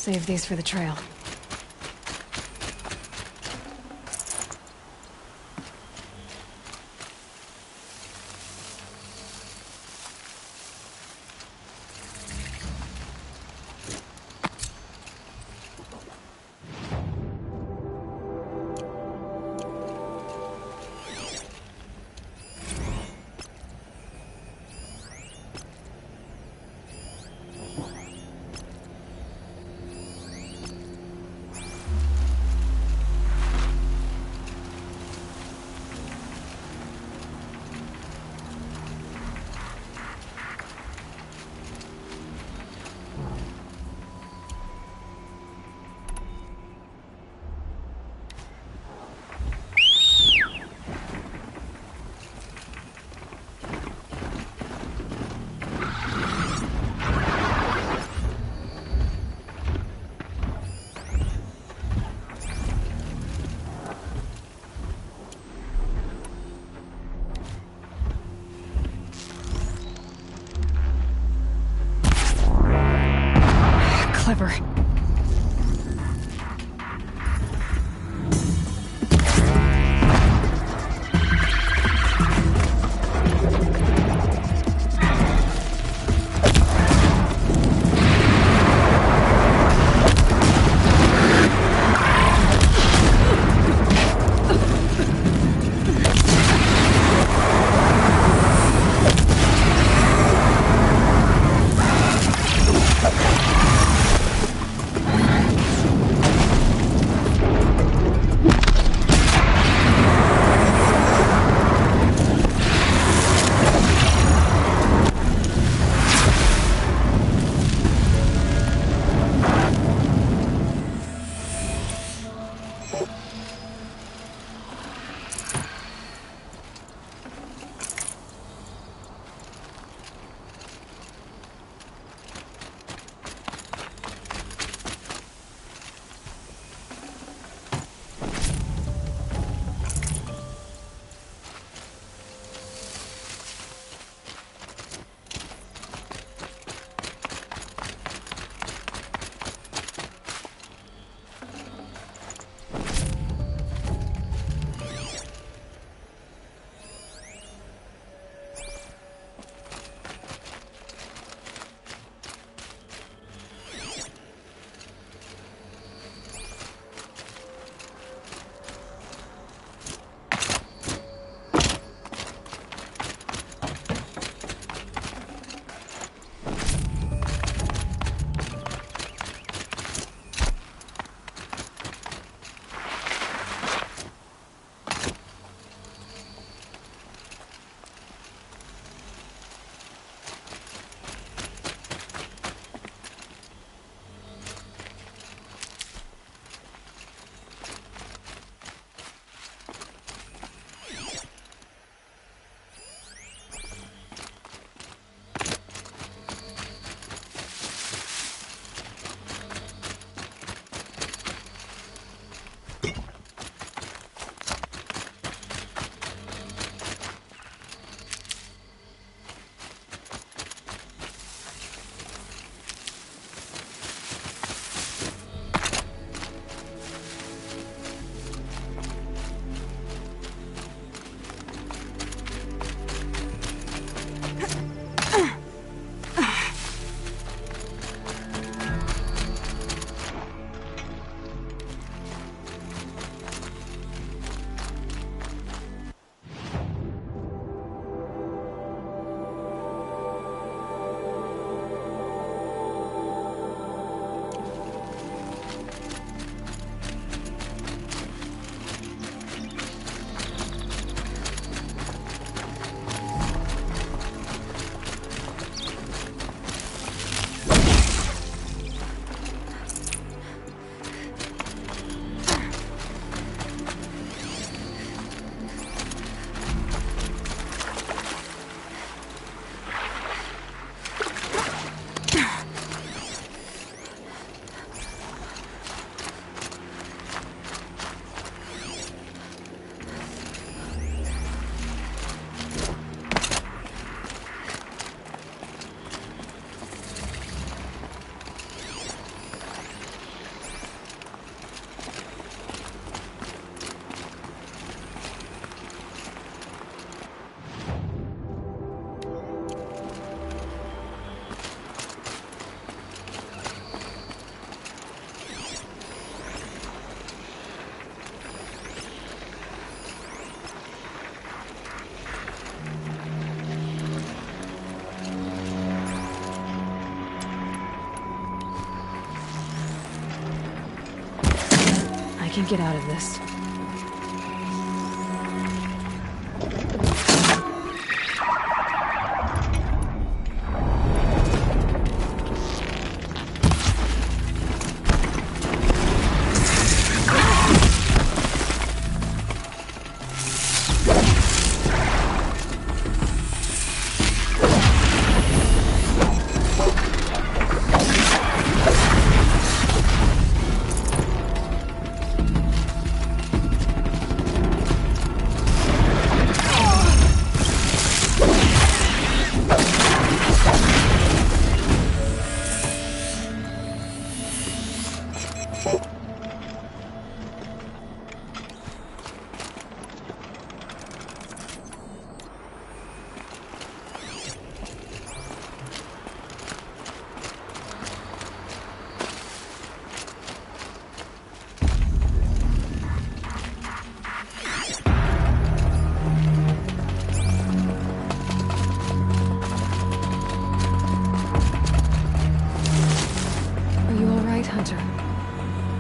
save these for the trail. Clever. can get out of this.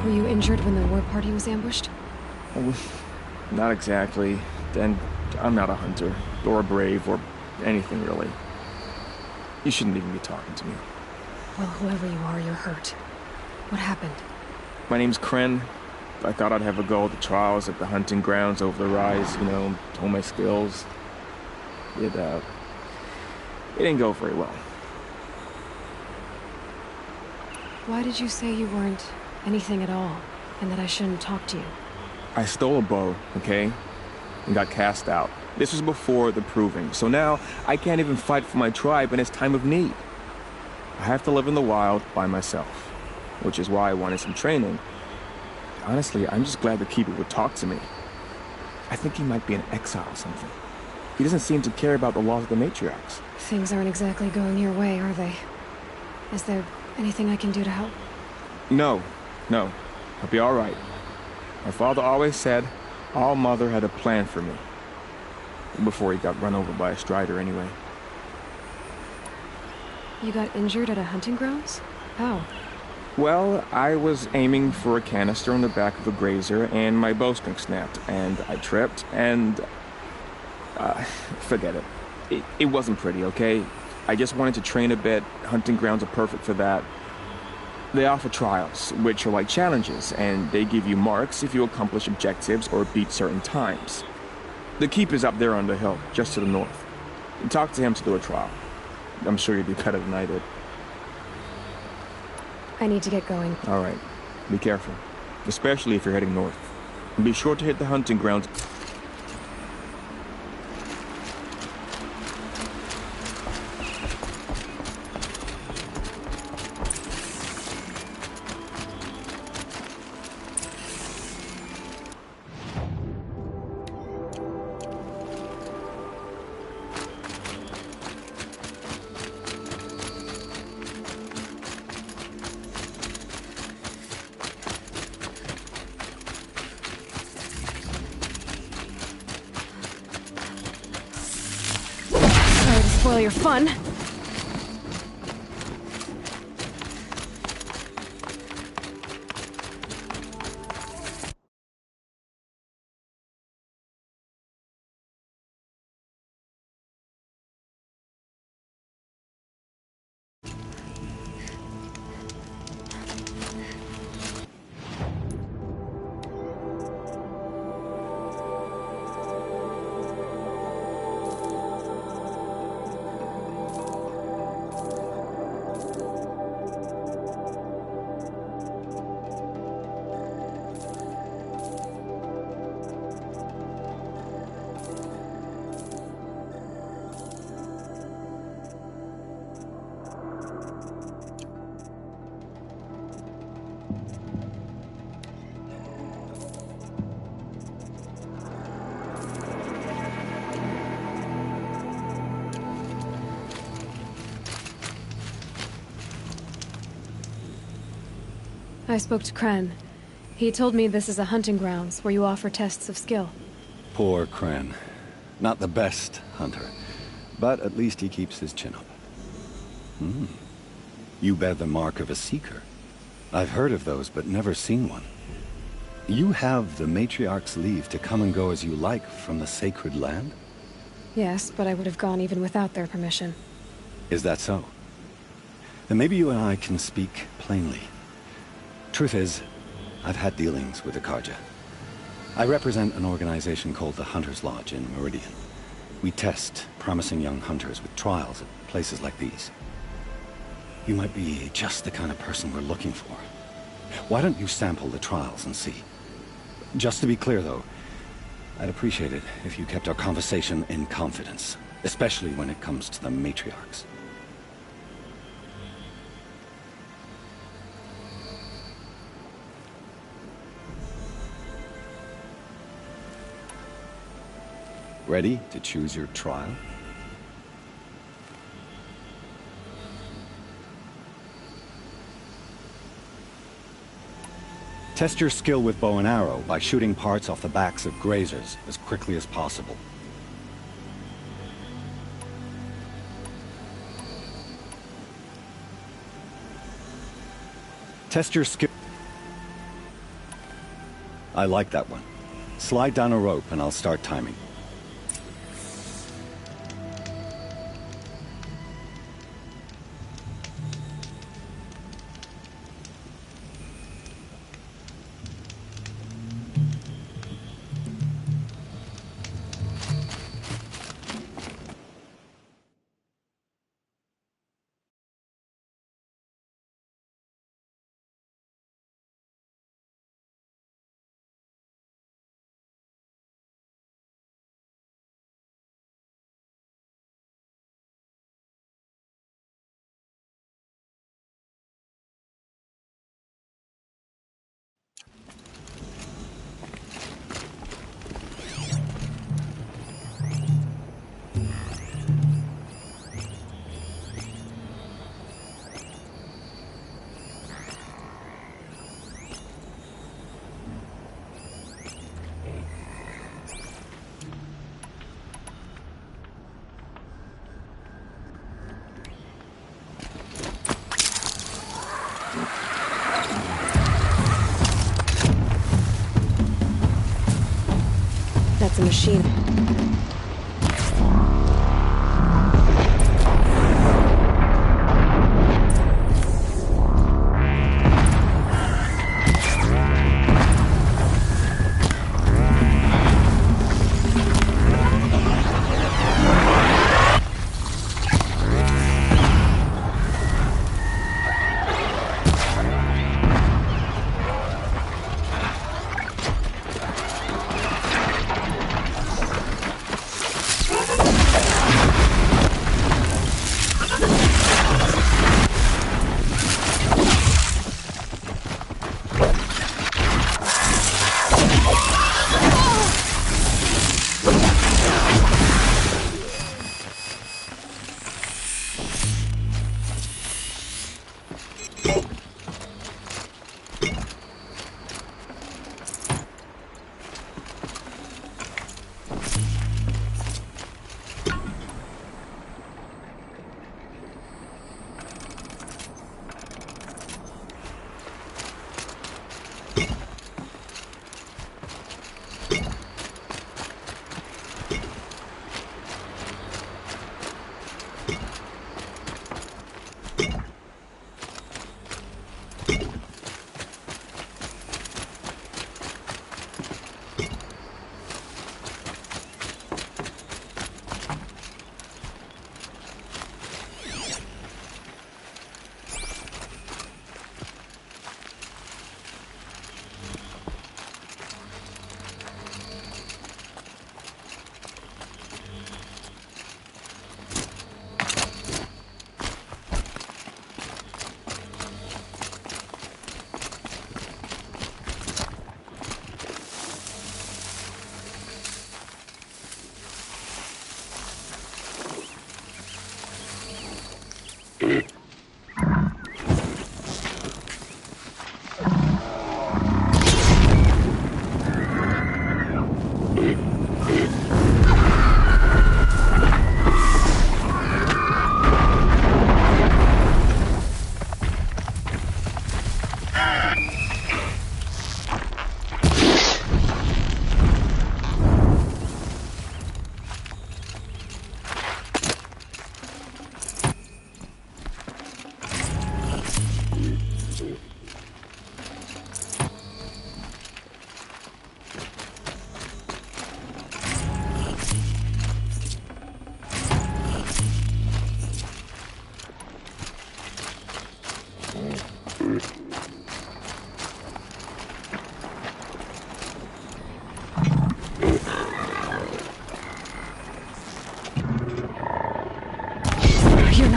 Were you injured when the war party was ambushed? Well, not exactly. And I'm not a hunter, or a brave, or anything really. You shouldn't even be talking to me. Well, whoever you are, you're hurt. What happened? My name's Kren. I thought I'd have a go at the trials at the hunting grounds over the rise, you know, hone my skills. It didn't go very well. Why did you say you weren't anything at all, and that I shouldn't talk to you? I stole a bow, okay? And got cast out. This was before the proving, so now I can't even fight for my tribe in its time of need. I have to live in the wild by myself, which is why I wanted some training. Honestly, I'm just glad the Keeper would talk to me. I think he might be in exile or something. He doesn't seem to care about the laws of the matriarchs. Things aren't exactly going your way, are they? Is there anything I can do to help? No. I'll be all right. My father always said All Mother had a plan for me. Before he got run over by a strider, anyway. You got injured at a hunting grounds? How? Well, I was aiming for a canister on the back of a grazer, and my bowstring snapped, and I tripped, and... forget it. It wasn't pretty, okay? I just wanted to train a bit. Hunting grounds are perfect for that. They offer trials, which are like challenges, and they give you marks if you accomplish objectives or beat certain times. The Keeper's up there on the hill, just to the north. Talk to him to do a trial. I'm sure you'd do better than I did. I need to get going. All right. Be careful. Especially if you're heading north. And be sure to hit the hunting grounds. Spoil your fun. I spoke to Kren. He told me this is a hunting grounds where you offer tests of skill. Poor Kren. Not the best hunter, but at least he keeps his chin up. You bear the mark of a seeker. I've heard of those, but never seen one. You have the Matriarch's leave to come and go as you like from the sacred land? Yes, but I would have gone even without their permission. Is that so? Then maybe you and I can speak plainly. Truth is, I've had dealings with the Carja. I represent an organization called the Hunter's Lodge in Meridian. We test promising young hunters with trials at places like these. You might be just the kind of person we're looking for. Why don't you sample the trials and see? Just to be clear, though, I'd appreciate it if you kept our conversation in confidence, especially when it comes to the matriarchs. Ready to choose your trial? Test your skill with bow and arrow by shooting parts off the backs of grazers as quickly as possible. Test your skill. I like that one. Slide down a rope and I'll start timing. That's a machine.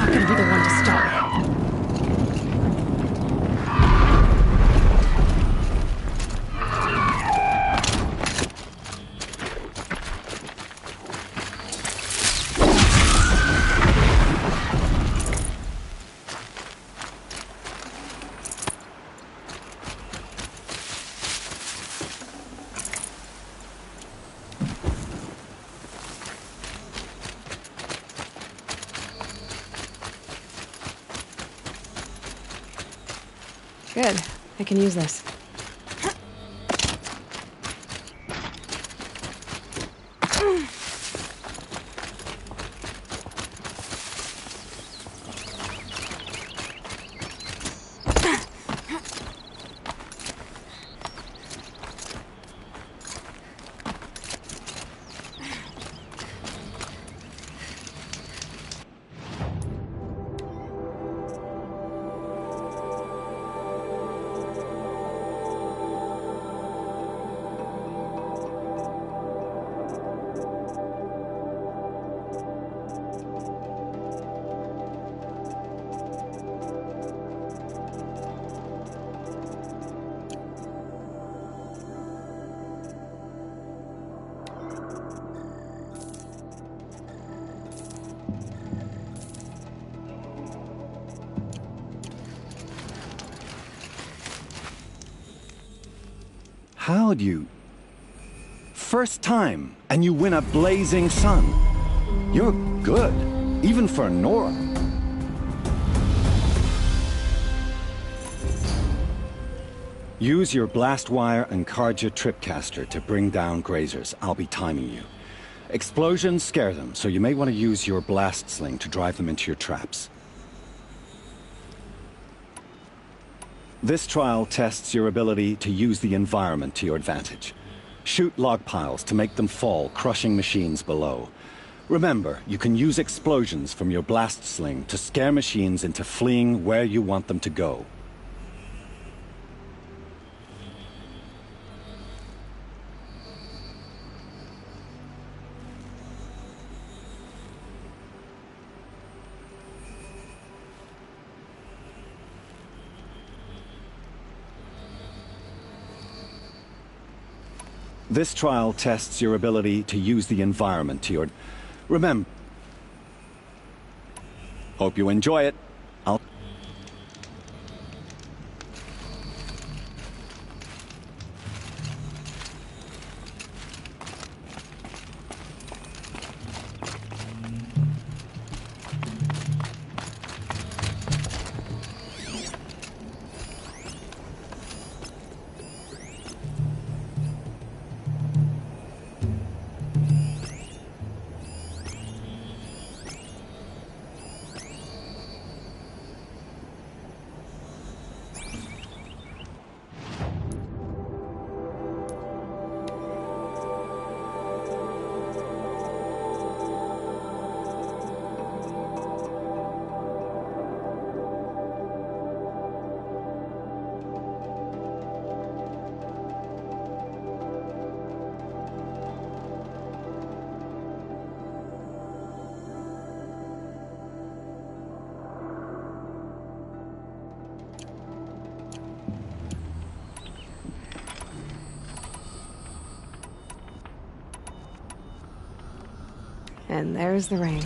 not gonna be the one to stop me. Good. I can use this. How'd you... First time, and you win a blazing sun. You're good, even for Nora. Use your blast wire and Carja tripcaster to bring down grazers. I'll be timing you. Explosions scare them, so you may want to use your blast sling to drive them into your traps. This trial tests your ability to use the environment to your advantage. Shoot log piles to make them fall, crushing machines below. Remember, you can use explosions from your blast sling to scare machines into fleeing where you want them to go. This trial tests your ability to use the environment to your... Remember... Hope you enjoy it. I'll... And there's the rain.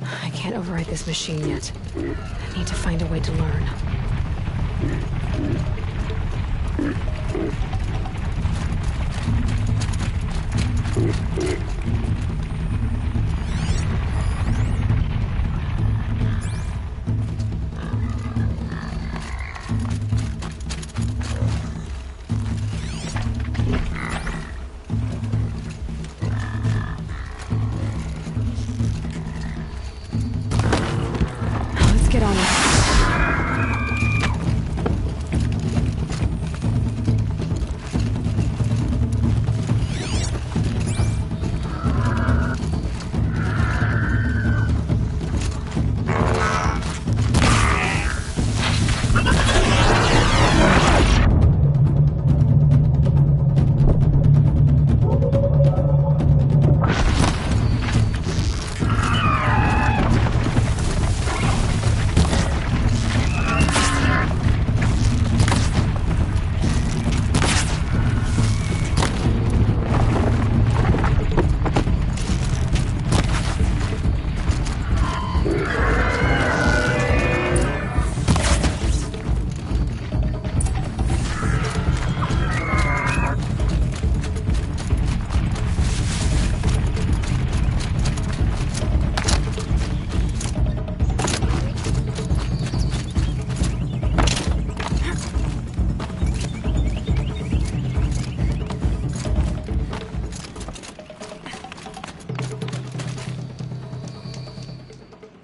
I can't override this machine yet. I need to find a way to learn.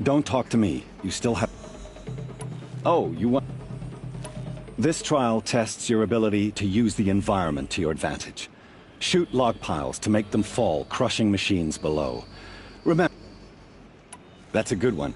Don't talk to me. You still have... Oh, you want... This trial tests your ability to use the environment to your advantage. Shoot log piles to make them fall, crushing machines below. Remember... That's a good one.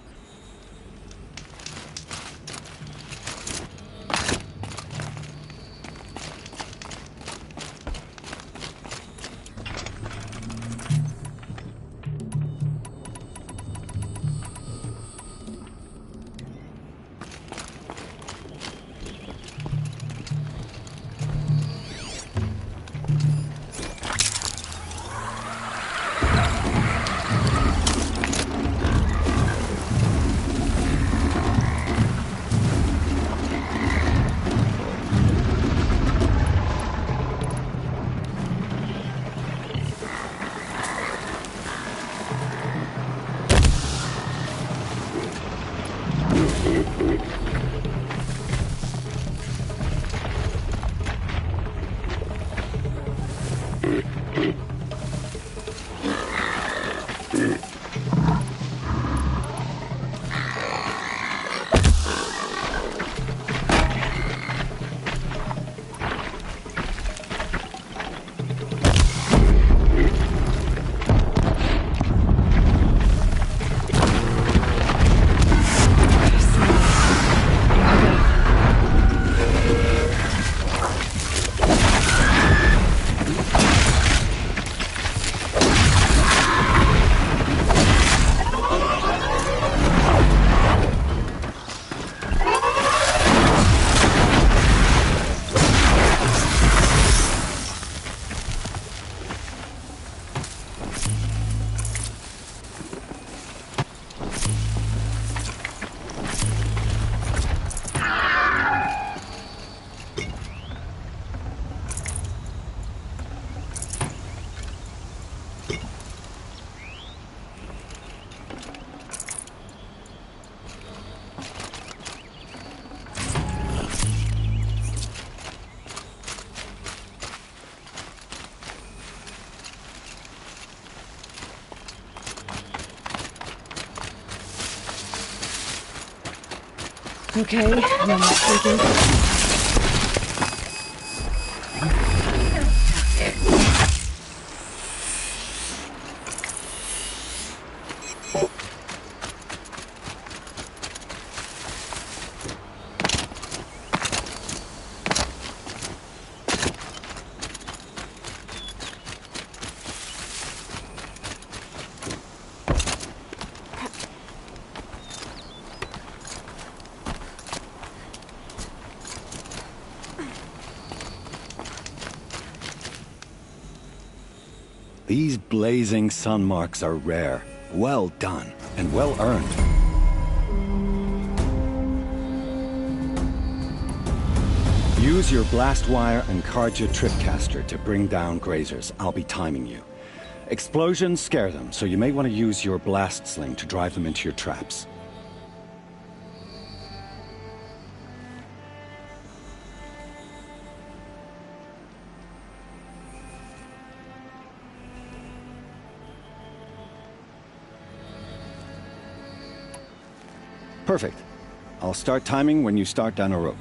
Okay, no more speaking. These blazing sun marks are rare. Well done, and well earned. Use your blast wire and Carja tripcaster to bring down grazers. I'll be timing you. Explosions scare them, so you may want to use your blast sling to drive them into your traps. Perfect. I'll start timing when you start down a rope.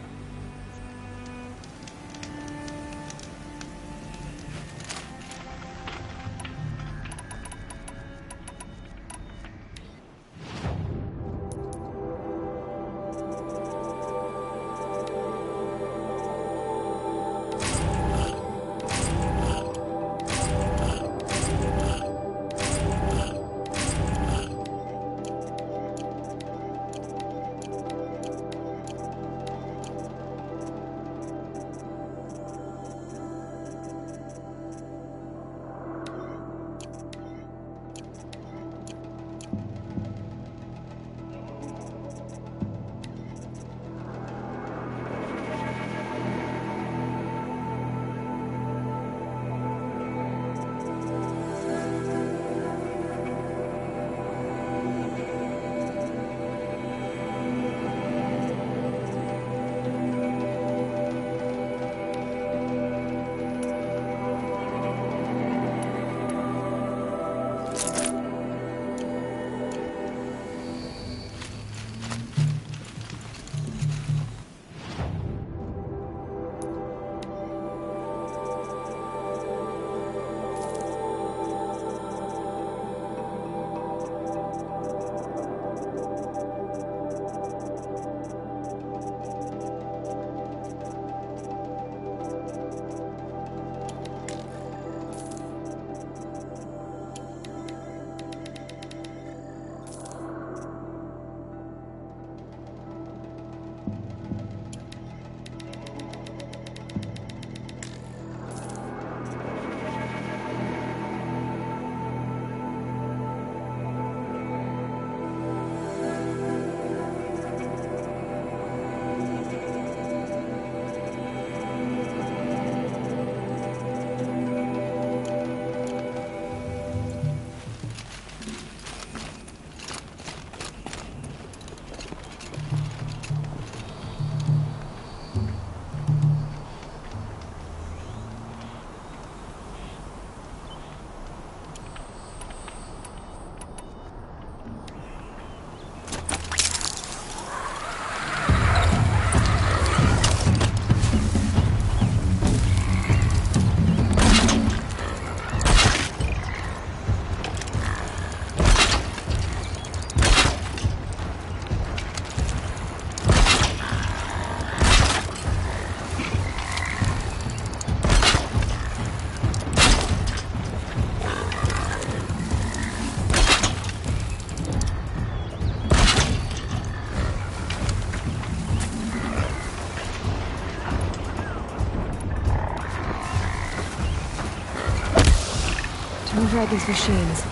inside these machines.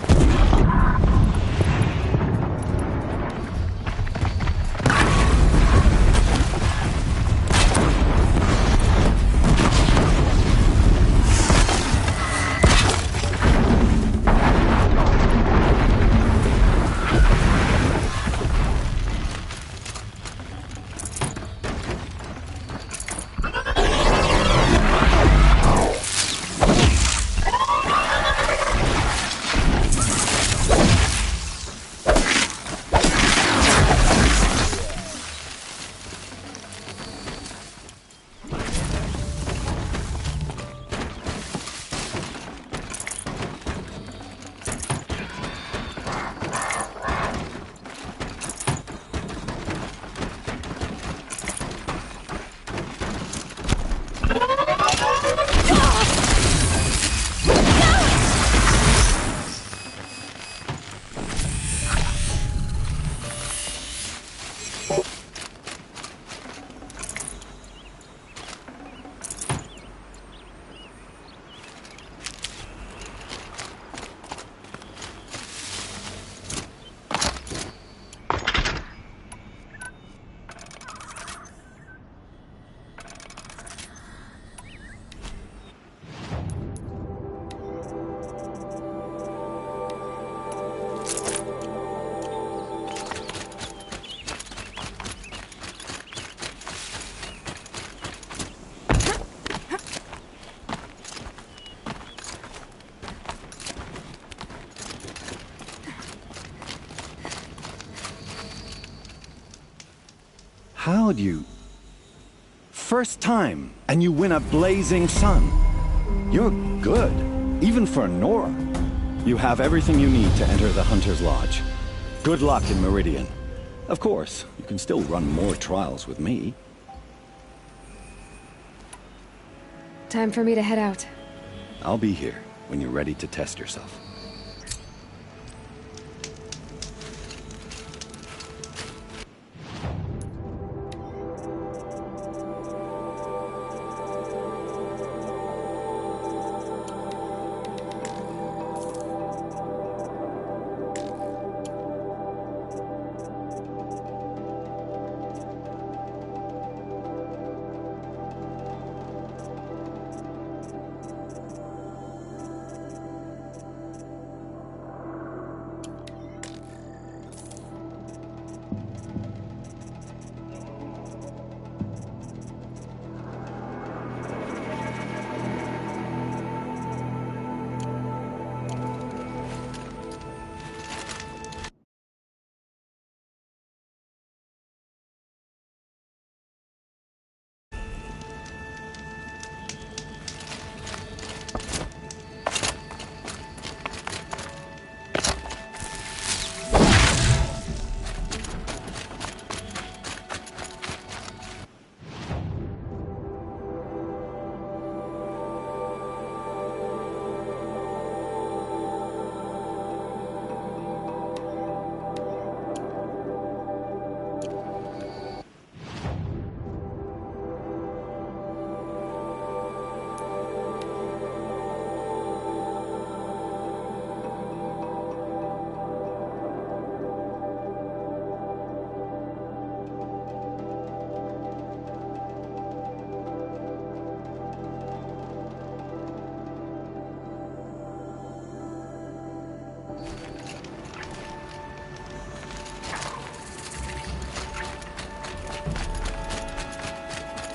How'd you... First time, and you win a blazing sun. You're good, even for Nora. You have everything you need to enter the Hunter's Lodge. Good luck in Meridian. Of course, you can still run more trials with me. Time for me to head out. I'll be here when you're ready to test yourself.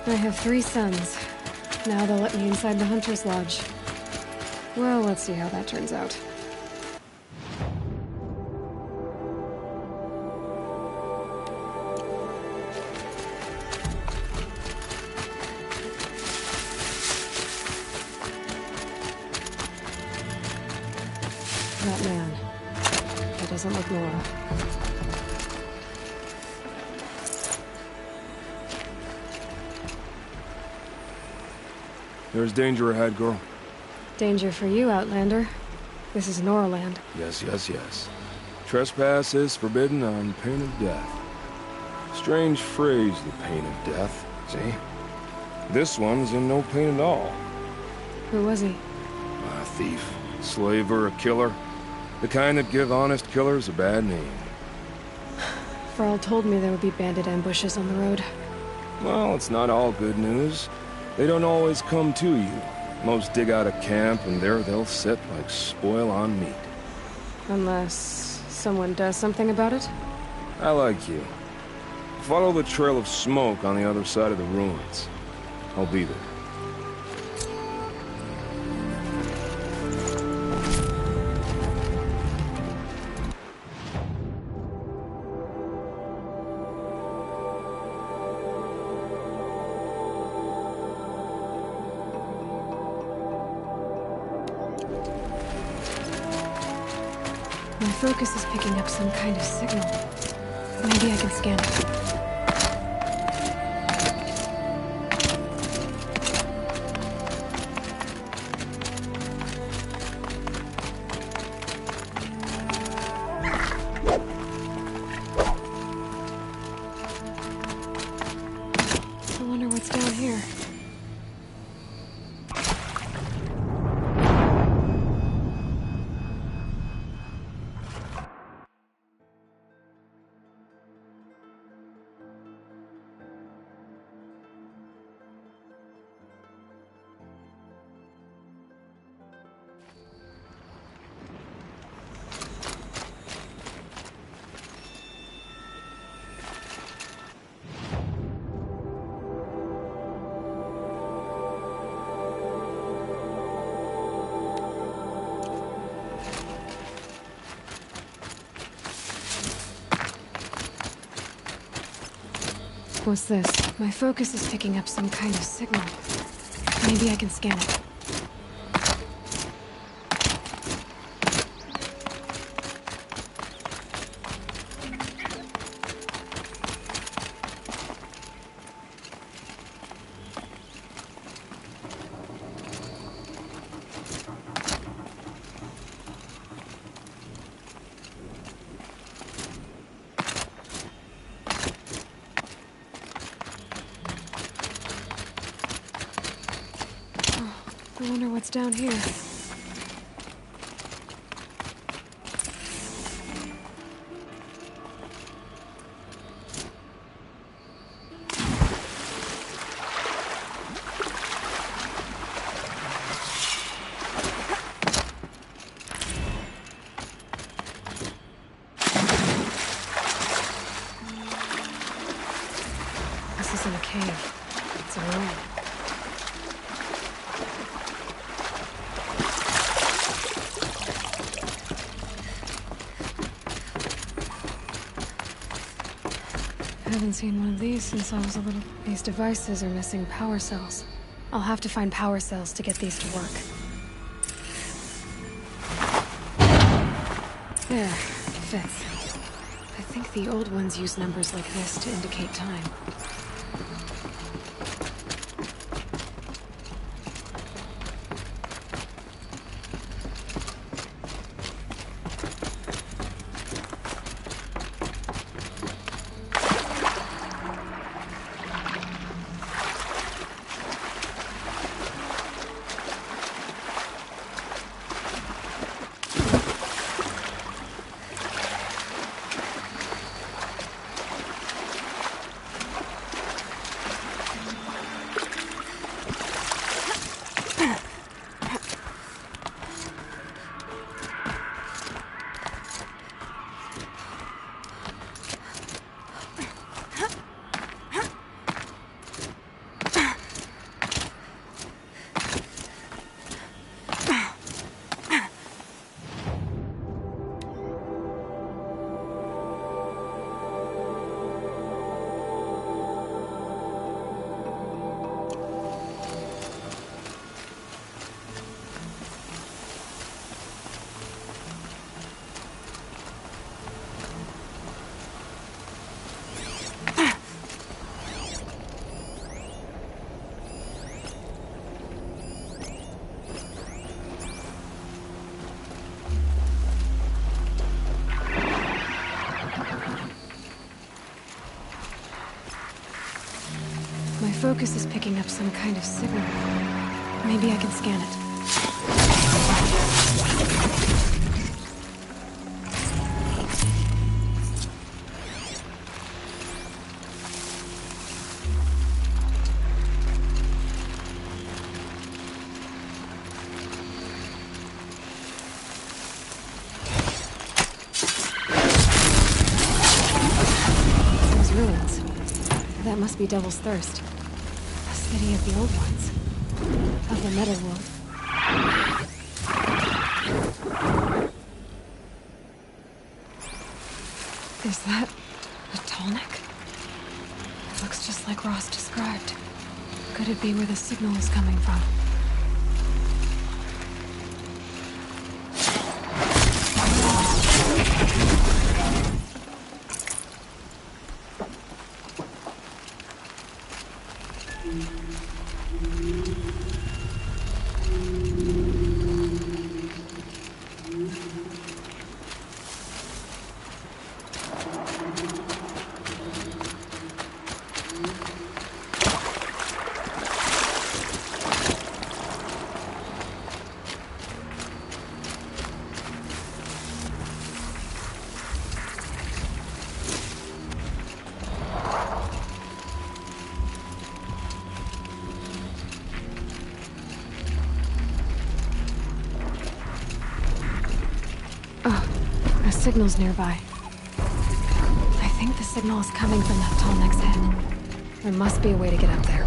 I have 3 sons. Now they'll let me inside the Hunter's Lodge. Well, let's see how that turns out. That man. That doesn't look Nora. There's danger ahead, girl. Danger for you, Outlander. This is Noraland. Yes, yes, yes. Trespass is forbidden on pain of death. Strange phrase, the pain of death, see? This one's in no pain at all. Who was he? A thief. Slaver, a killer. The kind that give honest killers a bad name. Varl told me there would be bandit ambushes on the road. Well, it's not all good news. They don't always come to you. Most dig out a camp, and there they'll sit like spoil on meat. Unless someone does something about it? I like you. Follow the trail of smoke on the other side of the ruins. I'll be there. My focus is picking up some kind of signal. Maybe I can scan it. I wonder what's down here. What's this? My focus is picking up some kind of signal. Maybe I can scan it. I wonder what's down here. This isn't a cave. It's a room. I haven't seen one of these since I was a little. These devices are missing power cells. I'll have to find power cells to get these to work. There, it fits. I think the old ones use numbers like this to indicate time. My focus is picking up some kind of signal. Maybe I can scan it. that must be Devil's Thirst. A city of the old ones. Of the Metal World. Is that a Tallneck? It looks just like Ross described. Could it be where the signal is coming from? A signal's nearby. I think the signal is coming from that Tallneck's head. There must be a way to get up there.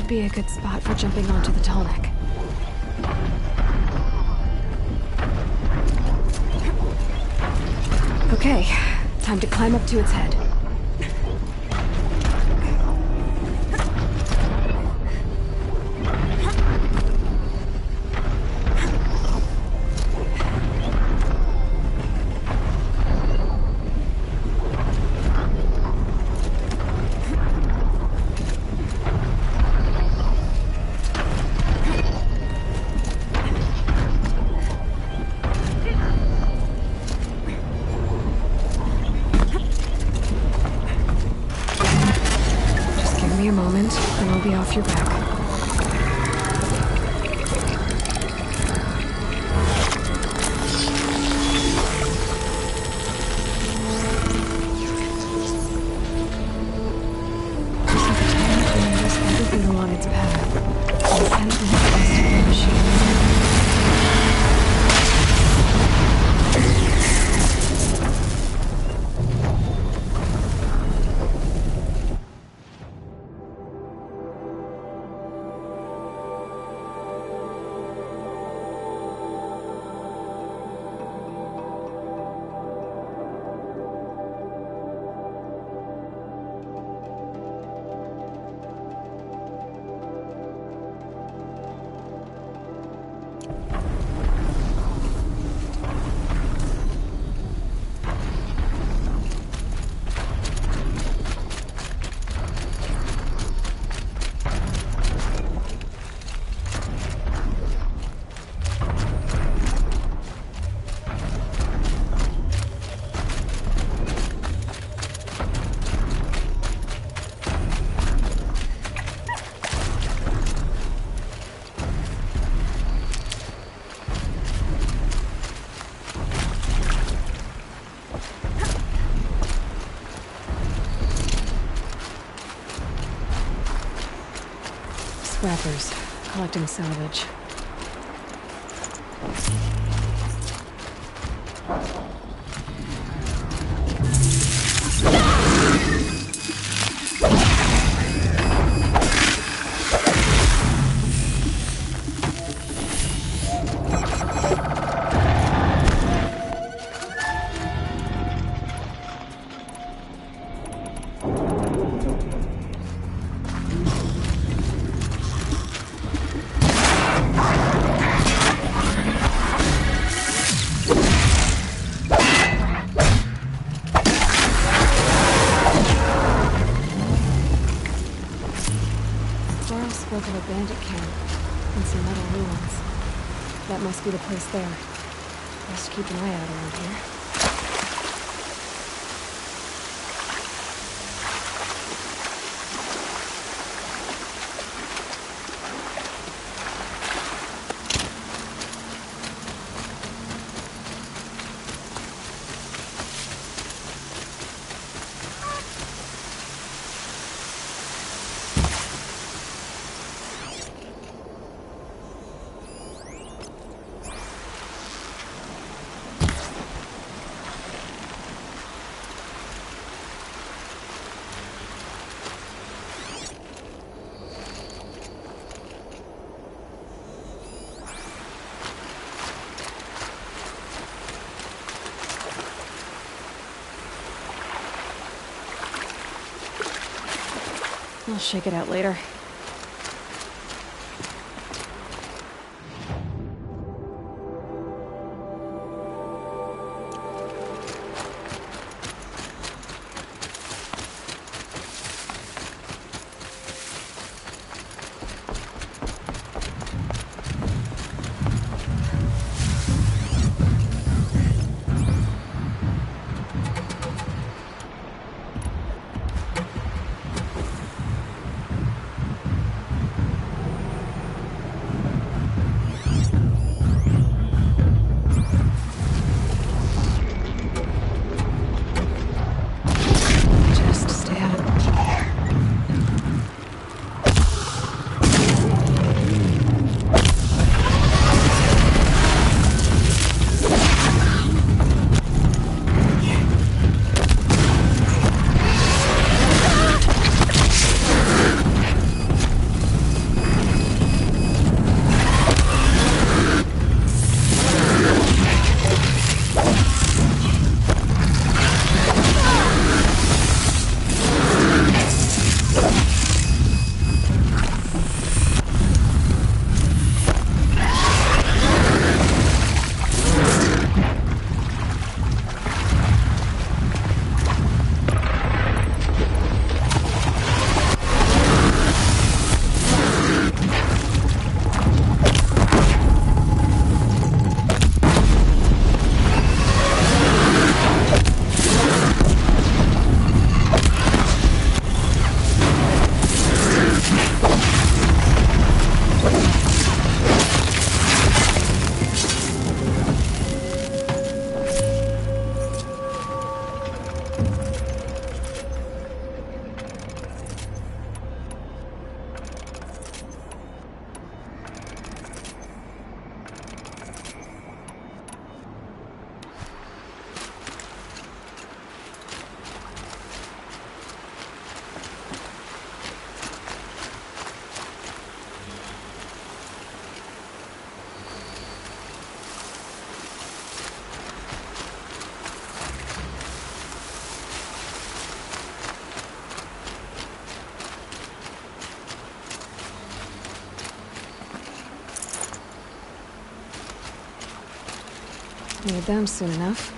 Be a good spot for jumping onto the Tallneck. Okay, time to climb up to its head. Be off your back. Everything along its path. And the rest of the machine. Scrappers, collecting salvage. Varl spoke of a bandit camp and some metal ruins. That must be the place there. Best keep an eye out around here. I'll shake it out later. Need them soon enough.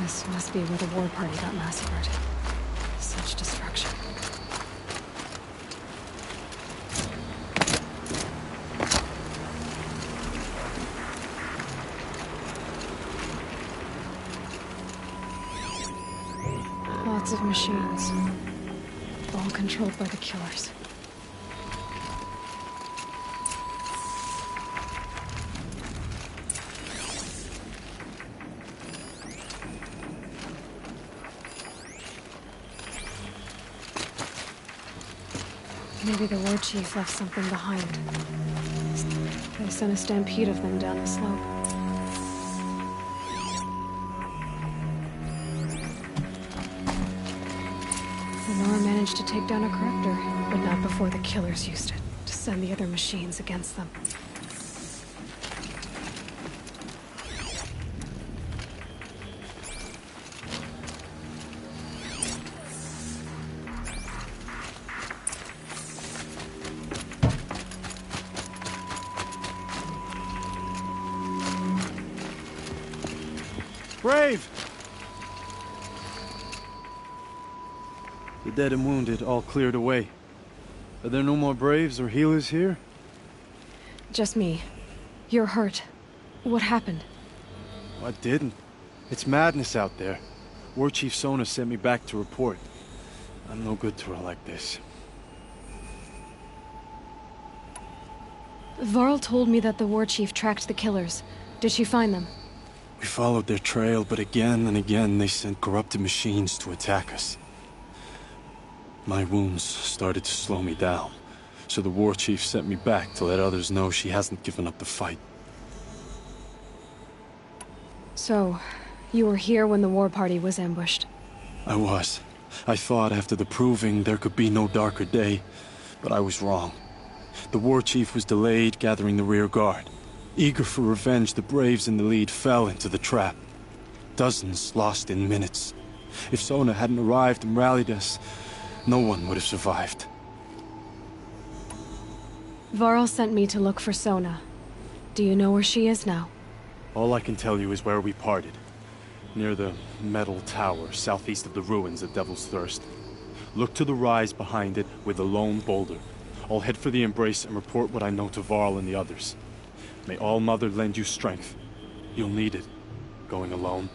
This must be where the war party got massacred. Such destruction. Lots of machines. All controlled by the killers. Maybe the war chief left something behind. They sent a stampede of them down the slope. Lenore managed to take down a corruptor, but not before the killers used it to send the other machines against them. Brave! The dead and wounded all cleared away. Are there no more Braves or healers here? Just me. You're hurt. What happened? I didn't. It's madness out there. War Chief Sona sent me back to report. I'm no good to her like this. Varl told me that the war chief tracked the killers. Did she find them? We followed their trail, but again and again they sent corrupted machines to attack us. My wounds started to slow me down, so the war chief sent me back to let others know she hasn't given up the fight. So, you were here when the war party was ambushed? I was. I thought after the proving there could be no darker day, but I was wrong. The war chief was delayed gathering the rear guard. Eager for revenge, the Braves in the lead fell into the trap. Dozens lost in minutes. If Sona hadn't arrived and rallied us, no one would have survived. Varl sent me to look for Sona. Do you know where she is now? All I can tell you is where we parted. Near the metal tower, southeast of the ruins of Devil's Thirst. Look to the rise behind it with a lone boulder. I'll head for the Embrace and report what I know to Varl and the others. May All-Mother lend you strength. You'll need it, going alone.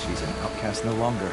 She's an outcast no longer.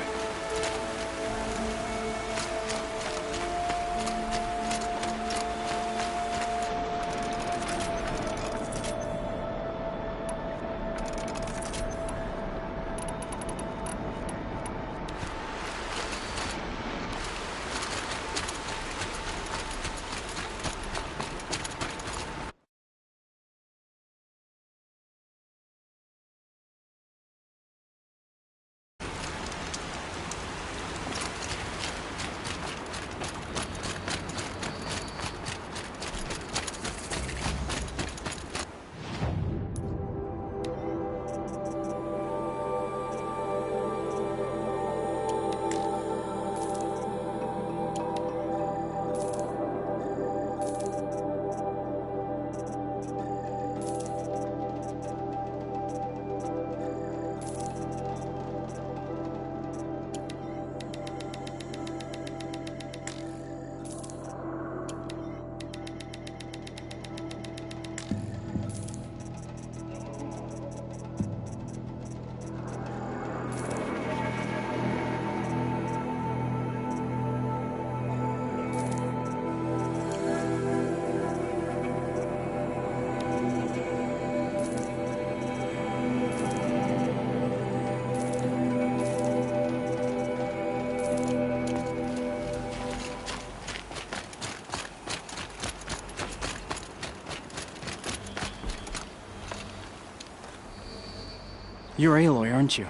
You're Aloy, aren't you?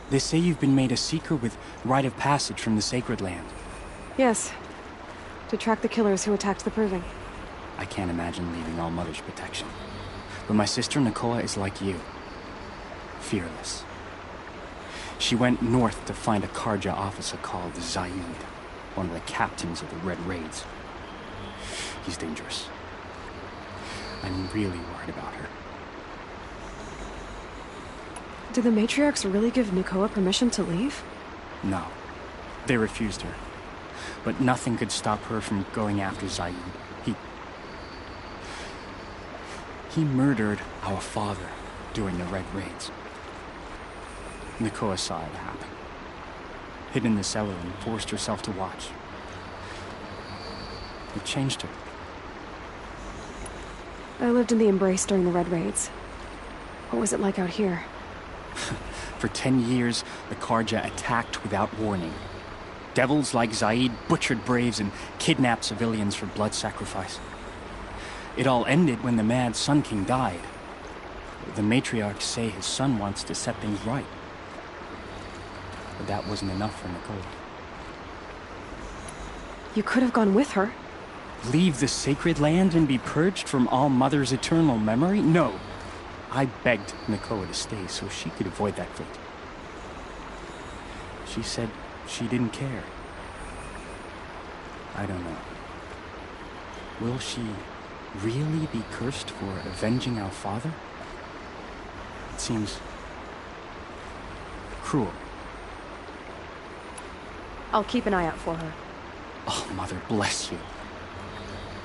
They say you've been made a seeker with rite of passage from the Sacred Land. Yes. To track the killers who attacked the Proving. I can't imagine leaving All Mother's protection. But my sister Nakoa is like you. Fearless. She went north to find a Carja officer called Zaid, one of the captains of the Red Raids. He's dangerous. I'm really worried about her. Did the Matriarchs really give Nakoa permission to leave? No. They refused her. But nothing could stop her from going after Zaid. He murdered our father during the Red Raids. Nakoa saw it happen. Hid in the cellar and forced herself to watch. It changed her. I lived in the Embrace during the Red Raids. What was it like out here? For 10 years, the Carja attacked without warning. Devils like Zaid butchered braves and kidnapped civilians for blood sacrifice. It all ended when the mad Sun King died. The matriarchs say his son wants to set things right. But that wasn't enough for Nakoa. You could have gone with her. Leave the Sacred Land and be purged from All Mother's eternal memory? No. I begged Nakoa to stay so she could avoid that fate. She said she didn't care. I don't know. Will she really be cursed for avenging our father? It seems cruel. I'll keep an eye out for her. Oh, Mother, bless you.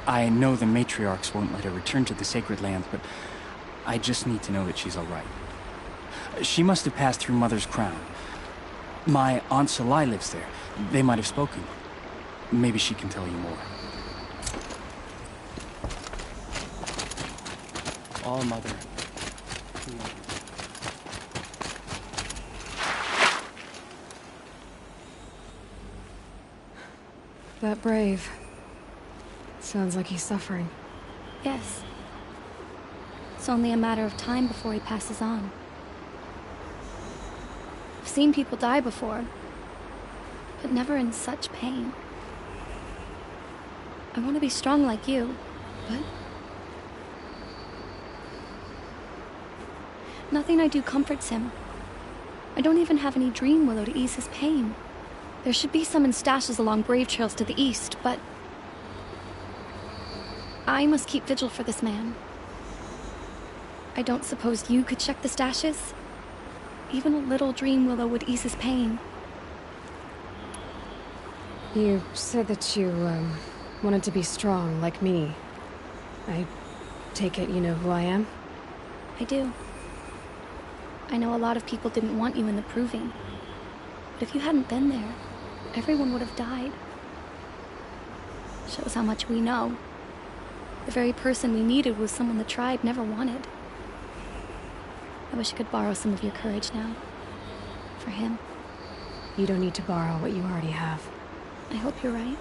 I know the matriarchs won't let her return to the Sacred Land, but I just need to know that she's all right. She must have passed through Mother's crown. My Aunt Salai lives there. They might have spoken. Maybe she can tell you more. All Mother. That brave. Sounds like he's suffering. Yes. It's only a matter of time before he passes on. I've seen people die before, but never in such pain. I want to be strong like you, but nothing I do comforts him. I don't even have any dream willow to ease his pain. There should be some in stashes along brave trails to the east, but I must keep vigil for this man. I don't suppose you could check the stashes? Even a little dream willow would ease his pain. You said that you, wanted to be strong, like me. I take it you know who I am? I do. I know a lot of people didn't want you in the Proving. But if you hadn't been there, everyone would have died. Shows how much we know. The very person we needed was someone the tribe never wanted. I wish I could borrow some of your courage now. For him. You don't need to borrow what you already have. I hope you're right.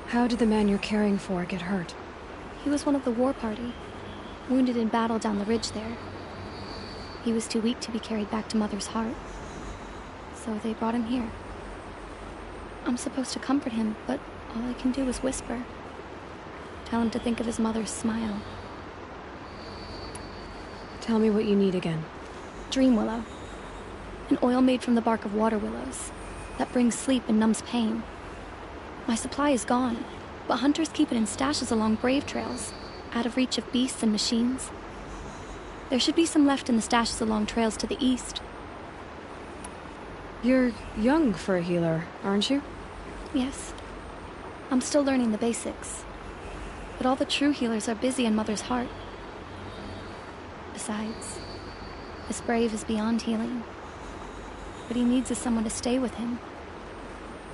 How did the man you're caring for get hurt? He was one of the war party, wounded in battle down the ridge there. He was too weak to be carried back to Mother's heart, so they brought him here. I'm supposed to comfort him, but all I can do is whisper. Tell him to think of his mother's smile. Tell me what you need again. Dream willow. An oil made from the bark of water willows that brings sleep and numbs pain. My supply is gone, but hunters keep it in stashes along brave trails, out of reach of beasts and machines. There should be some left in the stashes along trails to the east. You're young for a healer, aren't you? Yes. I'm still learning the basics. But all the true healers are busy in Mother's heart. Besides, this brave is beyond healing. What he needs is someone to stay with him.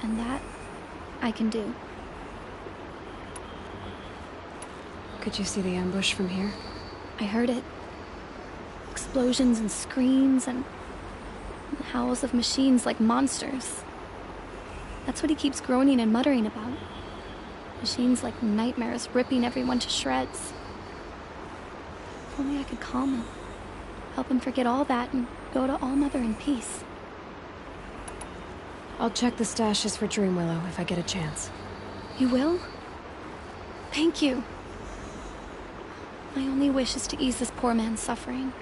And that, I can do. Could you see the ambush from here? I heard it. Explosions and screams and howls of machines like monsters. That's what he keeps groaning and muttering about. Machines like nightmares ripping everyone to shreds. If only I could calm him. Help him forget all that and go to All Mother in peace. I'll check the stashes for Dreamwillow if I get a chance. You will? Thank you. My only wish is to ease this poor man's suffering.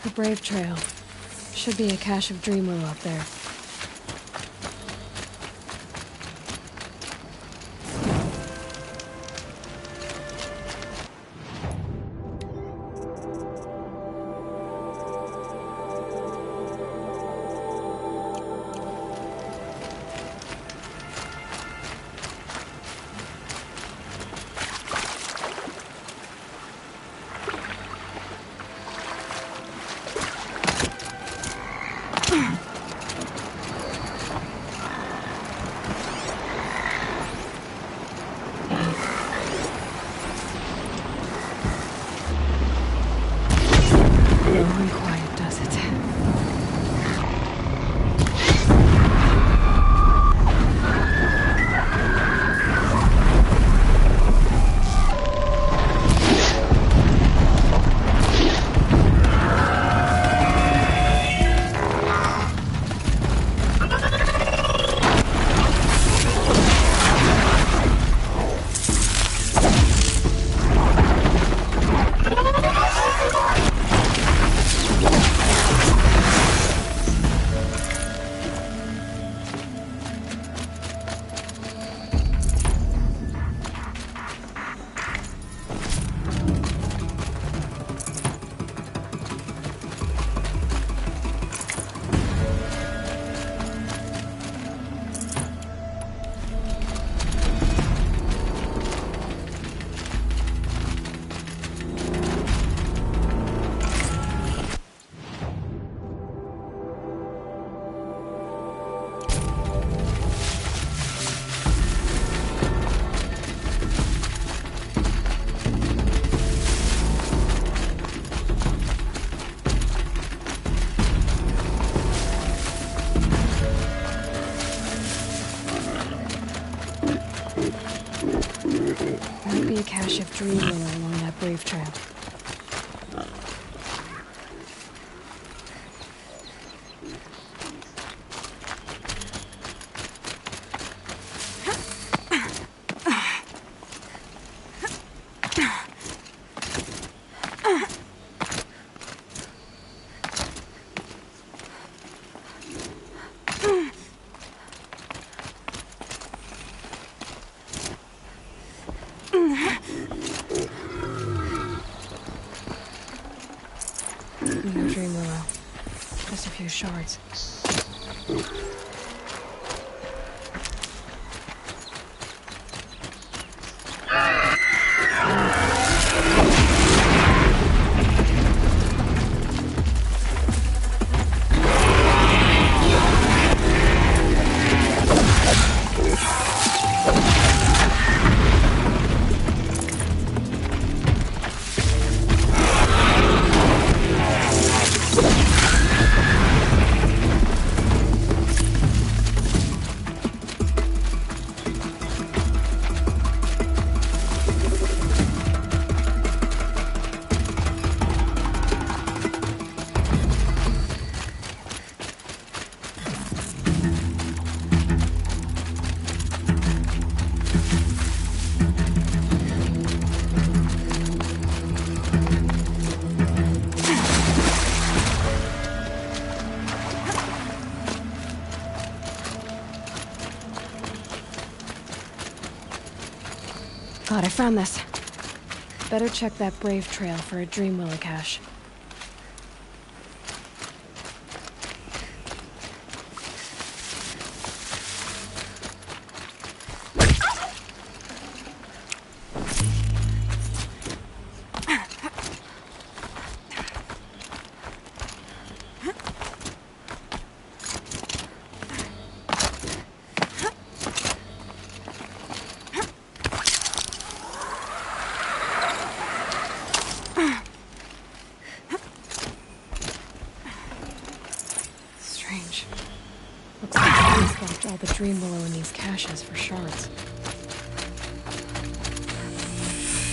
The Brave Trail. Should be a cache of Dreamwillow up there. cache of Dreamwillow along that Brave Trail. No Dreamwillow. Just a few shards. God, I found this. Better check that Brave Trail for a Dreamwillow cache. Strange. Looks like I swapped all the Dreamwillow in these caches for shards.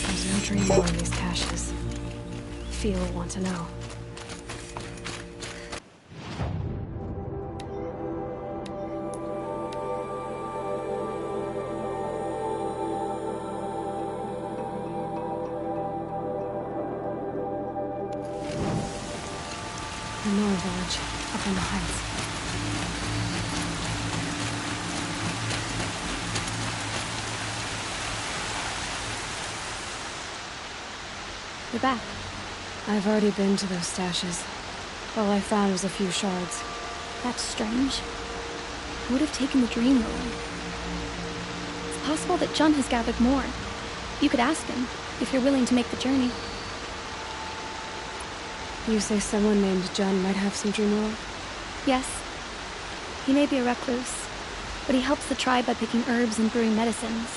There's no Dreamwillow in these caches. Feel will want to know. The Nora village, up in the heights. You're back. I've already been to those stashes. All I found was a few shards. That's strange. Who would have taken the Dreamwillow? It's possible that Jun has gathered more. You could ask him, if you're willing to make the journey. You say someone named Jun might have some Dreamwillow? Yes. He may be a recluse, but he helps the tribe by picking herbs and brewing medicines.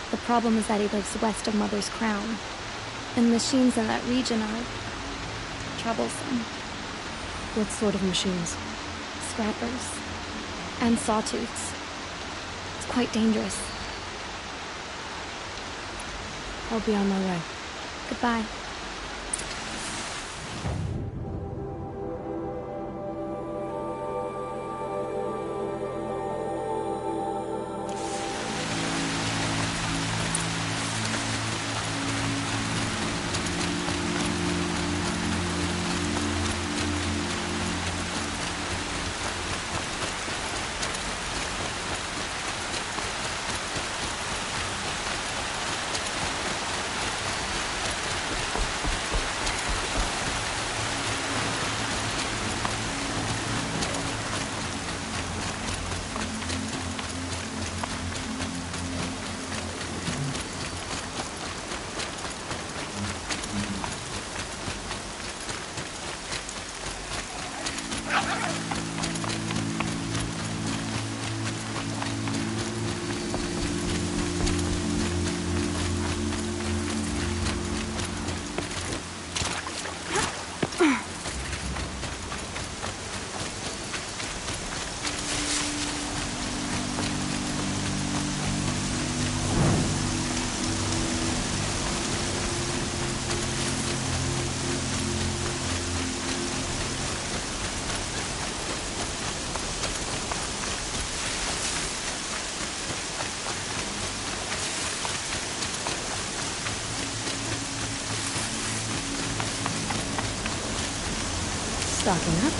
The problem is that he lives west of Mother's Crown, and machines in that region are troublesome. What sort of machines? Scrappers. And sawtooths. It's quite dangerous. I'll be on my way. Goodbye. Stocking up.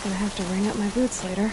Gonna have to ring up my boots later.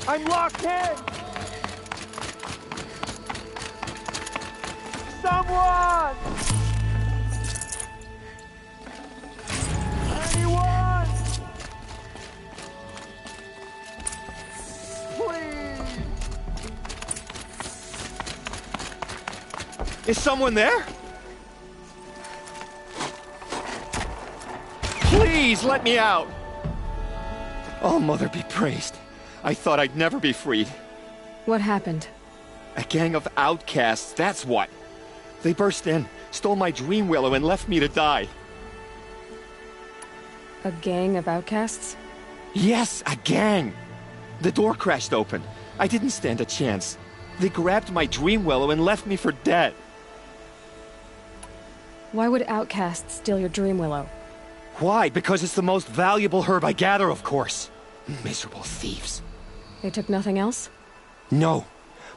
I'm locked in! Someone! Anyone! Please! Is someone there? Please, let me out! Oh, Mother be praised. I thought I'd never be freed. What happened? A gang of outcasts, that's what. They burst in, stole my dream willow, and left me to die. A gang of outcasts? Yes, a gang. The door crashed open. I didn't stand a chance. They grabbed my dream willow and left me for dead. Why would outcasts steal your dream willow? Why? Because it's the most valuable herb I gather, of course. Miserable thieves. They took nothing else? No.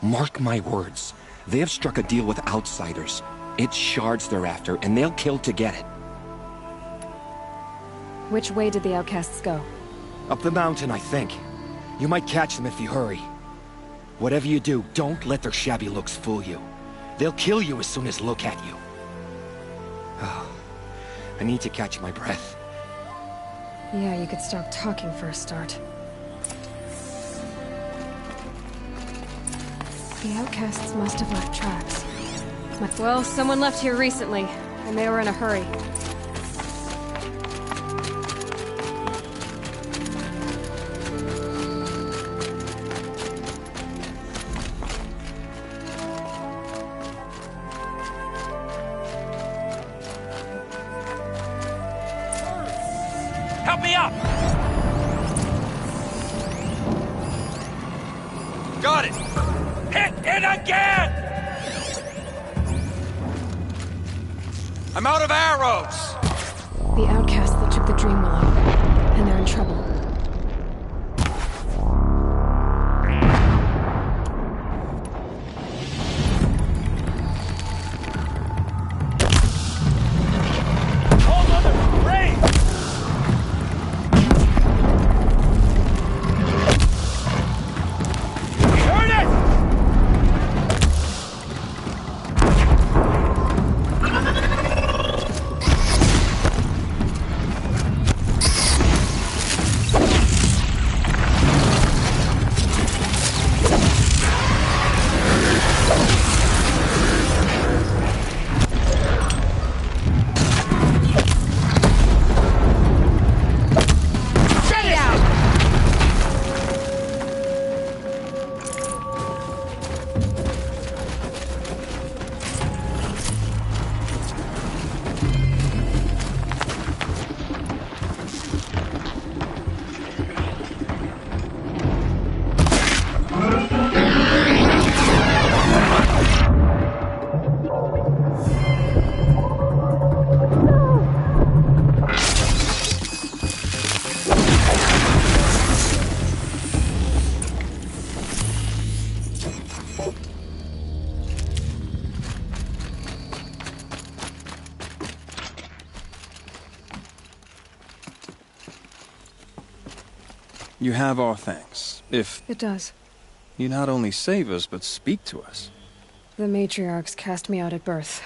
Mark my words. They have struck a deal with outsiders. It's shards they're after, and they'll kill to get it. Which way did the outcasts go? Up the mountain, I think. You might catch them if you hurry. Whatever you do, don't let their shabby looks fool you. They'll kill you as soon as look at you. Oh, I need to catch my breath. Yeah, you could stop talking for a start. The outcasts must have left tracks. Well, someone left here recently, and they were in a hurry. Help me up! Got it! Hit it again! I'm out of arrows! The outcasts that took the dream willow, and they're in trouble. You have our thanks. If It does. you not only save us, but speak to us. The matriarchs cast me out at birth.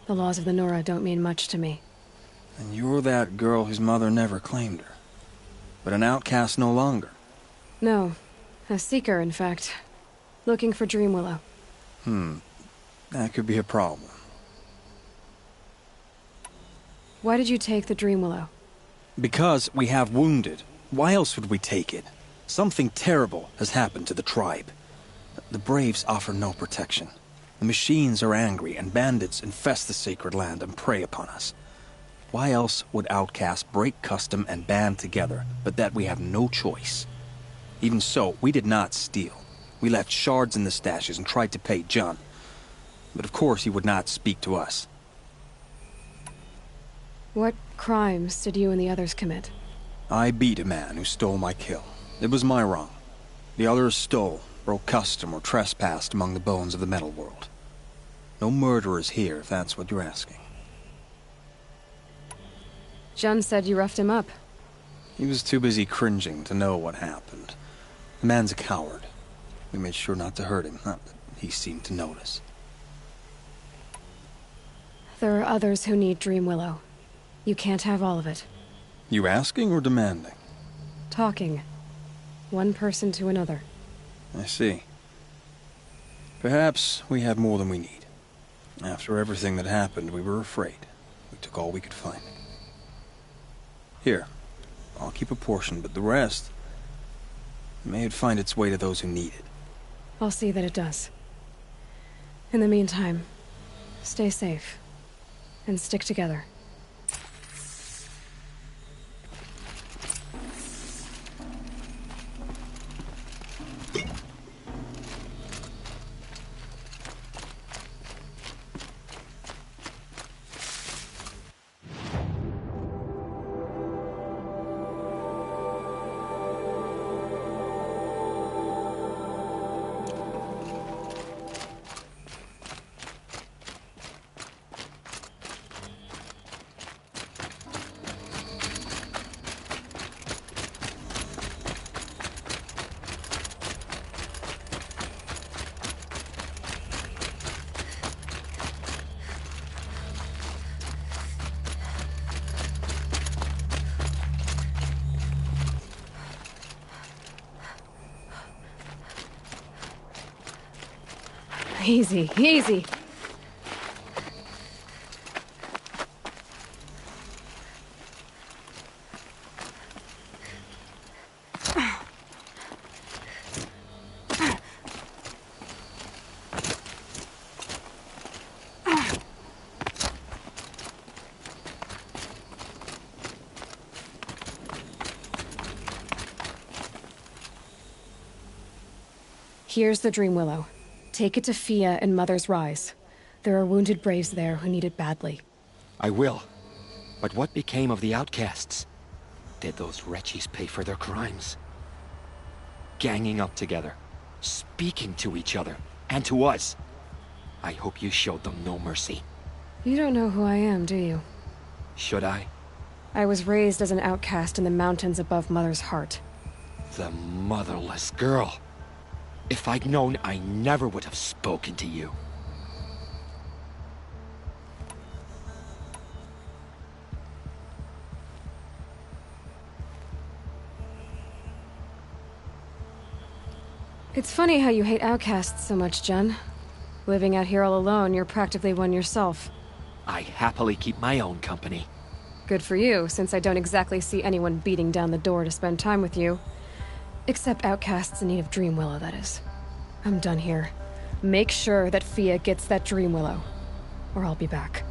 The laws of the Nora don't mean much to me. And you're that girl whose mother never claimed her. But an outcast no longer. No. A seeker, in fact. Looking for Dreamwillow. That could be a problem. Why did you take the Dreamwillow? Because we have wounded. Why else would we take it? Something terrible has happened to the tribe. The Braves offer no protection. The machines are angry, and bandits infest the sacred land and prey upon us. Why else would outcasts break custom and band together, but that we have no choice? Even so, we did not steal. We left shards in the stashes and tried to pay John. But of course he would not speak to us. What crimes did you and the others commit? I beat a man who stole my kill. It was my wrong. The others stole, broke custom, or trespassed among the bones of the metal world. No murderers here, if that's what you're asking. Jun said you roughed him up. He was too busy cringing to know what happened. The man's a coward. We made sure not to hurt him, not that he seemed to notice. There are others who need Dreamwillow. You can't have all of it. You asking or demanding? Talking. One person to another. I see. Perhaps we have more than we need. After everything that happened, we were afraid. We took all we could find. Here, I'll keep a portion, but the rest... may it find its way to those who need it. I'll see that it does. In the meantime, stay safe. And stick together. Easy, easy. Here's the Dreamwillow. Take it to Fia and Mother's Rise. There are wounded Braves there who need it badly. I will. But what became of the outcasts? Did those wretches pay for their crimes? Ganging up together, speaking to each other, and to us. I hope you showed them no mercy. You don't know who I am, do you? Should I? I was raised as an outcast in the mountains above Mother's Heart. The motherless girl. If I'd known, I never would have spoken to you. It's funny how you hate outcasts so much, Jun. Living out here all alone, you're practically one yourself. I happily keep my own company. Good for you, since I don't exactly see anyone beating down the door to spend time with you. Except outcasts in need of Dreamwillow, that is. I'm done here. Make sure that Fia gets that Dreamwillow, or I'll be back.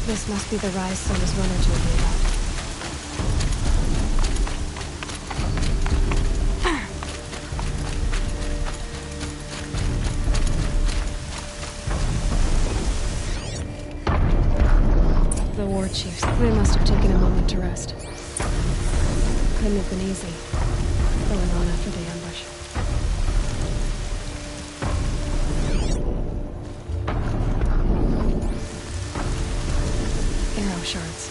This must be the rise Sona's runner told me about. The war chiefs. They must have taken a moment to rest. Couldn't have been easy, going on after the ambush. Arrow shards.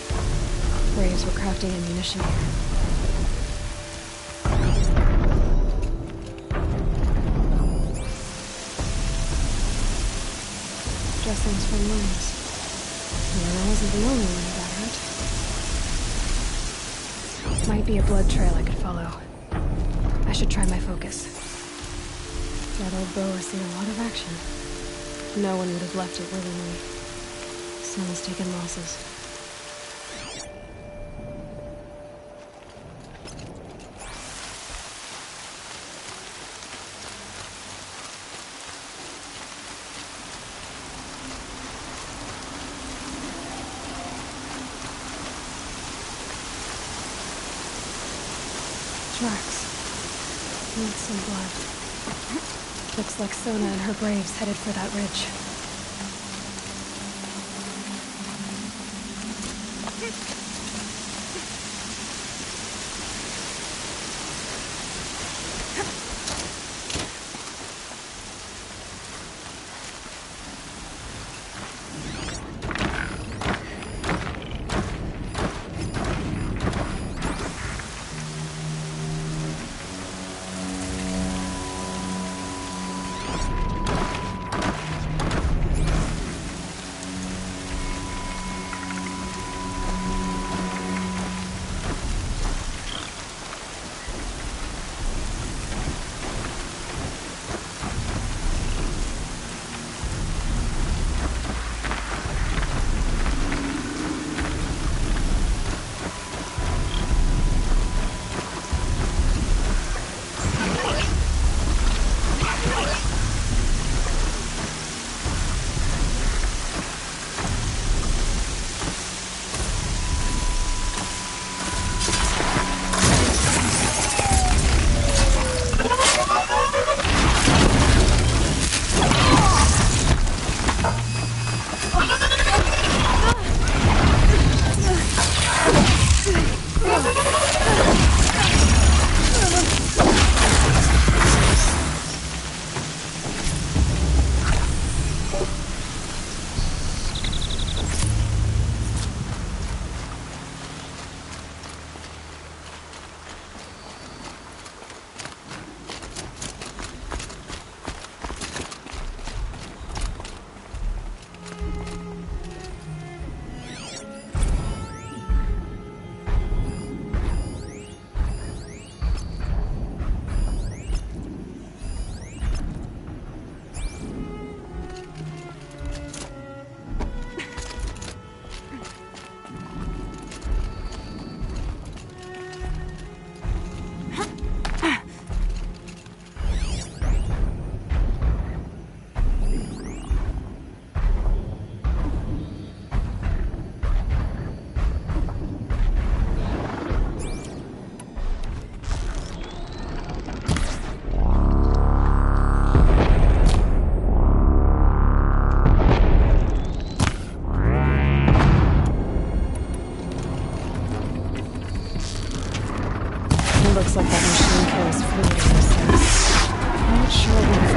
Braves were crafting ammunition here. Dressings from wounds. Yeah, I wasn't the only one who got hurt. Might be a blood trail I could follow. I should try my focus. That old bow has seen a lot of action. No one would have left it willingly. Someone's taken losses. Tracks. Need some blood. Looks like Sona and her braves headed for that ridge. Looks like that machine carries fluid in those cells. Not sure what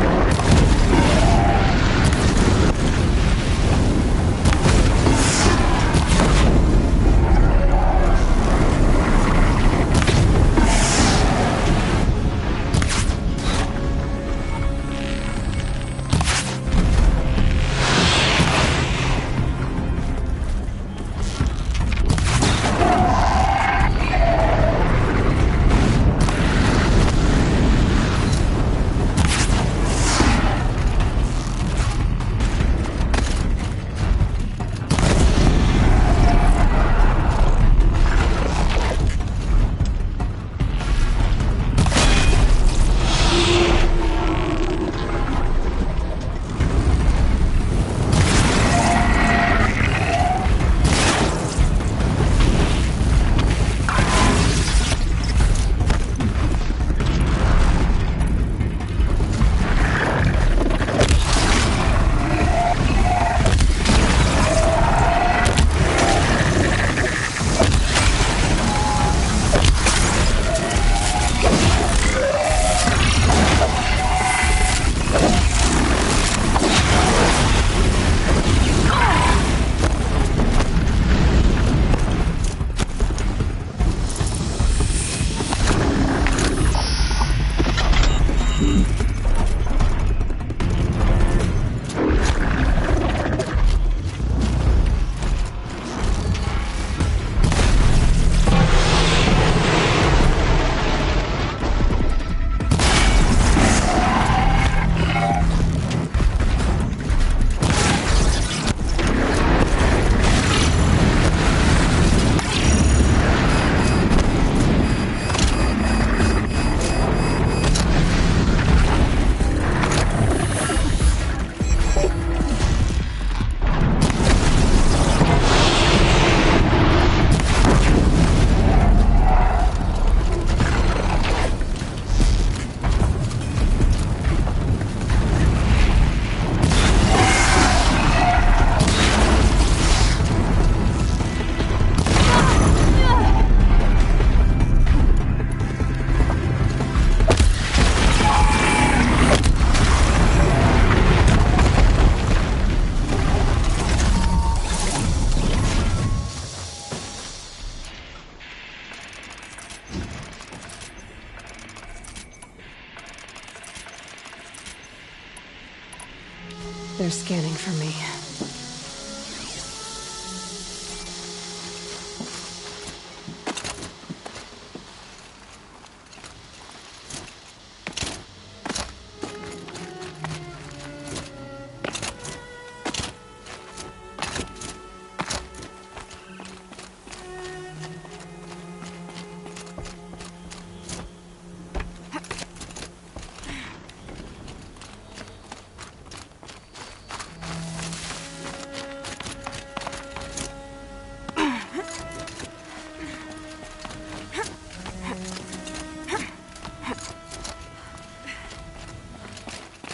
They're scanning for me.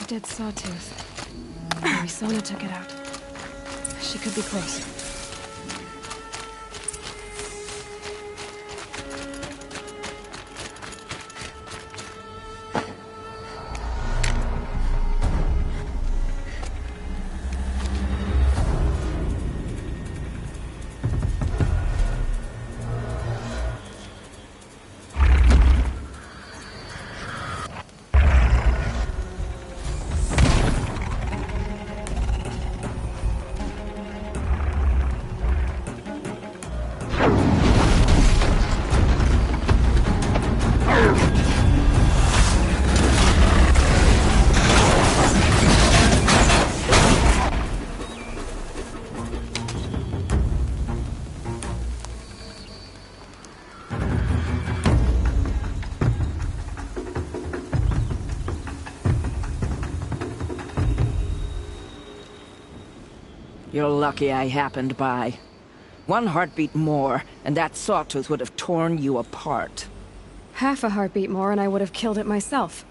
Dead sawtooth. Maybe Sona took it out. She could be close. You're lucky I happened by. One heartbeat more, and that sawtooth would have torn you apart. Half a heartbeat more and I would have killed it myself.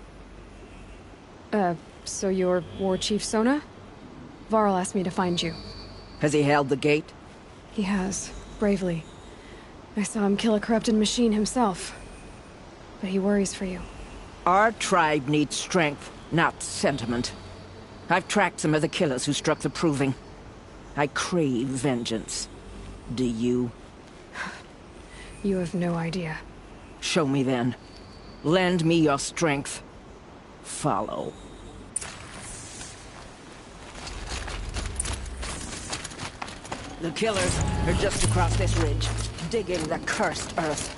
So you're War Chief Sona? Varl asked me to find you. Has he held the gate? He has, bravely. I saw him kill a corrupted machine himself. But he worries for you. Our tribe needs strength, not sentiment. I've tracked some of the killers who struck the Proving. I crave vengeance. Do you? You have no idea. Show me then. Lend me your strength. Follow. The killers are just across this ridge, digging the cursed earth.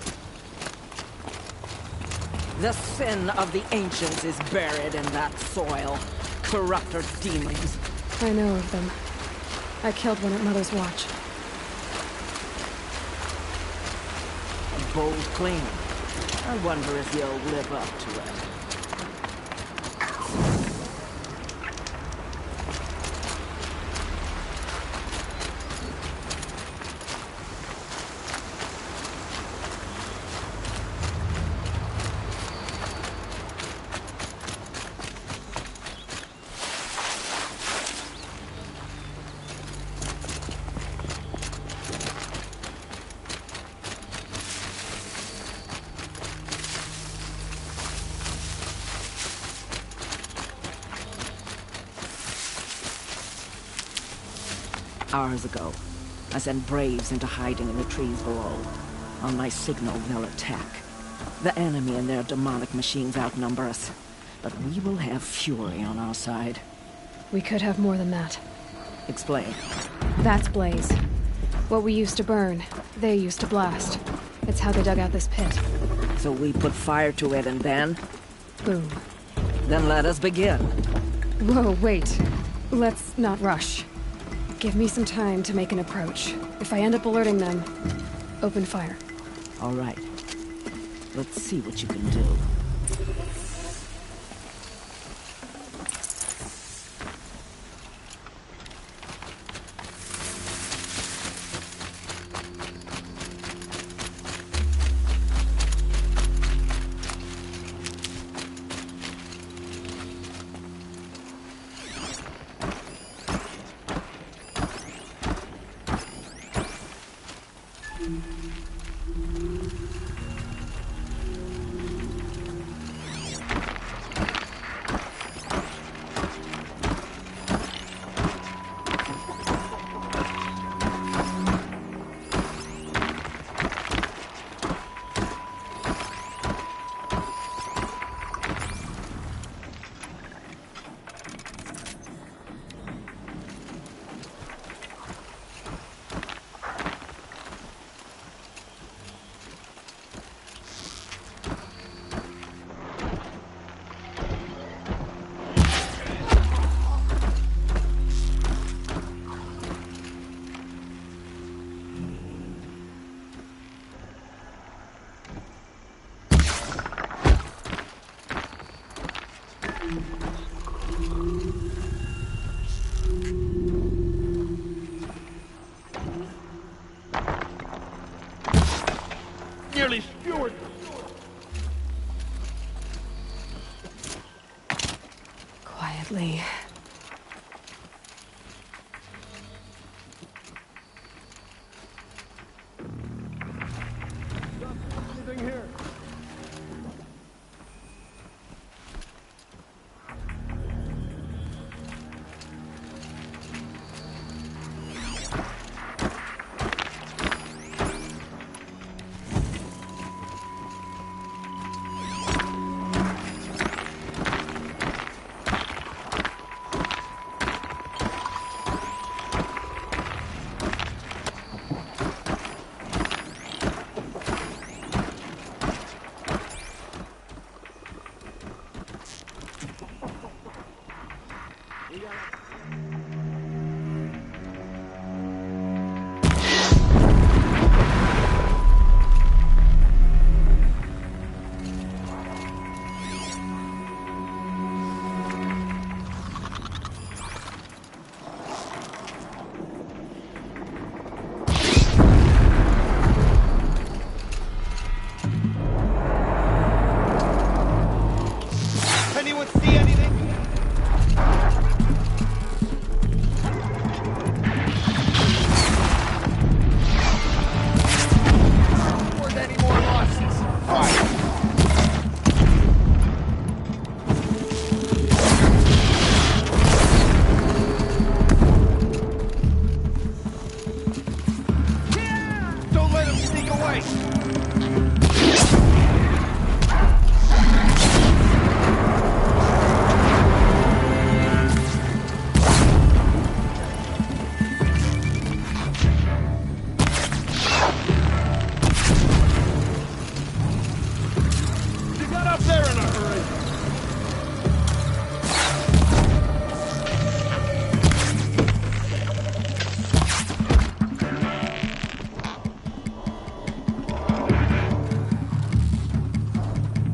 The sin of the ancients is buried in that soil. Corrupter demons. I know of them. I killed one at Mother's Watch. A bold claim. I wonder if you'll live up to it. Hours ago, I sent Braves into hiding in the trees below. On my signal, they'll attack. The enemy and their demonic machines outnumber us. But we will have fury on our side. We could have more than that. Explain. That's Blaze. What we used to burn, they used to blast. It's how they dug out this pit. So we put fire to it and then? Boom. Then let us begin. Whoa, wait. Let's not rush. Give me some time to make an approach. If I end up alerting them, open fire. All right. Let's see what you can do. Nearly skewered. Quietly. Anything here?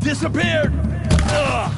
Disappeared! Ugh.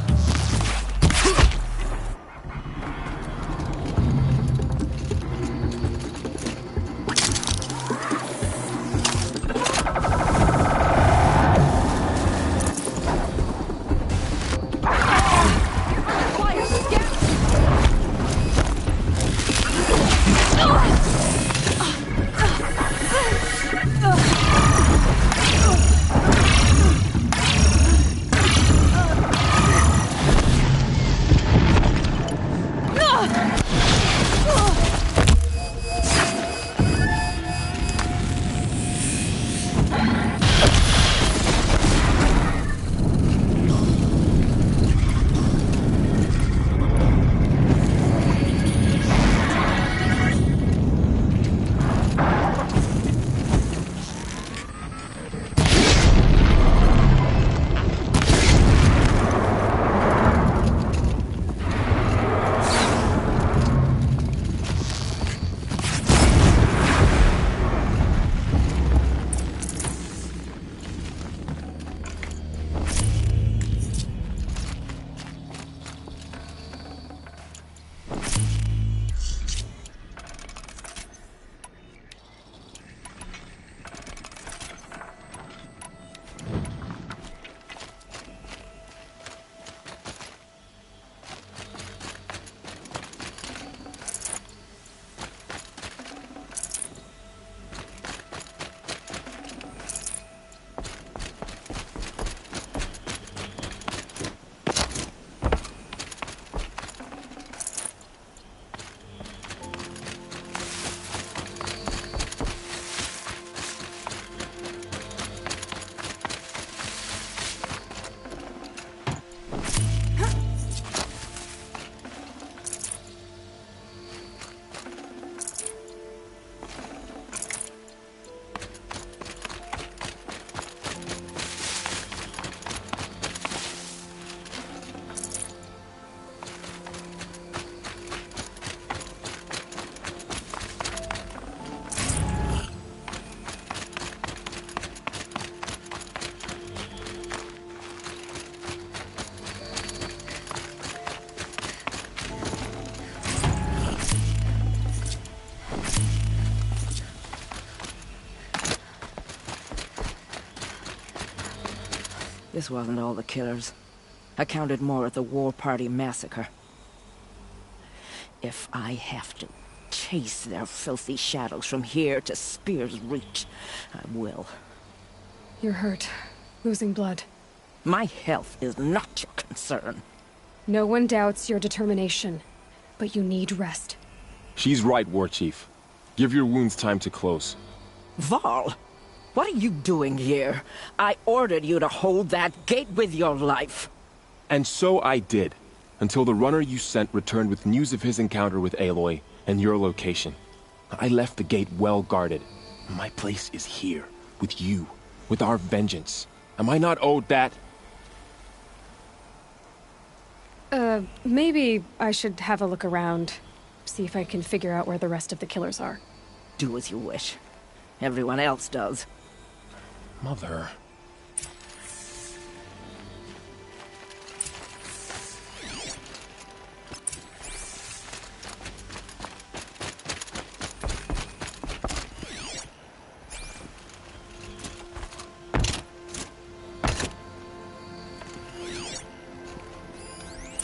This wasn't all the killers. I counted more at the War Party massacre. If I have to chase their filthy shadows from here to Spear's Reach, I will. You're hurt. Losing blood. My health is not your concern. No one doubts your determination, but you need rest. She's right, War Chief. Give your wounds time to close. Varl, what are you doing here? I ordered you to hold that gate with your life. And so I did, until the runner you sent returned with news of his encounter with Aloy and your location. I left the gate well guarded. My place is here, with you, with our vengeance. Am I not owed that? Maybe I should have a look around. See if I can figure out where the rest of the killers are. Do as you wish. Everyone else does. Mother...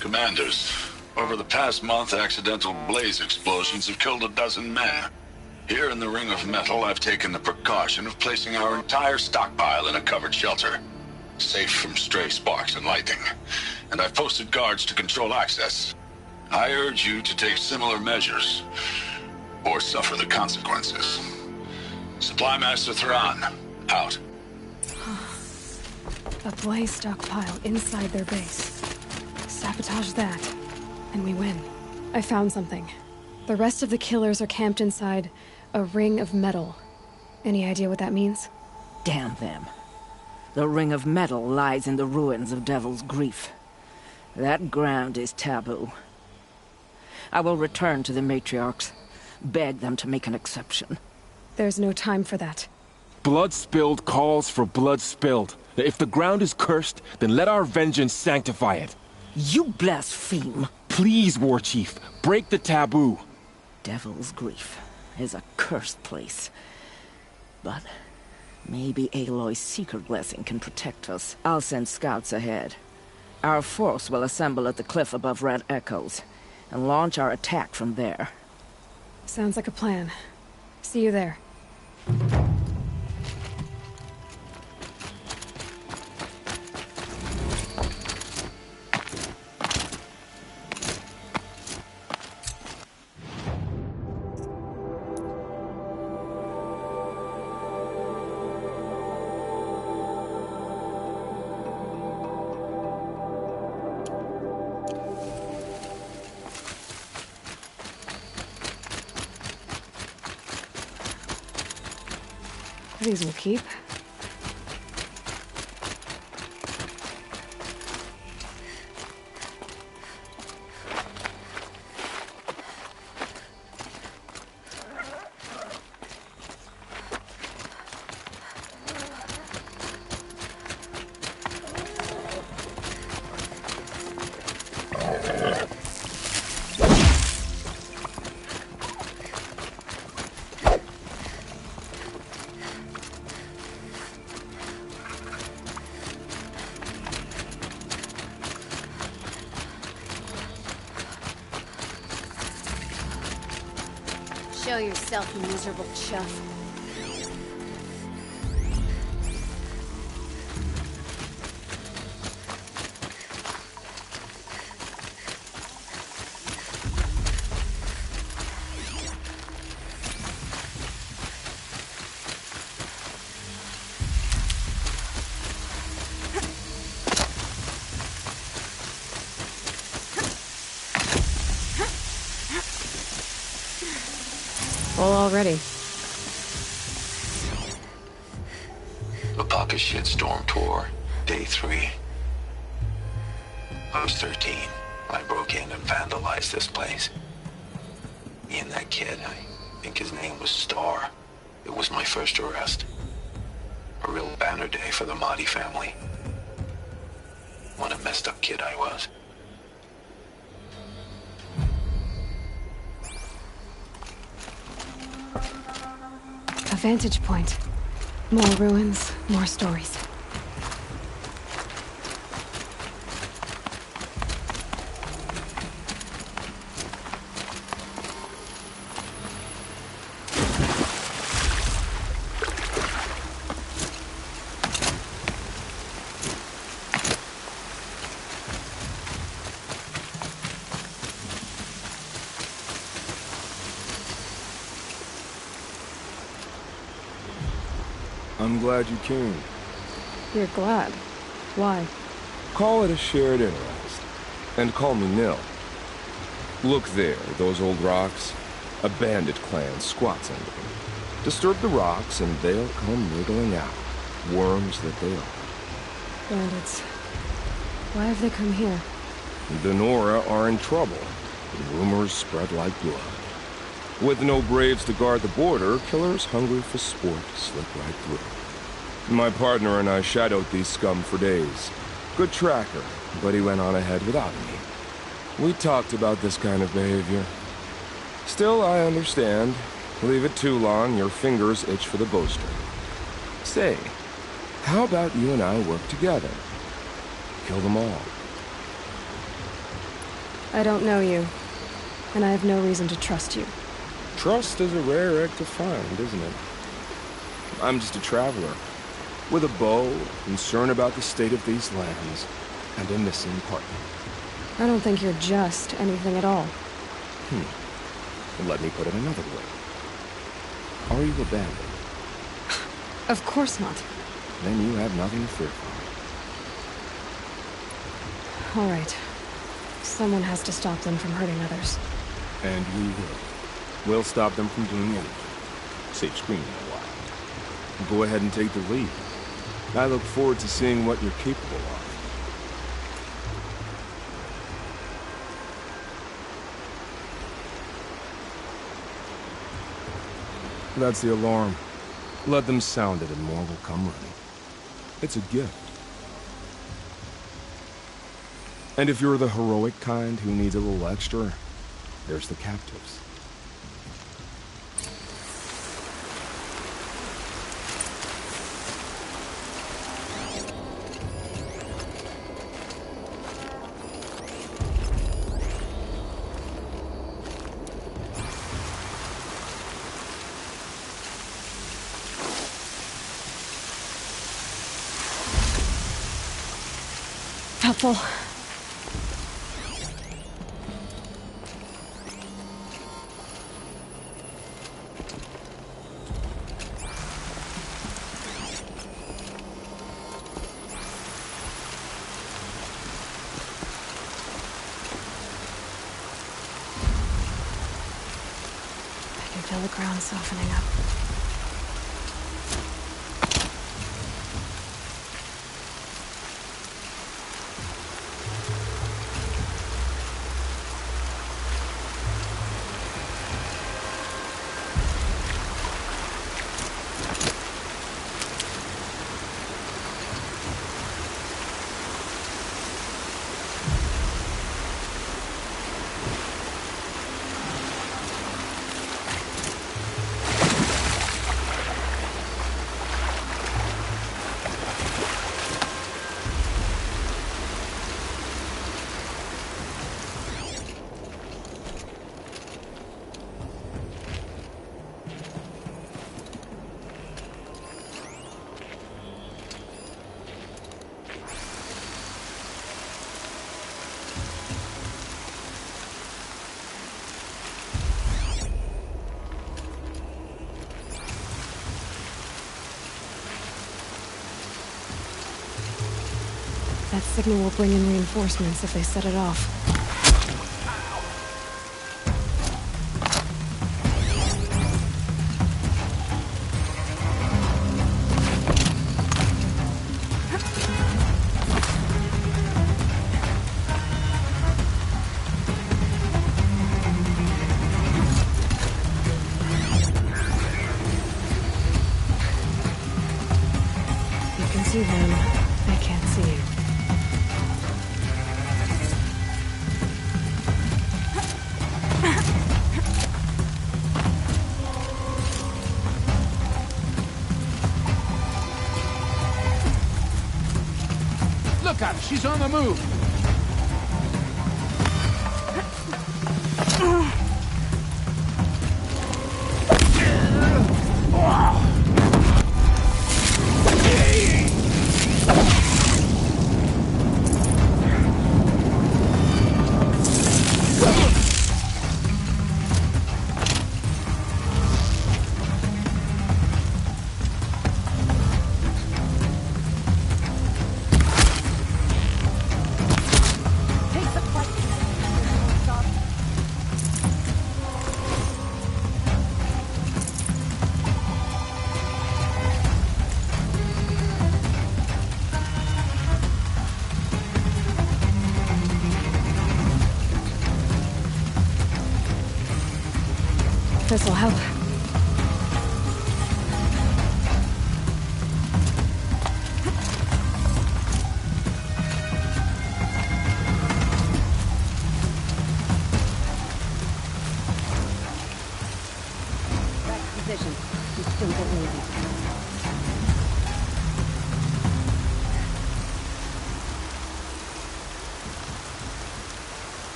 Commanders, over the past month, accidental blaze explosions have killed 12 men. Here in the Ring of Metal, I've taken the precaution of placing our entire stockpile in a covered shelter, safe from stray sparks and lightning. And I've posted guards to control access. I urge you to take similar measures, or suffer the consequences. Supply Master Thrawn, out. A blaze stockpile inside their base. Sabotage that, and we win. I found something. The rest of the killers are camped inside a ring of metal. Any idea what that means? Damn them. The Ring of Metal lies in the ruins of Devil's Grief. That ground is taboo. I will return to the matriarchs, beg them to make an exception. There's no time for that. Blood spilled calls for blood spilled. If the ground is cursed, then let our vengeance sanctify it. You blaspheme! Please, War Chief, break the taboo. Devil's Grief is a cursed place. But maybe Aloy's secret blessing can protect us. I'll send scouts ahead. Our force will assemble at the cliff above Red Echoes, and launch our attack from there. Sounds like a plan. See you there. These will keep. Show yourself, you miserable chuff. Full already. The Baka Shitstorm Tour, Day 3. I was 13. I broke in and vandalized this place. Me and that kid, I think his name was Star. It was my first arrest. A real banner day for the Mahdi family. What a messed up kid I was. A vantage point. More ruins, more stories. I'm glad you came. You're glad. Why? Call it a shared interest. And call me Nil. Look there, those old rocks. A bandit clan squats under them. Disturb the rocks and they'll come wriggling out. Worms that they are. Bandits. Why have they come here? The Nora are in trouble. Rumors spread like blood. With no braves to guard the border, killers hungry for sport slip right through. My partner and I shadowed these scum for days. Good tracker, but he went on ahead without me. We talked about this kind of behavior. Still, I understand. Leave it too long, your fingers itch for the bowstring. Say, how about you and I work together? Kill them all. I don't know you, and I have no reason to trust you. Trust is a rare egg to find, isn't it? I'm just a traveler, with a bow, concerned about the state of these lands, and a missing partner. I don't think you're just anything at all. Let me put it another way. Are you a bandit? Of course not. Then you have nothing to fear from. All right. Someone has to stop them from hurting others. And we will. We'll stop them from doing anything. Save screaming a while. Go ahead and take the lead. I look forward to seeing what you're capable of. That's the alarm. Let them sound it and more will come running. It's a gift. And if you're the heroic kind who needs a little extra, there's the captives. Helpful. I can feel the ground softening up. That signal will bring in reinforcements if they set it off. You can see them. They can't see you. Look at her, she's on the move. This'll help. Back to position. Just don't get lazy.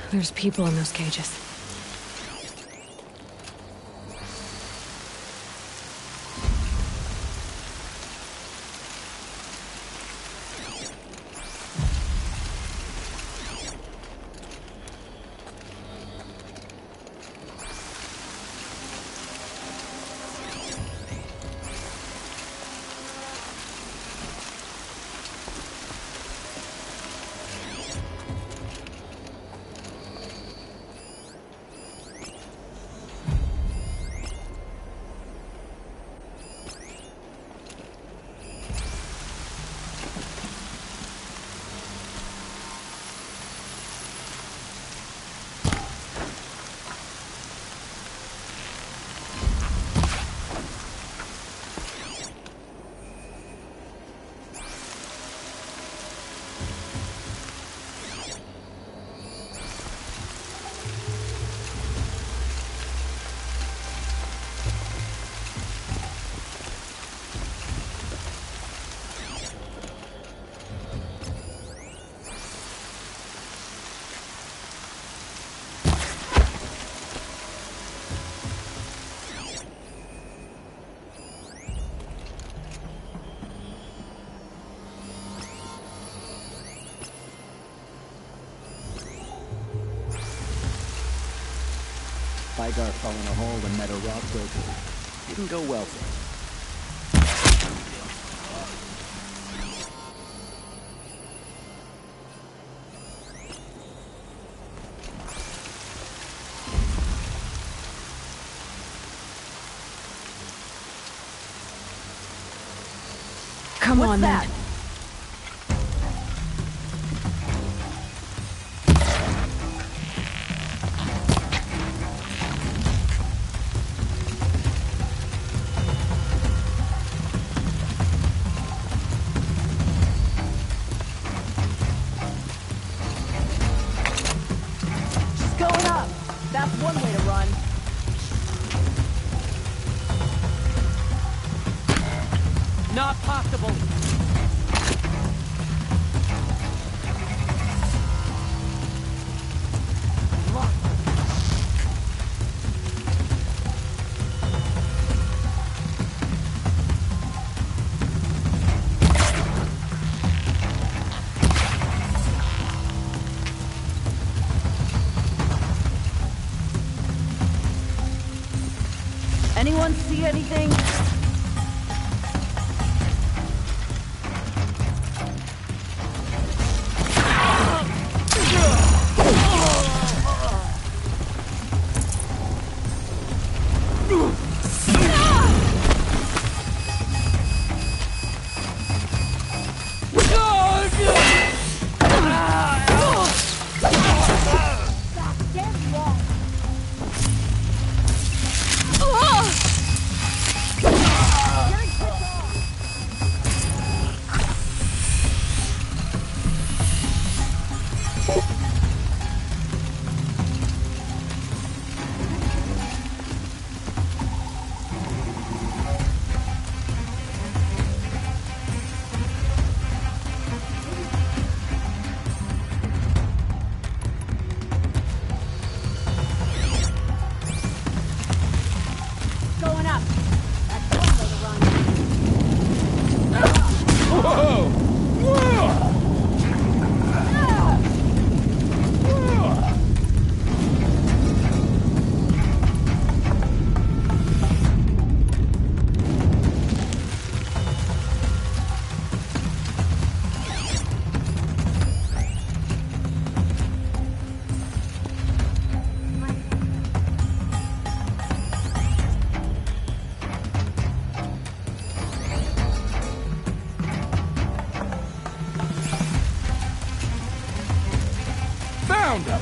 There's people in those cages. Vygar fell in a hole and met a rock broker. Didn't go well for him. Come on, that? then. That's one way to run. Not possible. Anyone see anything? Oh! Found him!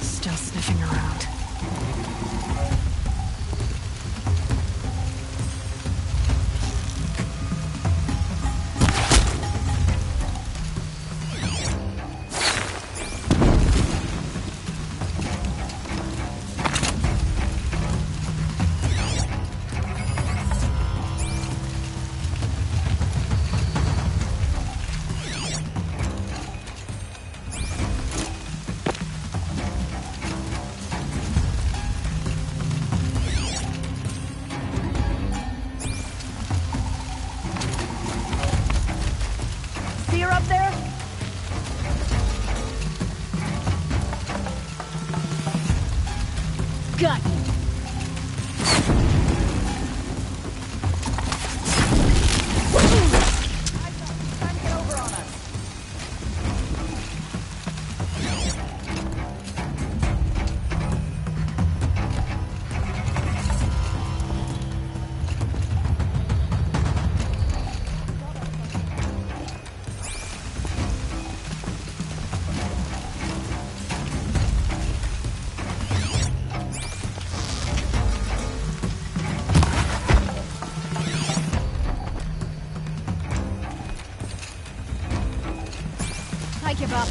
Still sniffing around. See her up there? Got you. Trying to get over on us. I give up.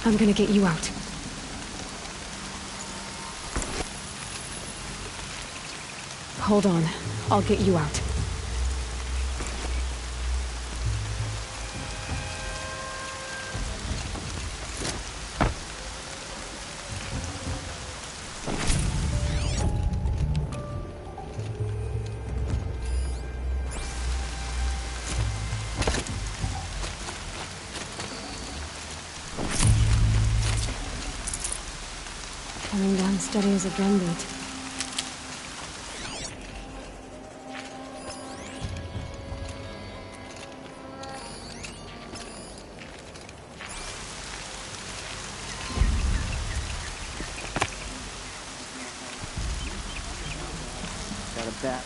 I'm gonna get you out. Hold on. I'll get you out. Coming down steady as a drumbeat. Got a bat.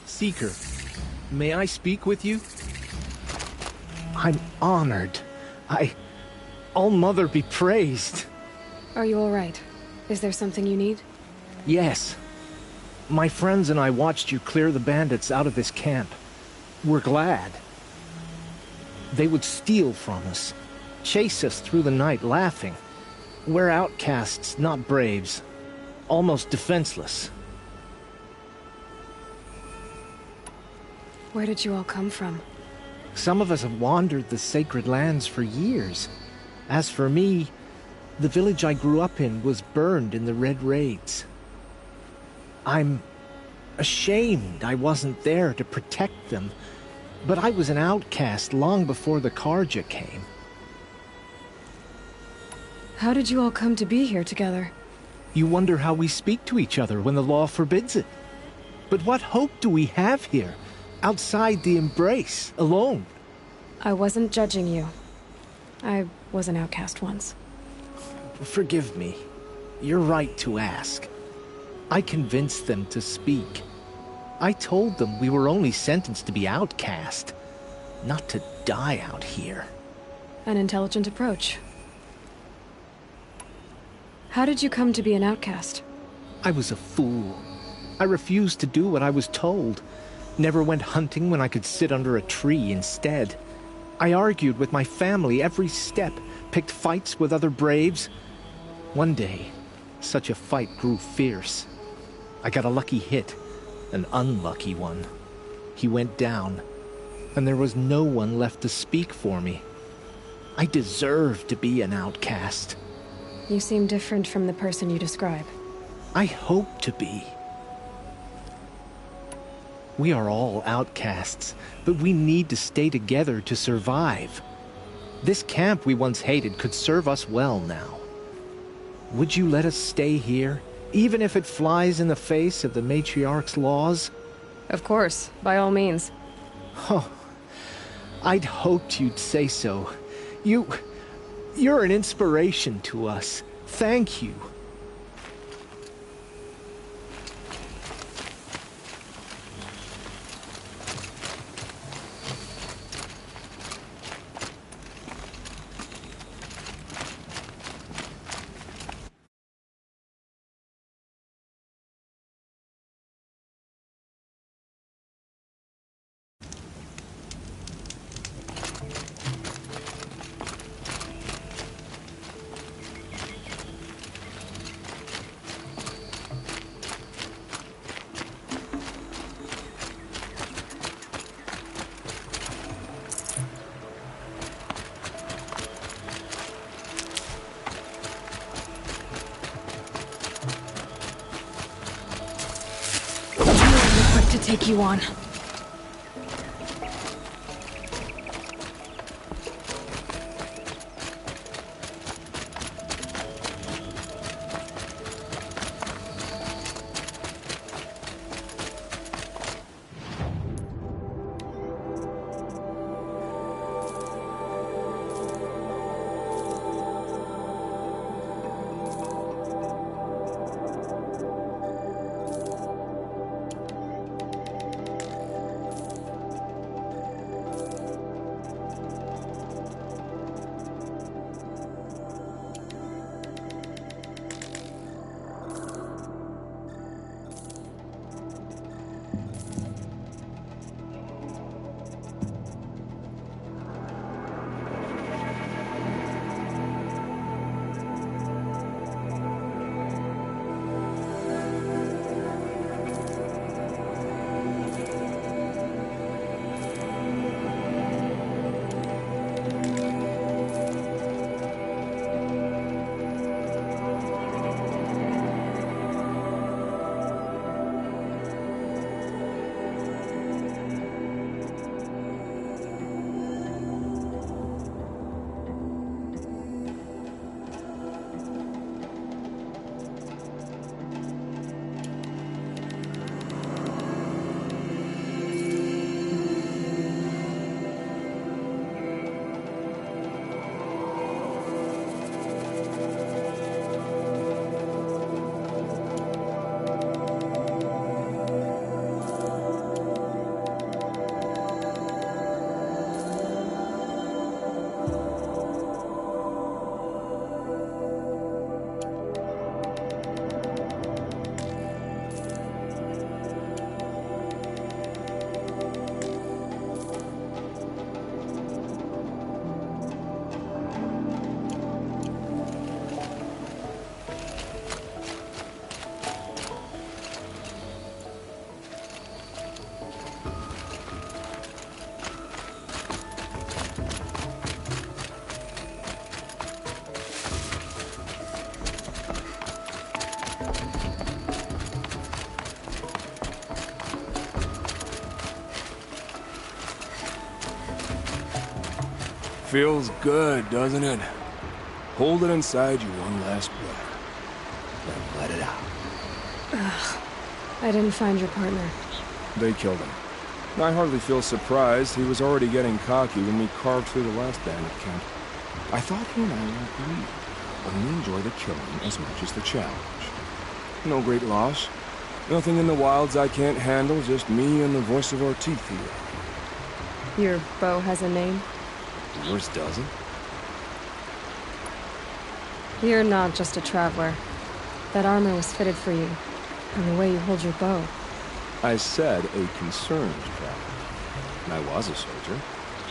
Seeker. May I speak with you? I'm honored. All-Mother be praised. Are you all right? Is there something you need? Yes. My friends and I watched you clear the bandits out of this camp. We're glad. They would steal from us, chase us through the night laughing. We're outcasts, not braves. Almost defenseless. Where did you all come from? Some of us have wandered the sacred lands for years. As for me, the village I grew up in was burned in the Red Raids. I'm ashamed I wasn't there to protect them, but I was an outcast long before the Carja came. How did you all come to be here together? You wonder how we speak to each other when the law forbids it. But what hope do we have here, outside the embrace, alone? I wasn't judging you. I was an outcast once. Forgive me. You're right to ask. I convinced them to speak. I told them we were only sentenced to be outcast, not to die out here. An intelligent approach. How did you come to be an outcast? I was a fool. I refused to do what I was told. Never went hunting when I could sit under a tree instead. I argued with my family every step, picked fights with other braves. One day, such a fight grew fierce. I got a lucky hit, an unlucky one. He went down, and there was no one left to speak for me. I deserved to be an outcast. You seem different from the person you describe. I hope to be. We are all outcasts, but we need to stay together to survive. This camp we once hated could serve us well now. Would you let us stay here, even if it flies in the face of the Matriarch's laws? Of course, by all means. Oh, I'd hoped you'd say so. You're an inspiration to us. Thank you. To take you on. Feels good, doesn't it? Hold it inside you one last breath. Then let it out. Ugh. I didn't find your partner. They killed him. I hardly feel surprised. He was already getting cocky when we carved through the last bandit camp. I thought he and I were agreed. Only enjoy the killing as much as the challenge. No great loss. Nothing in the wilds I can't handle, just me and the voice of our teeth here. Your bow has a name? Yours doesn't? You're not just a traveler. That armor was fitted for you. And the way you hold your bow. I said a concerned traveler. And I was a soldier.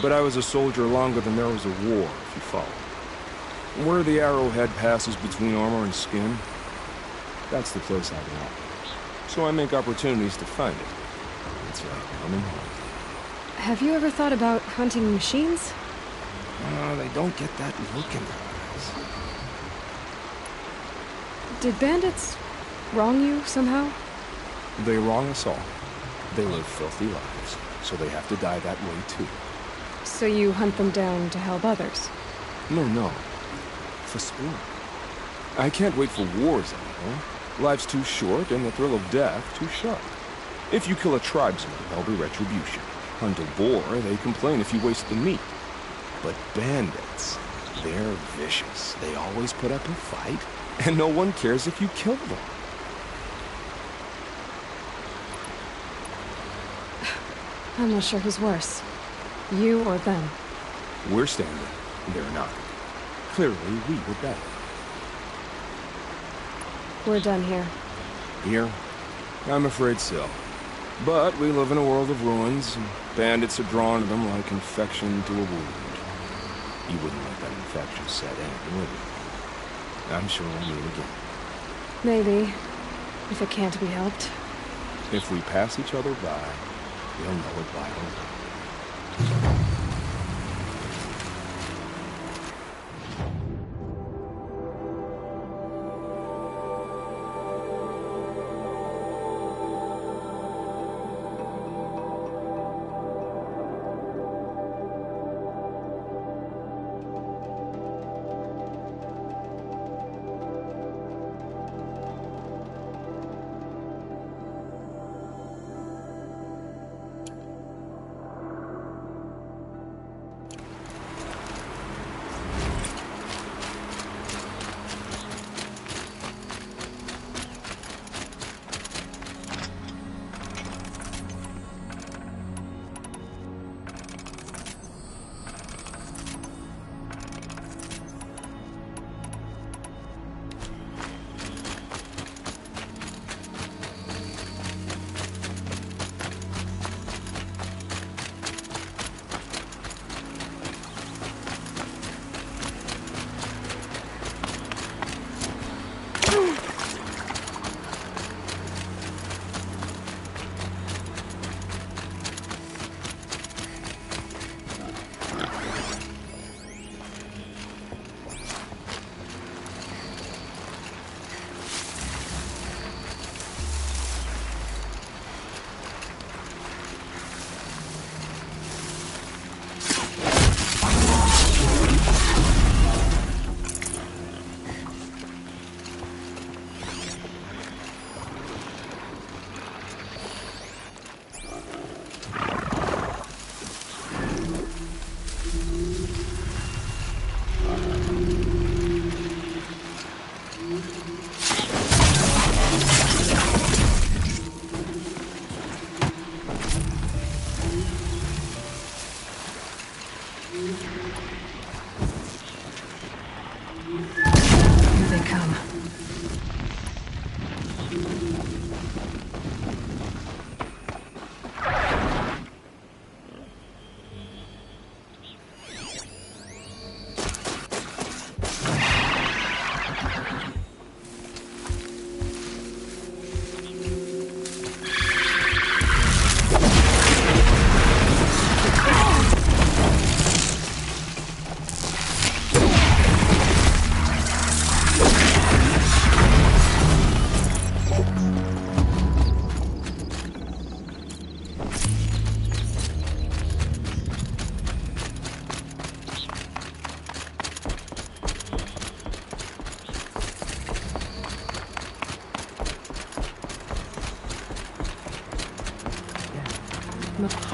But I was a soldier longer than there was a war, if you follow. Where the arrowhead passes between armor and skin, that's the place I belong. So I make opportunities to find it. It's like coming home. Have you ever thought about hunting machines? They don't get that look in their eyes. Did bandits wrong you somehow? They wrong us all. They live filthy lives, so they have to die that way too. So you hunt them down to help others? No. For sport. I can't wait for wars anymore. Life's too short and the thrill of death too sharp. If you kill a tribesman, there'll be retribution. Hunt a boar, they complain if you waste the meat. But bandits, they're vicious. They always put up a fight, and no one cares if you kill them. I'm not sure who's worse. You or them. We're standing. They're not. Clearly, we were better. We're done here. Here? I'm afraid so. But we live in a world of ruins, and bandits are drawn to them like infection to a wound. You wouldn't let that infection set in, would you? I'm sure we'll meet again. Maybe. If it can't be helped. If we pass each other by, we'll know it by the way.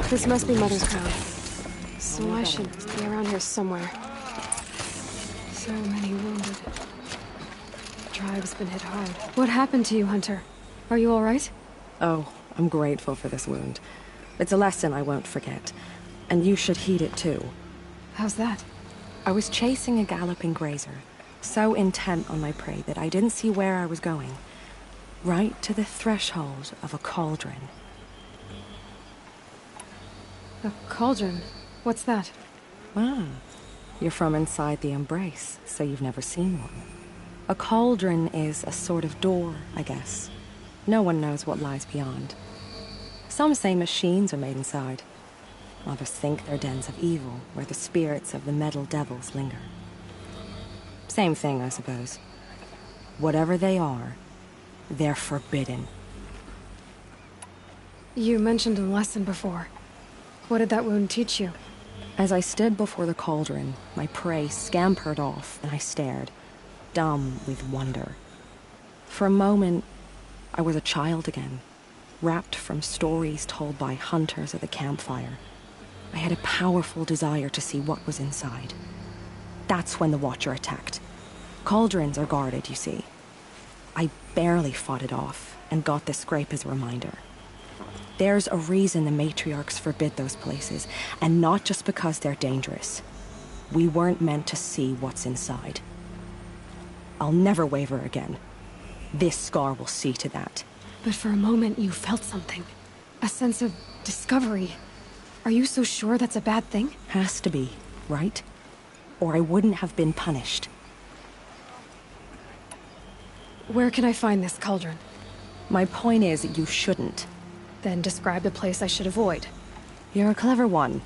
This must be Mother's ground. So I should be around here somewhere. So many wounded. The tribe's been hit hard. What happened to you, Hunter? Are you all right? Oh, I'm grateful for this wound. It's a lesson I won't forget. And you should heed it too. How's that? I was chasing a galloping grazer, so intent on my prey that I didn't see where I was going. Right to the threshold of a cauldron. A cauldron? What's that? Ah, you're from inside the Embrace, so you've never seen one. A cauldron is a sort of door, I guess. No one knows what lies beyond. Some say machines are made inside. Others think they're dens of evil, where the spirits of the metal devils linger. Same thing, I suppose. Whatever they are, they're forbidden. You mentioned a lesson before. What did that wound teach you? As I stood before the cauldron, my prey scampered off, and I stared, dumb with wonder. For a moment, I was a child again, wrapped from stories told by hunters at the campfire. I had a powerful desire to see what was inside. That's when the Watcher attacked. Cauldrons are guarded, you see. I barely fought it off, and got this scrape as a reminder. There's a reason the matriarchs forbid those places, and not just because they're dangerous. We weren't meant to see what's inside. I'll never waver again. This scar will see to that. But for a moment you felt something. A sense of discovery. Are you so sure that's a bad thing? Has to be, right? Or I wouldn't have been punished. Where can I find this cauldron? My point is that you shouldn't. Then describe the place I should avoid. You're a clever one.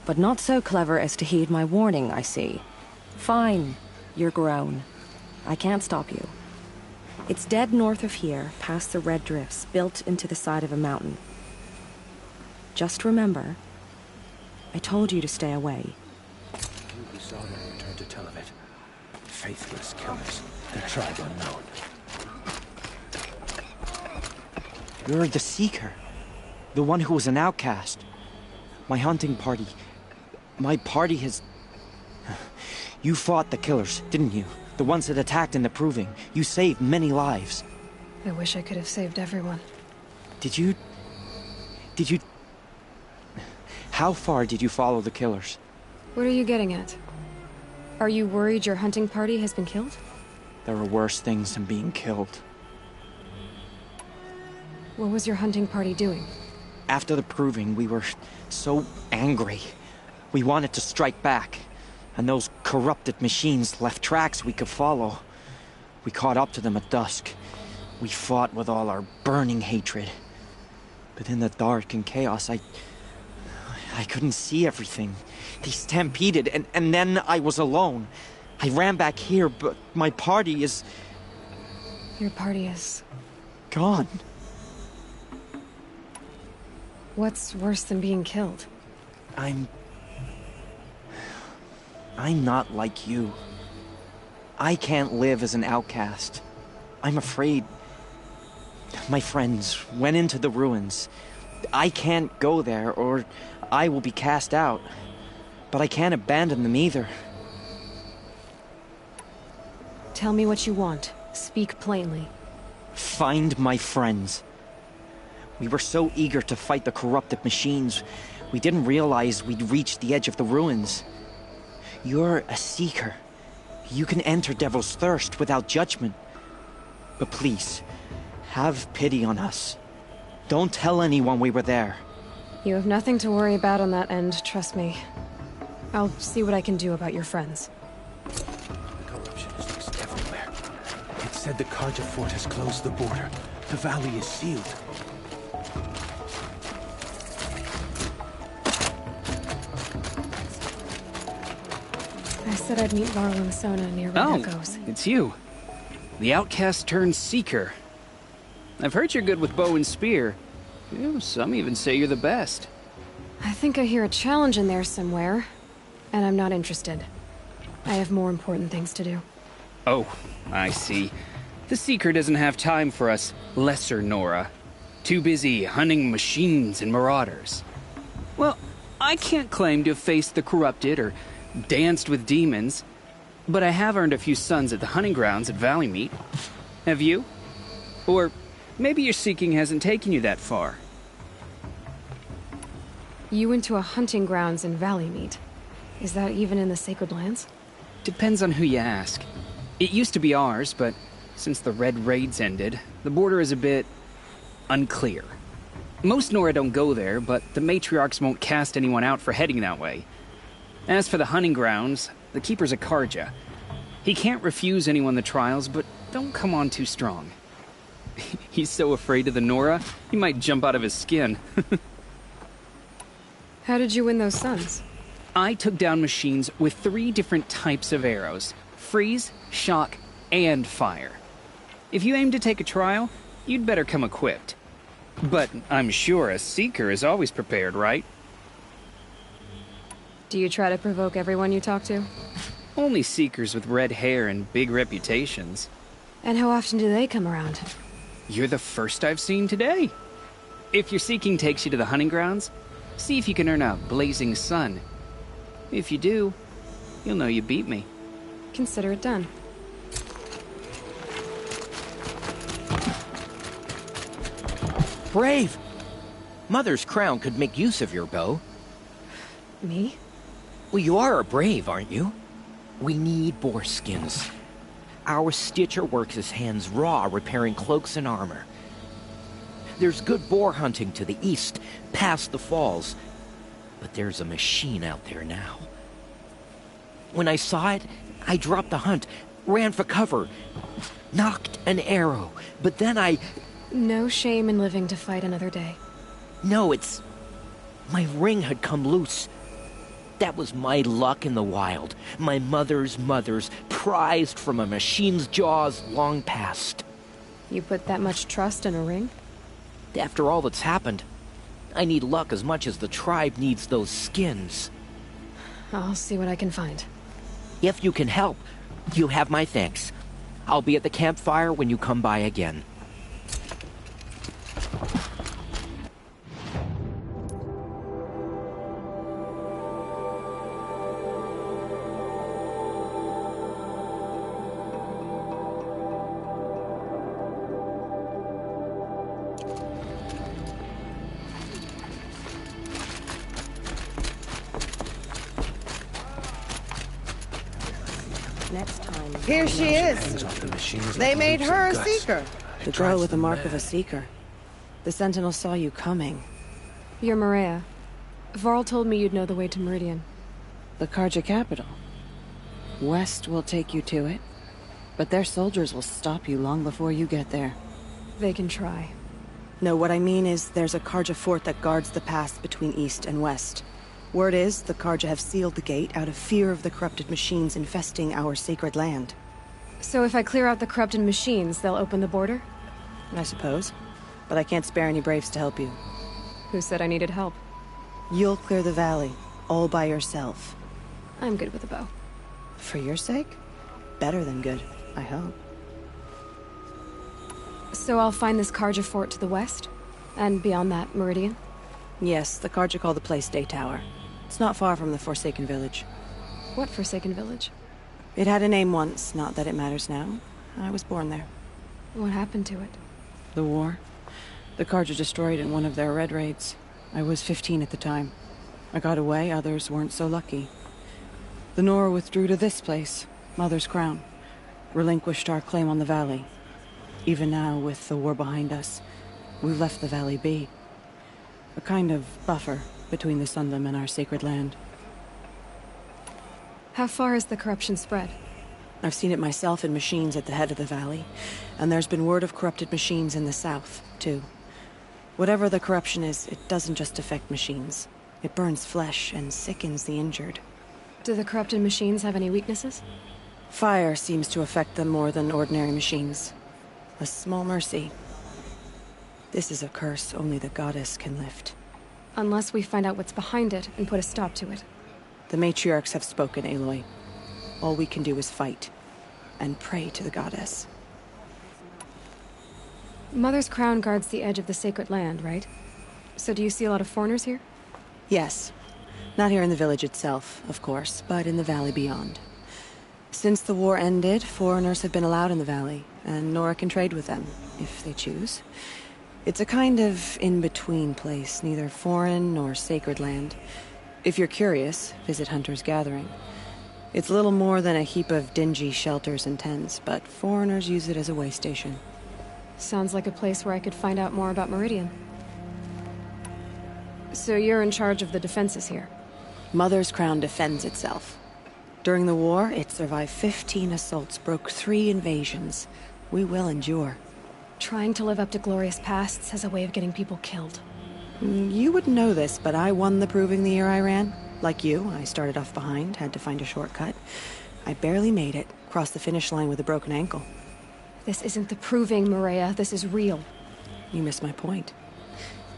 But not so clever as to heed my warning, I see. Fine. You're grown. I can't stop you. It's dead north of here, past the red drifts, built into the side of a mountain. Just remember, I told you to stay away. We saw them return to tell of it. Faithless killers, the tribe unknown. You're the Seeker. The one who was an outcast. My hunting party. My party has... You fought the killers, didn't you? The ones that attacked in the Proving. You saved many lives. I wish I could have saved everyone. Did you... How far did you follow the killers? What are you getting at? Are you worried your hunting party has been killed? There are worse things than being killed. What was your hunting party doing? After the Proving, we were so angry. We wanted to strike back. And those corrupted machines left tracks we could follow. We caught up to them at dusk. We fought with all our burning hatred. But in the dark and chaos, I couldn't see everything. They stampeded, and then I was alone. I ran back here, but my party is... Your party is... gone. What's worse than being killed? I'm not like you. I can't live as an outcast. I'm afraid. My friends went into the ruins. I can't go there, or I will be cast out. But I can't abandon them either. Tell me what you want. Speak plainly. Find my friends. We were so eager to fight the corrupted machines, we didn't realize we'd reached the edge of the ruins. You're a Seeker. You can enter Devil's Thirst without judgment. But please, have pity on us. Don't tell anyone we were there. You have nothing to worry about on that end, trust me. I'll see what I can do about your friends. The corruption is mixed everywhere. It said the Carja fort has closed the border. The valley is sealed. I said I'd meet Varl and Sona near Red Echoes. It's you. The outcast turned Seeker. I've heard you're good with bow and spear. Some even say you're the best. I think I hear a challenge in there somewhere, and I'm not interested. I have more important things to do. Oh, I see. The Seeker doesn't have time for us lesser Nora. Too busy hunting machines and marauders. Well, I can't claim to have faced the corrupted or danced with demons, but I have earned a few sons at the hunting grounds at Valleymeet. Have you? Or maybe your seeking hasn't taken you that far. You went to a hunting grounds in Valleymeet. Is that even in the Sacred Lands? Depends on who you ask. It used to be ours, but since the Red Raids ended, the border is a bit unclear. Most Nora don't go there, but the matriarchs won't cast anyone out for heading that way. As for the hunting grounds, the Keeper's a Carja. He can't refuse anyone the trials, but don't come on too strong. He's so afraid of the Nora, he might jump out of his skin. How did you win those sons? I took down machines with 3 different types of arrows: freeze, shock, and fire. If you aim to take a trial, you'd better come equipped. But I'm sure a Seeker is always prepared, right? Do you try to provoke everyone you talk to? Only Seekers with red hair and big reputations. And how often do they come around? You're the first I've seen today. If your seeking takes you to the hunting grounds, see if you can earn a blazing sun. If you do, you'll know you beat me. Consider it done. Brave! Mother's Crown could make use of your bow. Me? Well, you are a brave, aren't you? We need boar skins. Our Stitcher works his hands raw repairing cloaks and armor. There's good boar hunting to the east, past the falls. But there's a machine out there now. When I saw it, I dropped the hunt, ran for cover, knocked an arrow, but then I... No shame in living to fight another day. No, it's... My ring had come loose. That was my luck in the wild. My mother's prized from a machine's jaws long past. You put that much trust in a ring? After all that's happened, I need luck as much as the tribe needs those skins. I'll see what I can find. If you can help, you have my thanks. I'll be at the campfire when you come by again. Here she is. They made her a Seeker. The girl with the mark of a Seeker. The Sentinel saw you coming. You're Maria. Varl told me you'd know the way to Meridian. The Carja capital. West will take you to it, but their soldiers will stop you long before you get there. They can try. No, what I mean is there's a Carja fort that guards the pass between east and west. Word is, the Carja have sealed the gate out of fear of the corrupted machines infesting our sacred land. So if I clear out the corrupted machines, they'll open the border? I suppose. But I can't spare any braves to help you. Who said I needed help? You'll clear the valley, all by yourself. I'm good with a bow. For your sake? Better than good, I hope. So I'll find this Carja fort to the west? And beyond that, Meridian? Yes, the Carja call the place Day Tower. It's not far from the Forsaken Village. What Forsaken Village? It had a name once, not that it matters now. I was born there. What happened to it? The war. The Carja destroyed in one of their red raids. I was 15 at the time. I got away, others weren't so lucky. The Nora withdrew to this place, Mother's Crown. Relinquished our claim on the valley. Even now, with the war behind us, we've left the valley be. A kind of buffer between the Sundom and our sacred land. How far has the corruption spread? I've seen it myself in machines at the head of the valley, and there's been word of corrupted machines in the south, too. Whatever the corruption is, it doesn't just affect machines. It burns flesh and sickens the injured. Do the corrupted machines have any weaknesses? Fire seems to affect them more than ordinary machines. A small mercy. This is a curse only the goddess can lift. Unless we find out what's behind it and put a stop to it. The matriarchs have spoken, Aloy. All we can do is fight. And pray to the goddess. Mother's Crown guards the edge of the sacred land, right? So do you see a lot of foreigners here? Yes. Not here in the village itself, of course, but in the valley beyond. Since the war ended, foreigners have been allowed in the valley, and Nora can trade with them, if they choose. It's a kind of in-between place, neither foreign nor sacred land. If you're curious, visit Hunter's Gathering. It's little more than a heap of dingy shelters and tents, but foreigners use it as a way station. Sounds like a place where I could find out more about Meridian. So you're in charge of the defenses here? Mother's Crown defends itself. During the war, it survived 15 assaults, broke 3 invasions. We will endure. Trying to live up to glorious pasts has a way of getting people killed. You wouldn't know this, but I won the proving the year I ran. Like you, I started off behind, had to find a shortcut. I barely made it, crossed the finish line with a broken ankle. This isn't the proving, Maria. This is real. You missed my point.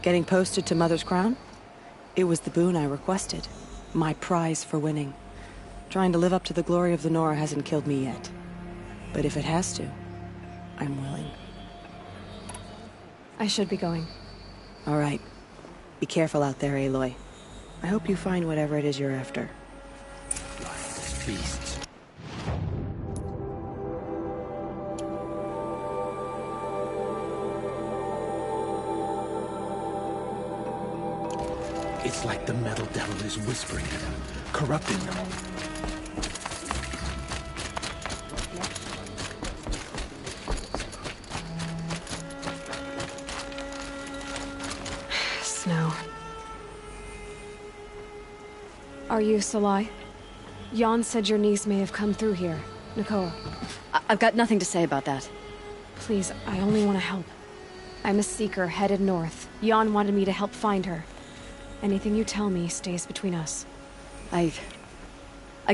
Getting posted to Mother's Crown? It was the boon I requested. My prize for winning. Trying to live up to the glory of the Nora hasn't killed me yet. But if it has to, I'm willing. I should be going. All right. Be careful out there, Aloy. I hope you find whatever it is you're after. Beasts. It's like the Metal Devil is whispering to them, corrupting them. Snow. Are you Salai? Jan said your niece may have come through here. Nakoa. I've got nothing to say about that. Please, I only want to help. I'm a seeker headed north. Jan wanted me to help find her. Anything you tell me stays between us. I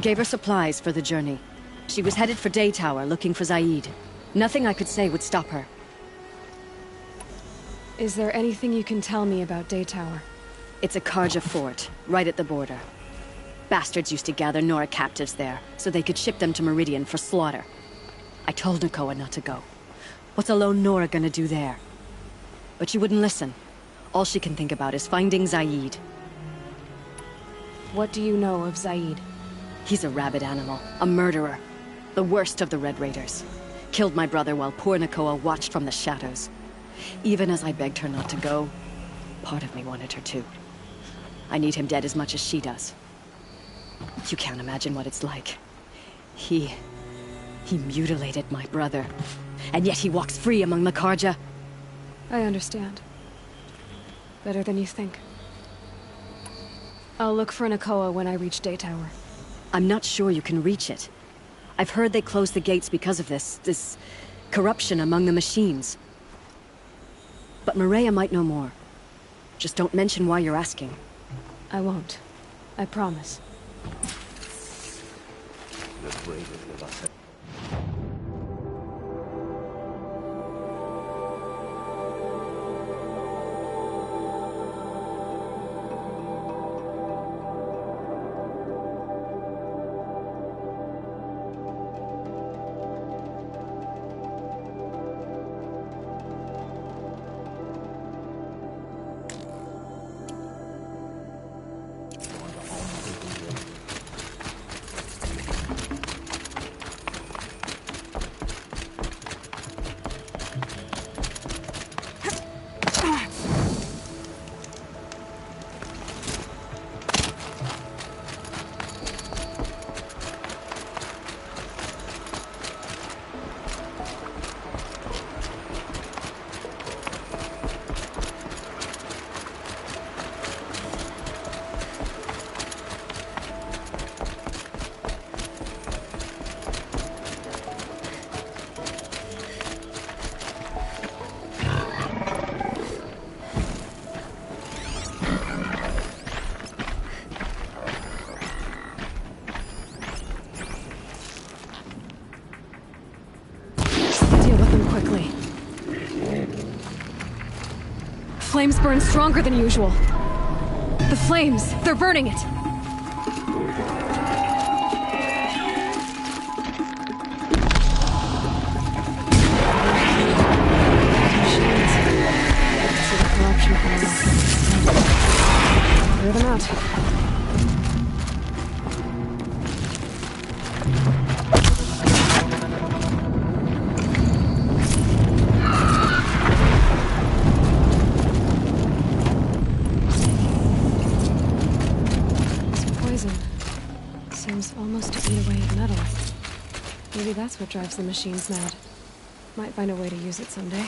gave her supplies for the journey. She was headed for Day Tower, looking for Zaid. Nothing I could say would stop her. Is there anything you can tell me about Day Tower? It's a Carja fort, right at the border. Bastards used to gather Nora captives there, so they could ship them to Meridian for slaughter. I told Nakoa not to go. What's a lone Nora gonna do there? But she wouldn't listen. All she can think about is finding Zaid. What do you know of Zaid? He's a rabid animal, a murderer. The worst of the Red Raiders. Killed my brother while poor Nakoa watched from the shadows. Even as I begged her not to go, part of me wanted her to. I need him dead as much as she does. You can't imagine what it's like. He mutilated my brother. And yet he walks free among the Carja. I understand. Better than you think. I'll look for Nakoa when I reach Day Tower. I'm not sure you can reach it. I've heard they closed the gates because of this corruption among the machines. But Maria might know more. Just don't mention why you're asking. I won't. I promise. Flames burn stronger than usual. The flames, they're burning it. clear them out. Seems almost to eat away at metal. Maybe that's what drives the machines mad. Might find a way to use it someday.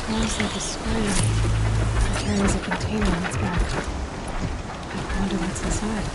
Smells like a screw. It carries a container on its back. I wonder what's inside.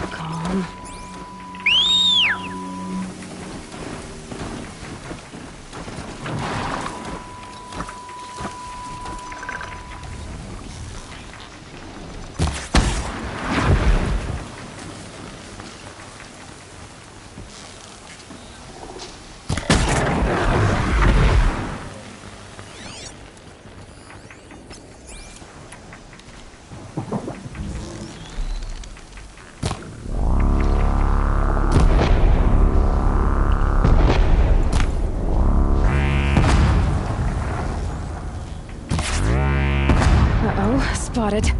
Calm. Spotted.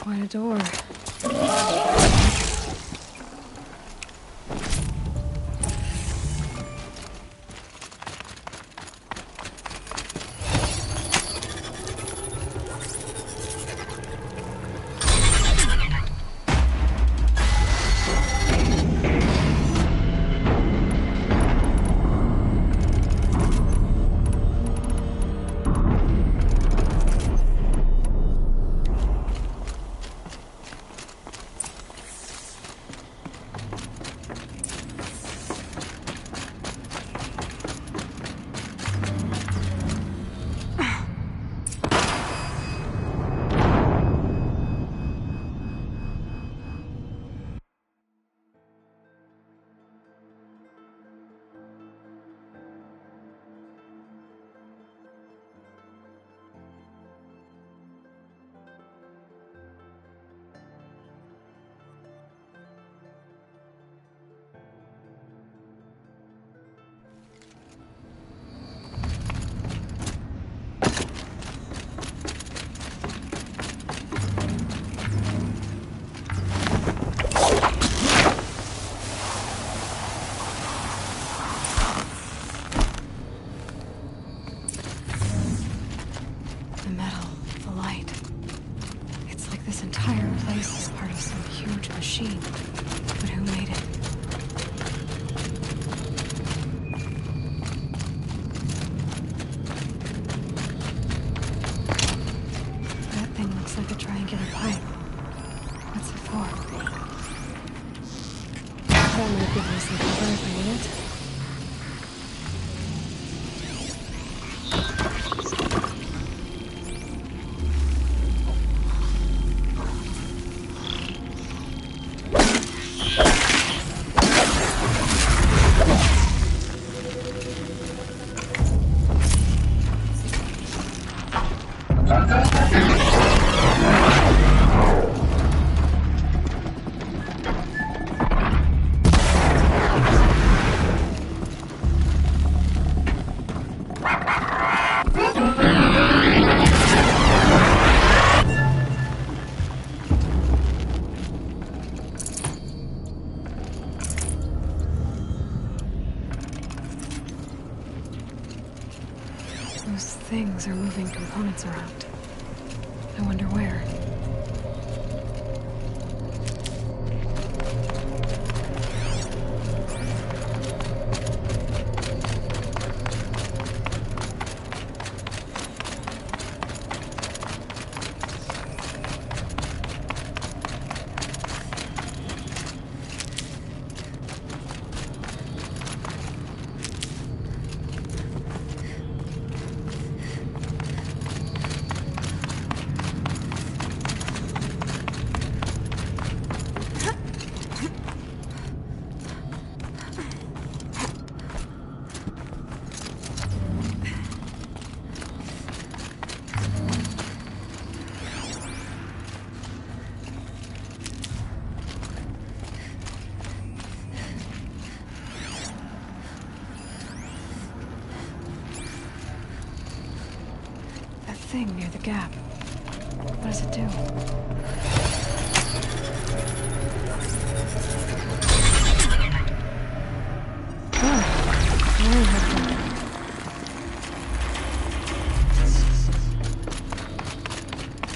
Quite a door. some components around. I wonder where. Thing near the gap. What does it do? Oh, very helpful.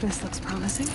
This looks promising.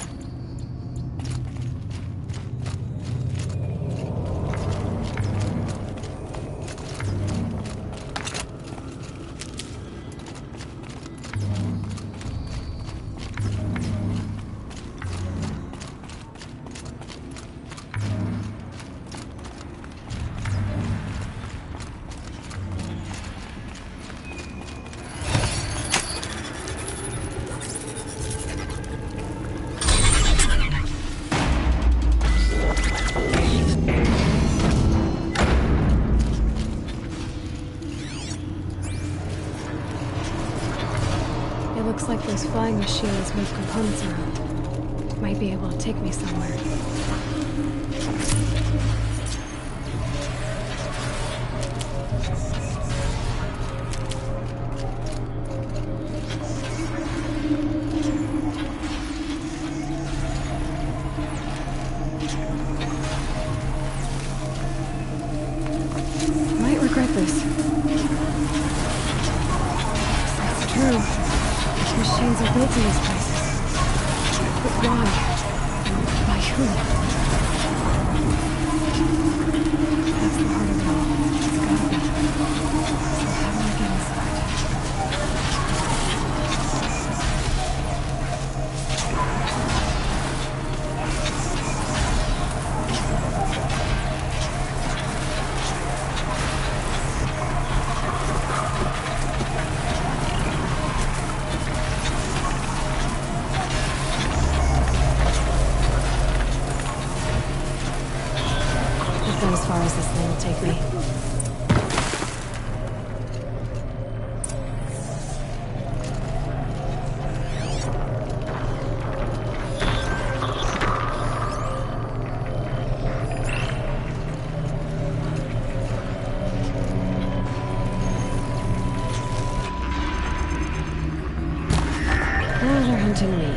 Looks like those flying machines move components around. Might be able to take me somewhere. Might regret this. That's true. Machines are built in these places. But why? By who? That's the heart of it all. It's gotta be. So how do I get inside? As far as this thing will take me. Now they're hunting me.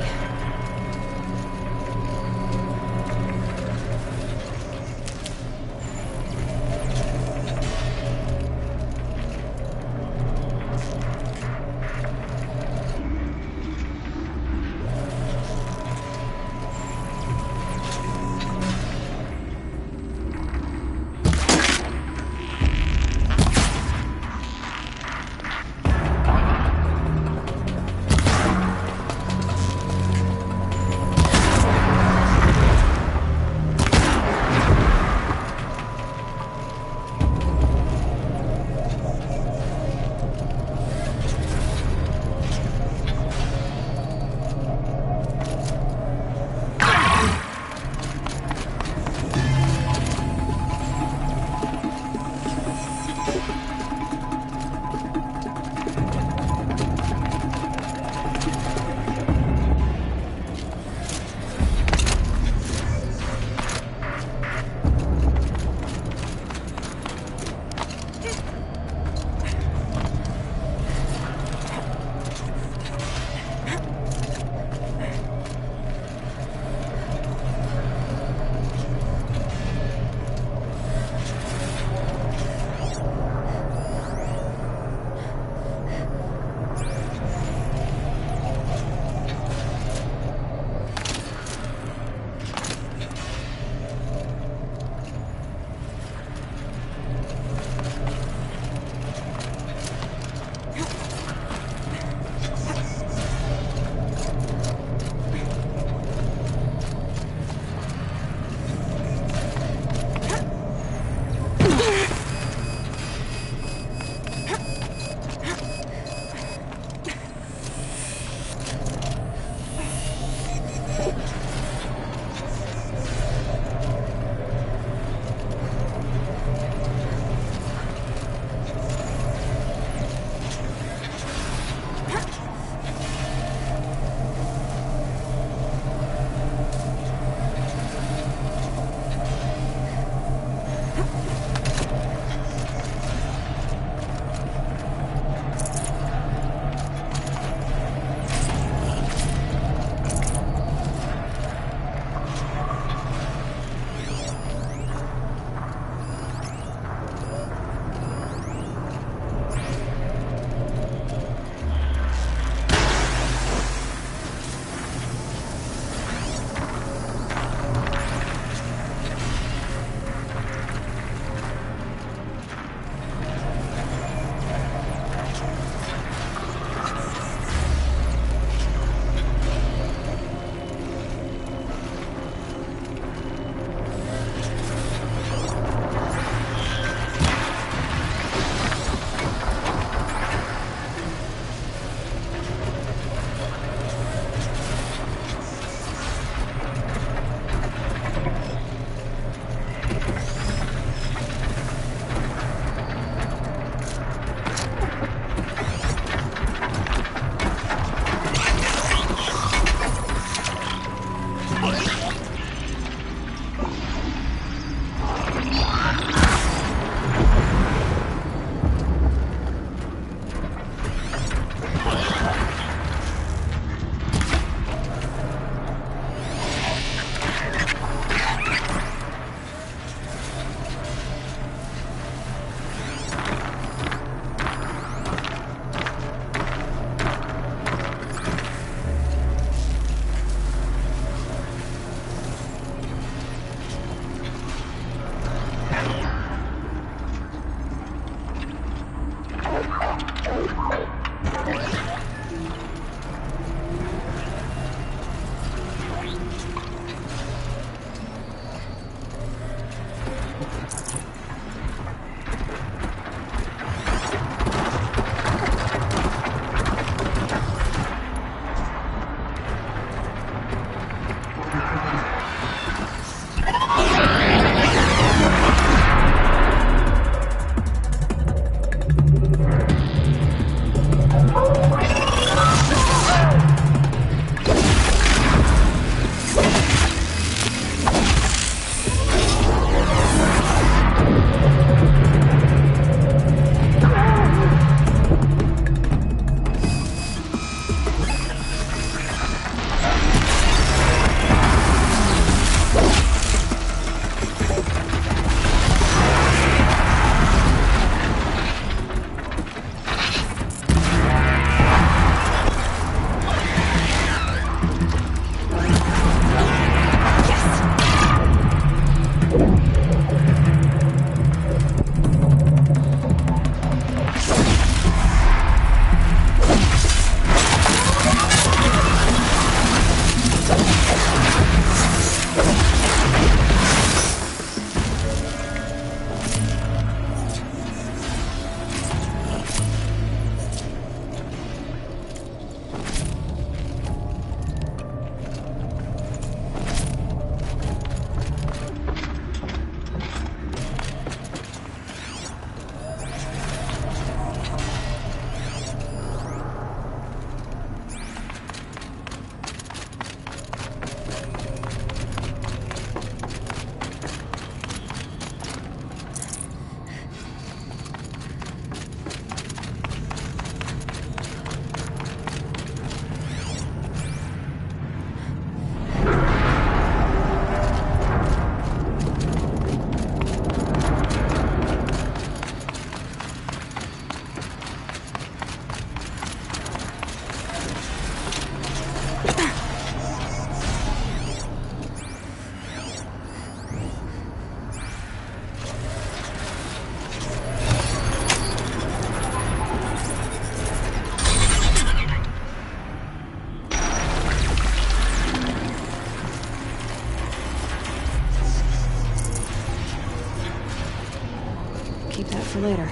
for later.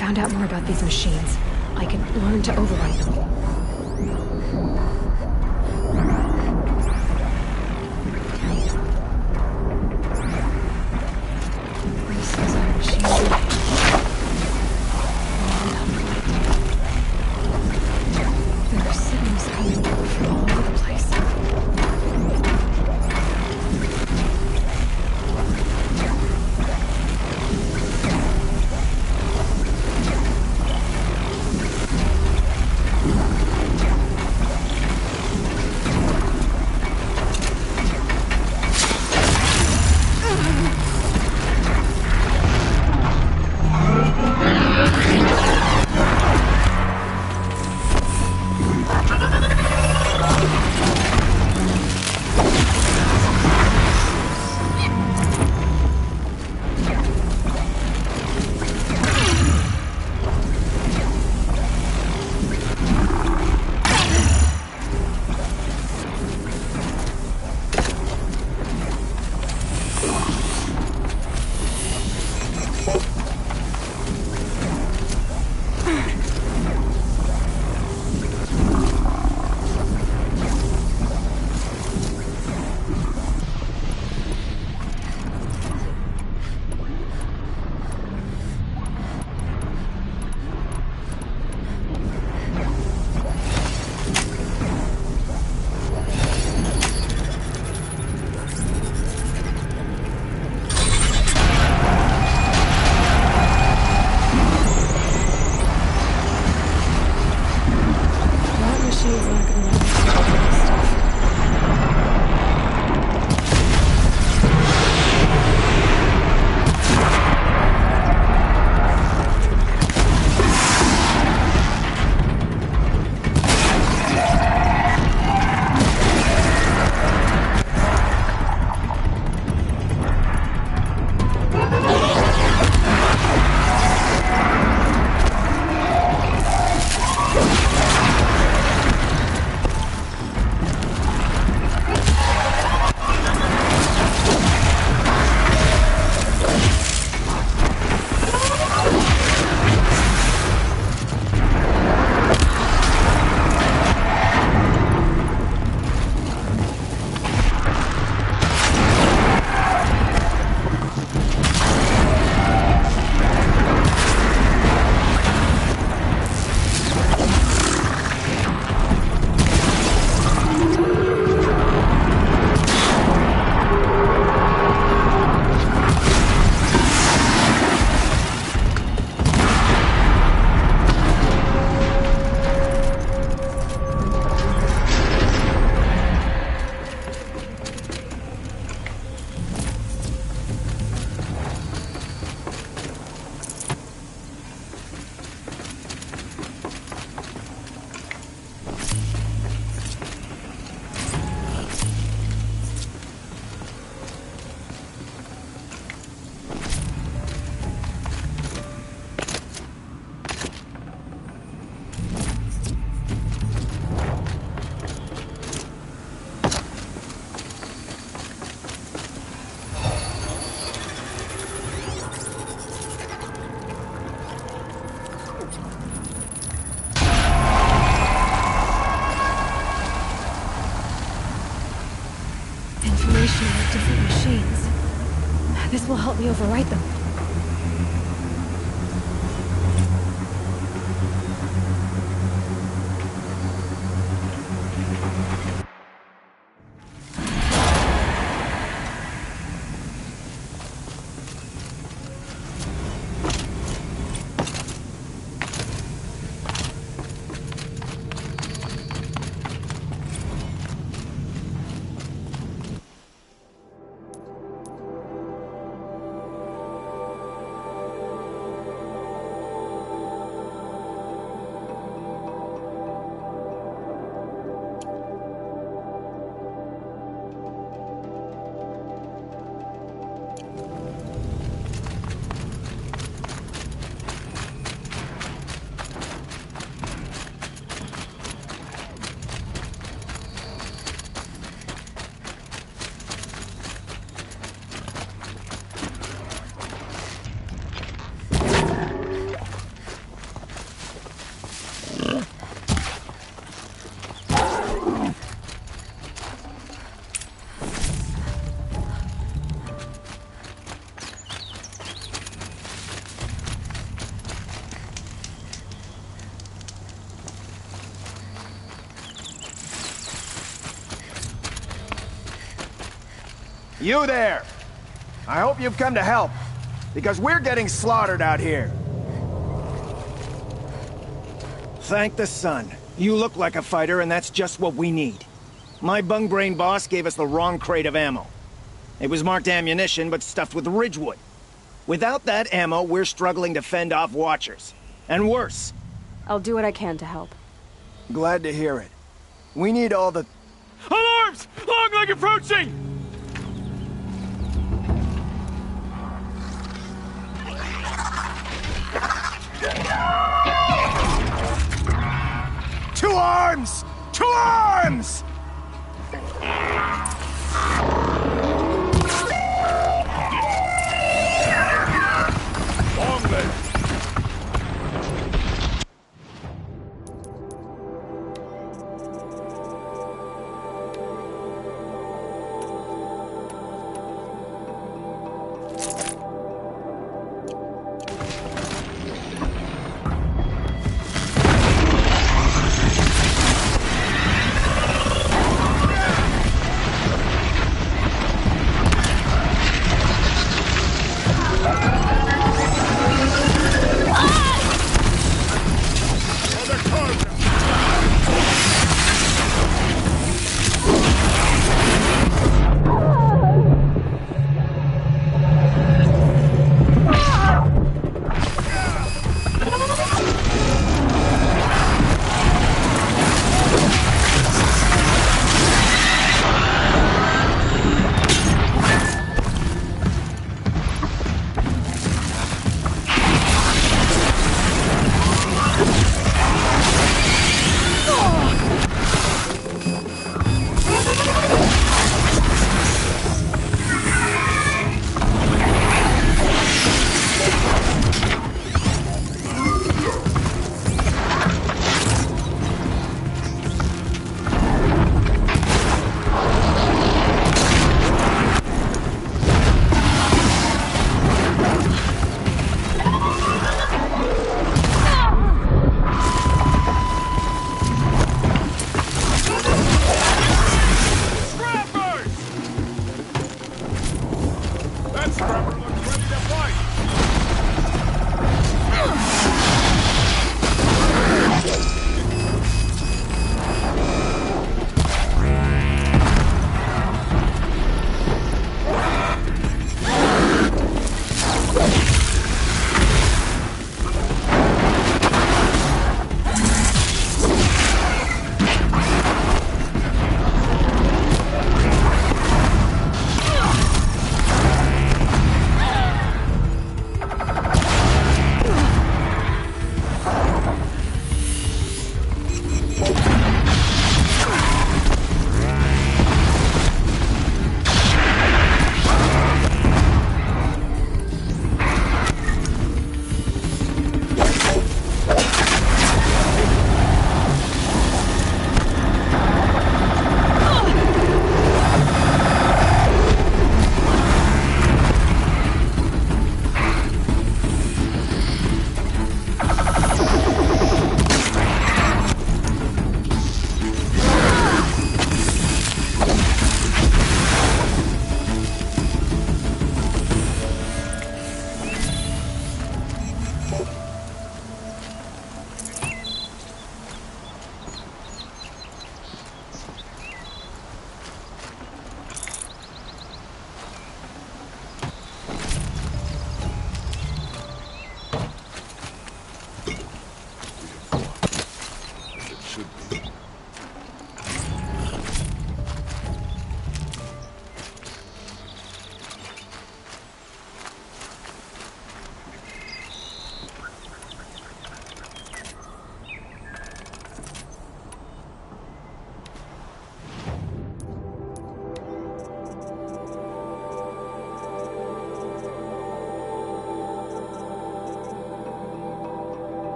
Found out more about these machines, I could learn to override them. Races are machines. There are signals coming from all over the place. We override them. You there! I hope you've come to help, because we're getting slaughtered out here. Thank the sun. You look like a fighter, and that's just what we need. My bung-brain boss gave us the wrong crate of ammo. It was marked ammunition, but stuffed with Ridgewood. Without that ammo, we're struggling to fend off Watchers. And worse. I'll do what I can to help. Glad to hear it. We need all the... Alarms! Long leg approaching! Two arms! Two arms! Long leg!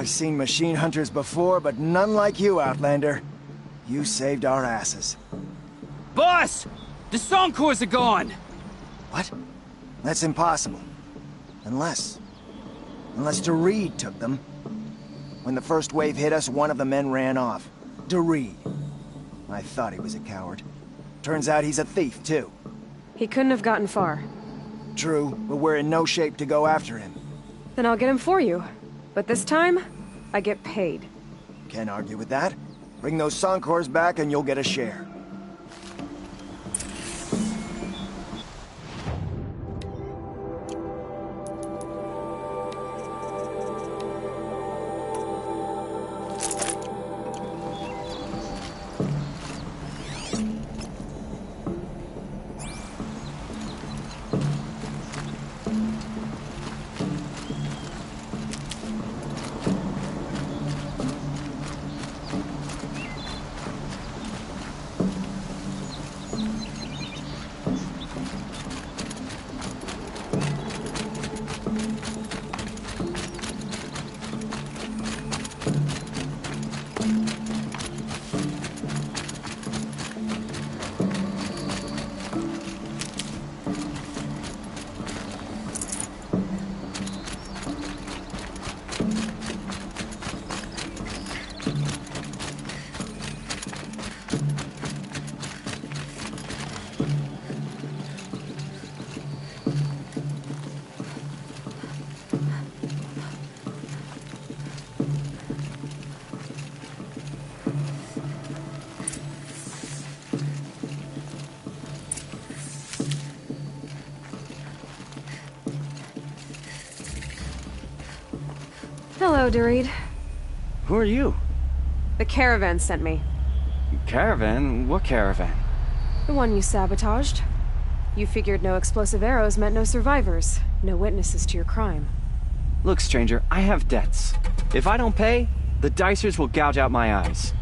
I've seen machine hunters before, but none like you, Outlander. You saved our asses. Boss! The Soncors are gone! What? That's impossible. Unless Doreed took them. When the first wave hit us, one of the men ran off. Doreed. I thought he was a coward. Turns out he's a thief, too. He couldn't have gotten far. True, but we're in no shape to go after him. Then I'll get him for you. But this time, I get paid. Can't argue with that. Bring those Soncors back and you'll get a share. Hello, Doreed. Who are you? The caravan sent me. Caravan? What caravan? The one you sabotaged. You figured no explosive arrows meant no survivors, no witnesses to your crime. Look, stranger, I have debts. If I don't pay, the Dicers will gouge out my eyes.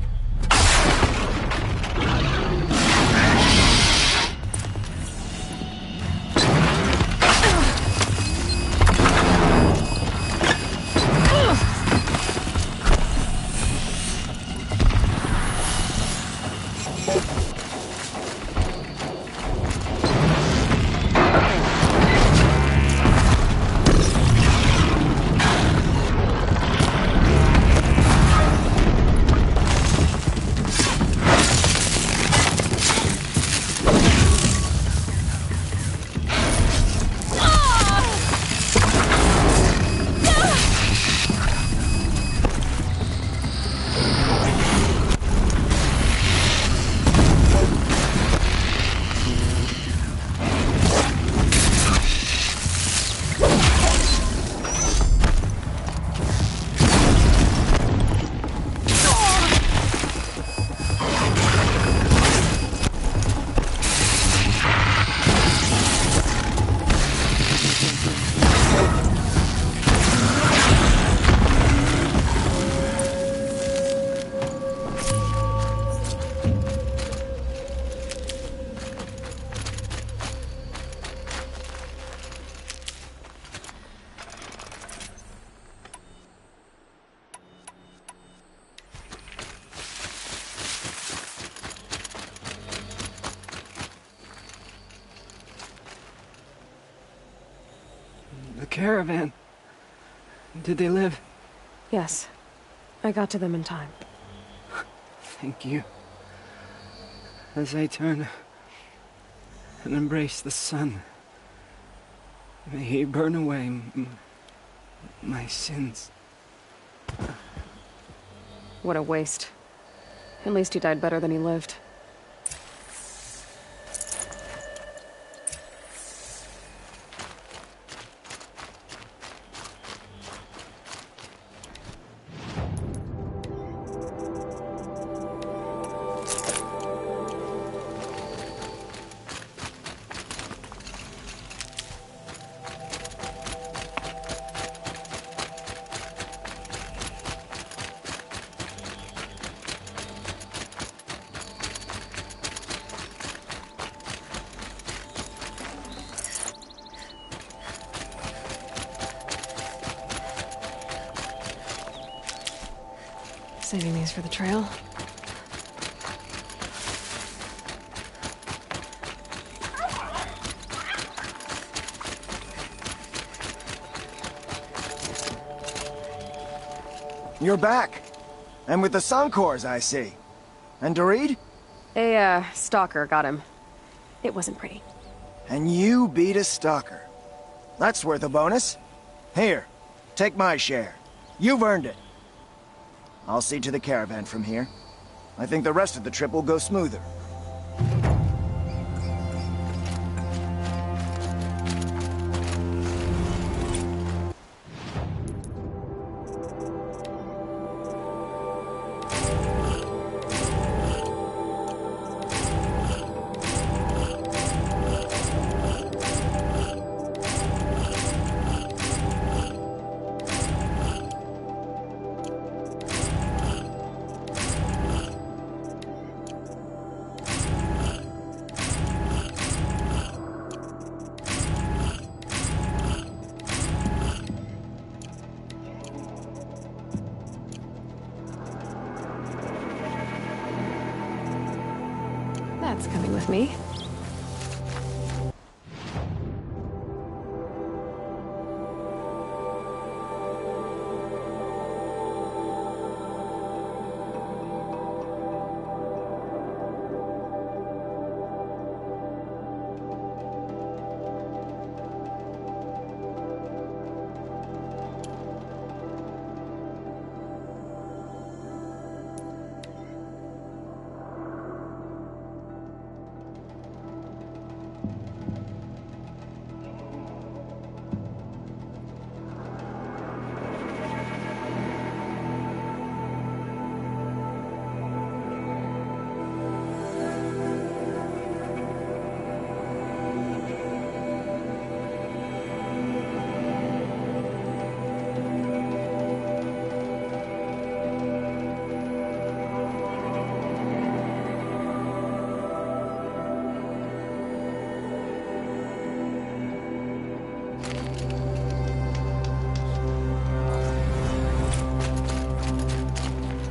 Caravan. Did they live? Yes. I got to them in time. Thank you. As I turn and embrace the sun, may he burn away my sins. What a waste. At least he died better than he lived. Saving these for the trail. You're back. And with the Suncors, I see. And Dorid? A, stalker got him. It wasn't pretty. And you beat a stalker. That's worth a bonus. Here, take my share. You've earned it. I'll see to the caravan from here. I think the rest of the trip will go smoother. That's coming with me.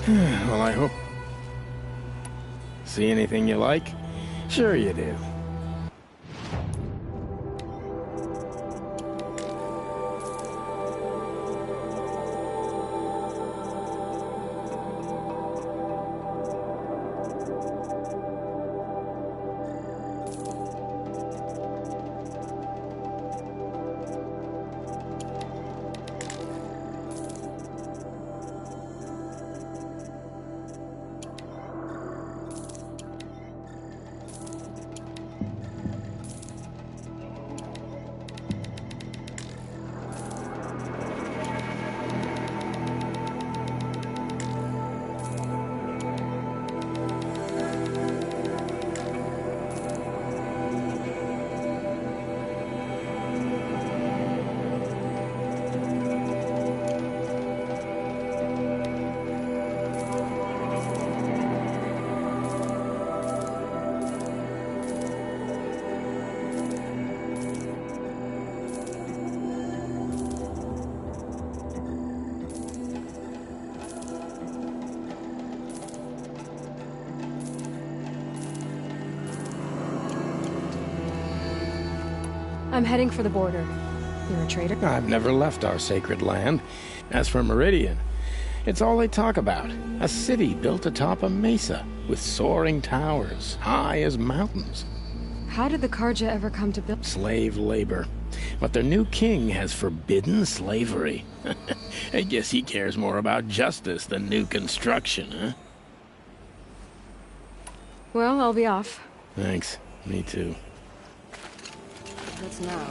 Well, I hope... See anything you like? Sure you do. I'm heading for the border. You're a traitor? I've never left our sacred land. As for Meridian, it's all they talk about. A city built atop a mesa, with soaring towers, high as mountains. How did the Karja ever come to build? Slave labor. But their new king has forbidden slavery. I guess he cares more about justice than new construction, huh? Well, I'll be off. Thanks. Me too. What's now?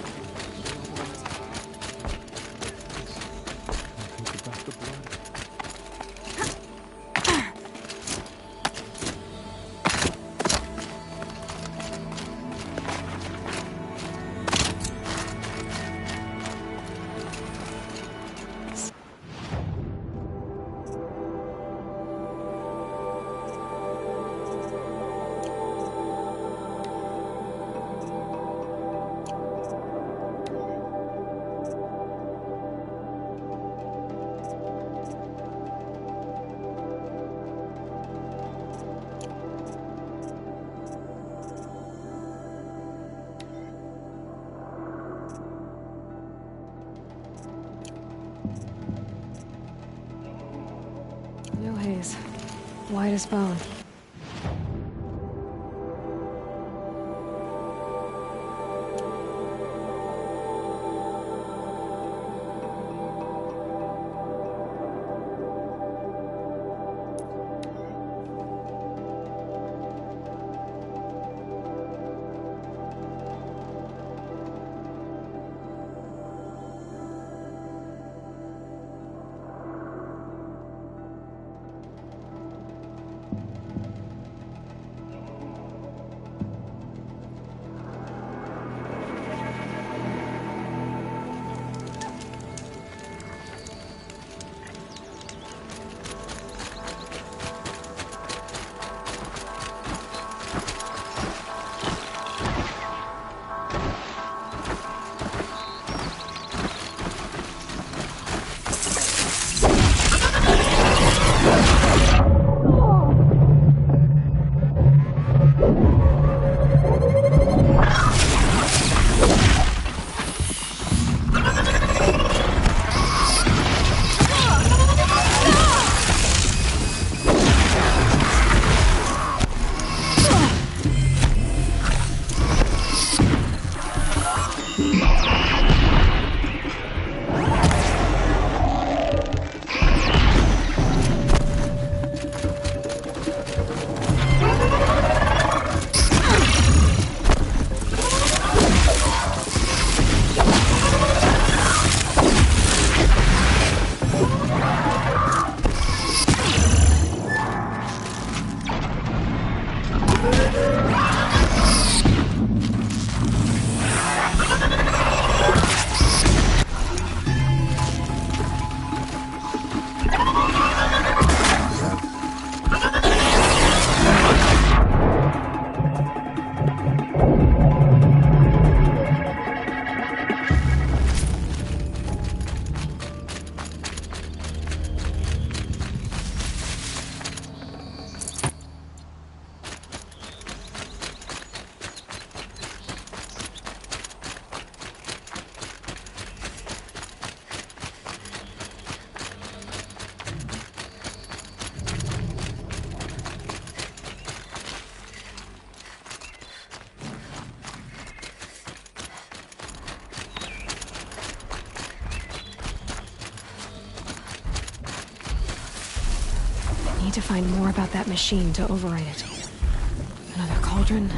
White as bone. Need to find more about that machine to override it. Another cauldron.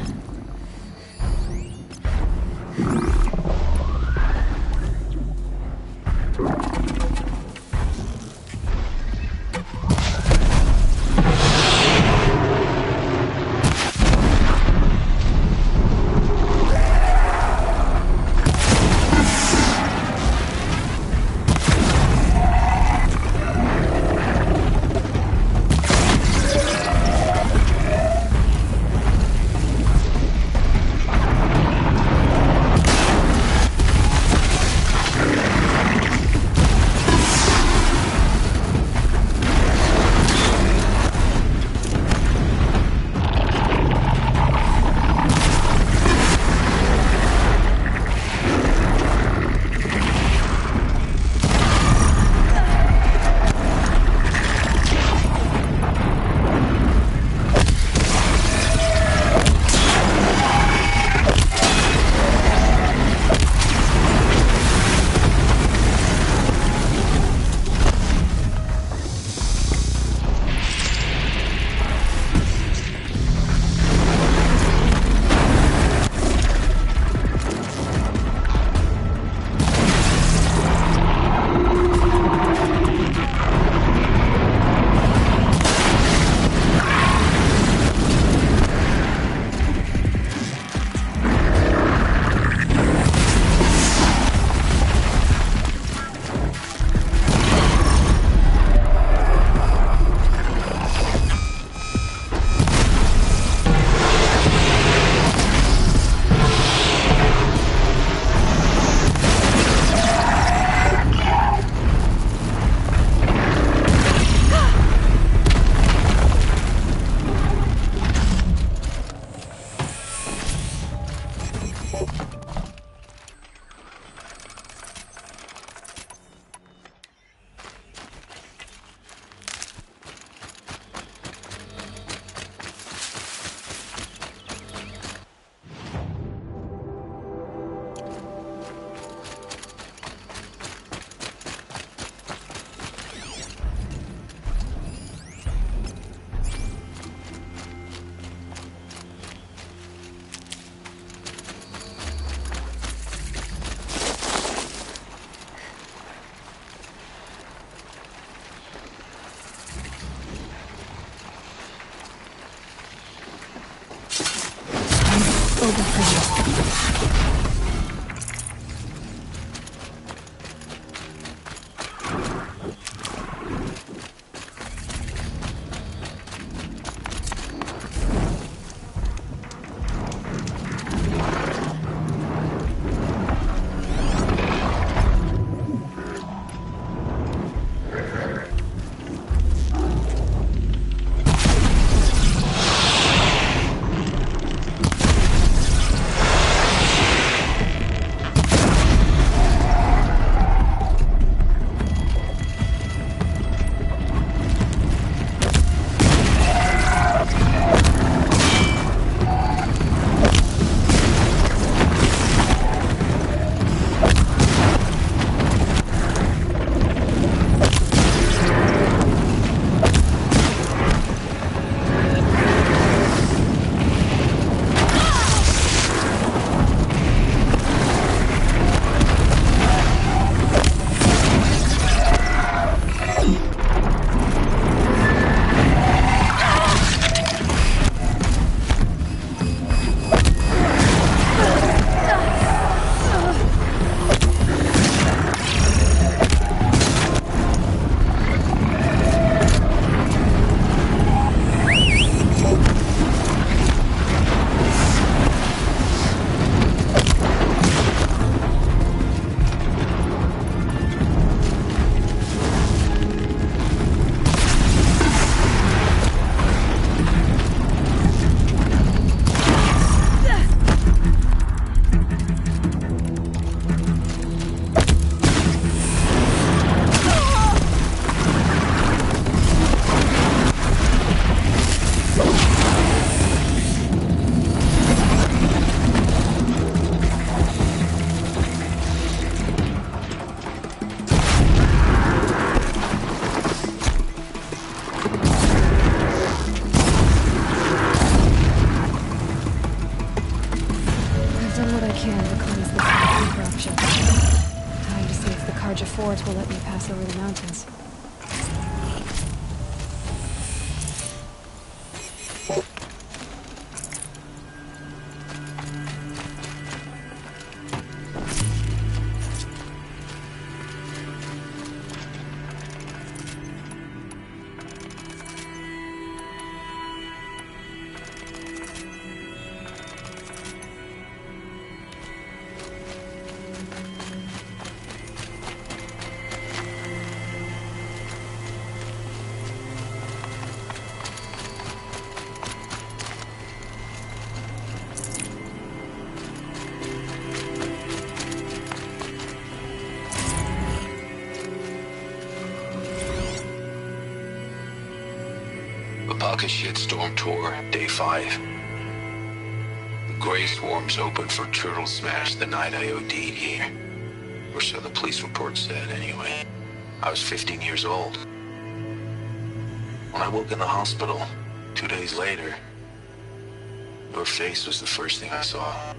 charge a fort will let me pass over the mountains. Baka Shitstorm Tour, Day 5. The Grey Swarms opened for Turtle Smash the night I OD'd here. Or so the police report said, anyway. I was 15 years old. When I woke in the hospital, 2 days later, your face was the first thing I saw.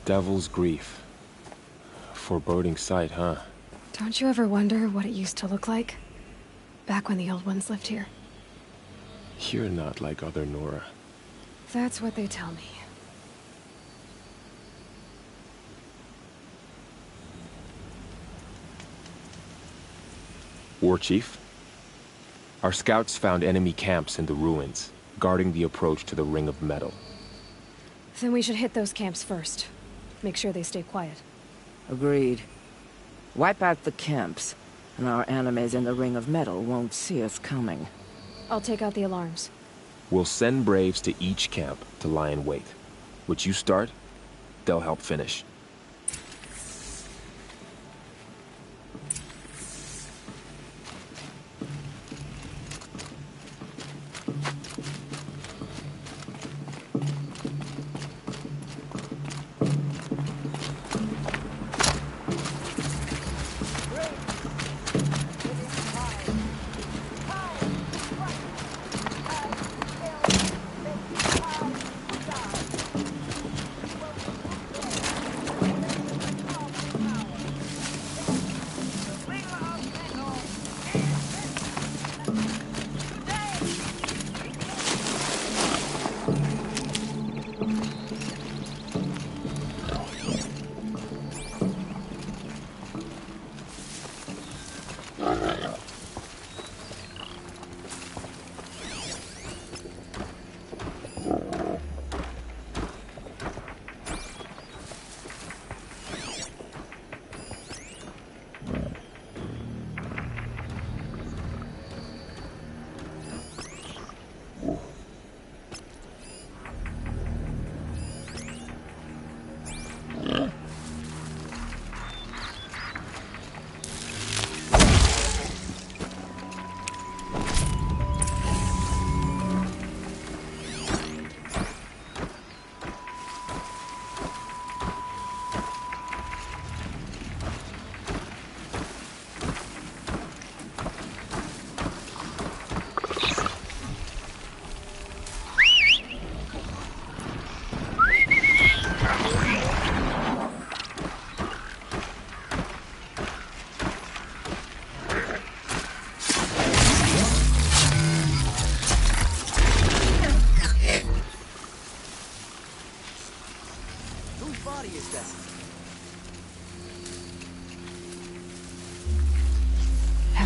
Devil's Grief. Foreboding sight, huh? Don't you ever wonder what it used to look like? Back when the old ones lived here. You're not like other Nora. That's what they tell me. War Chief? Our scouts found enemy camps in the ruins, guarding the approach to the Ring of Metal. Then we should hit those camps first. Make sure they stay quiet. Agreed. Wipe out the camps, and our enemies in the Ring of Metal won't see us coming. I'll take out the alarms. We'll send Braves to each camp to lie in wait. What you start, they'll help finish.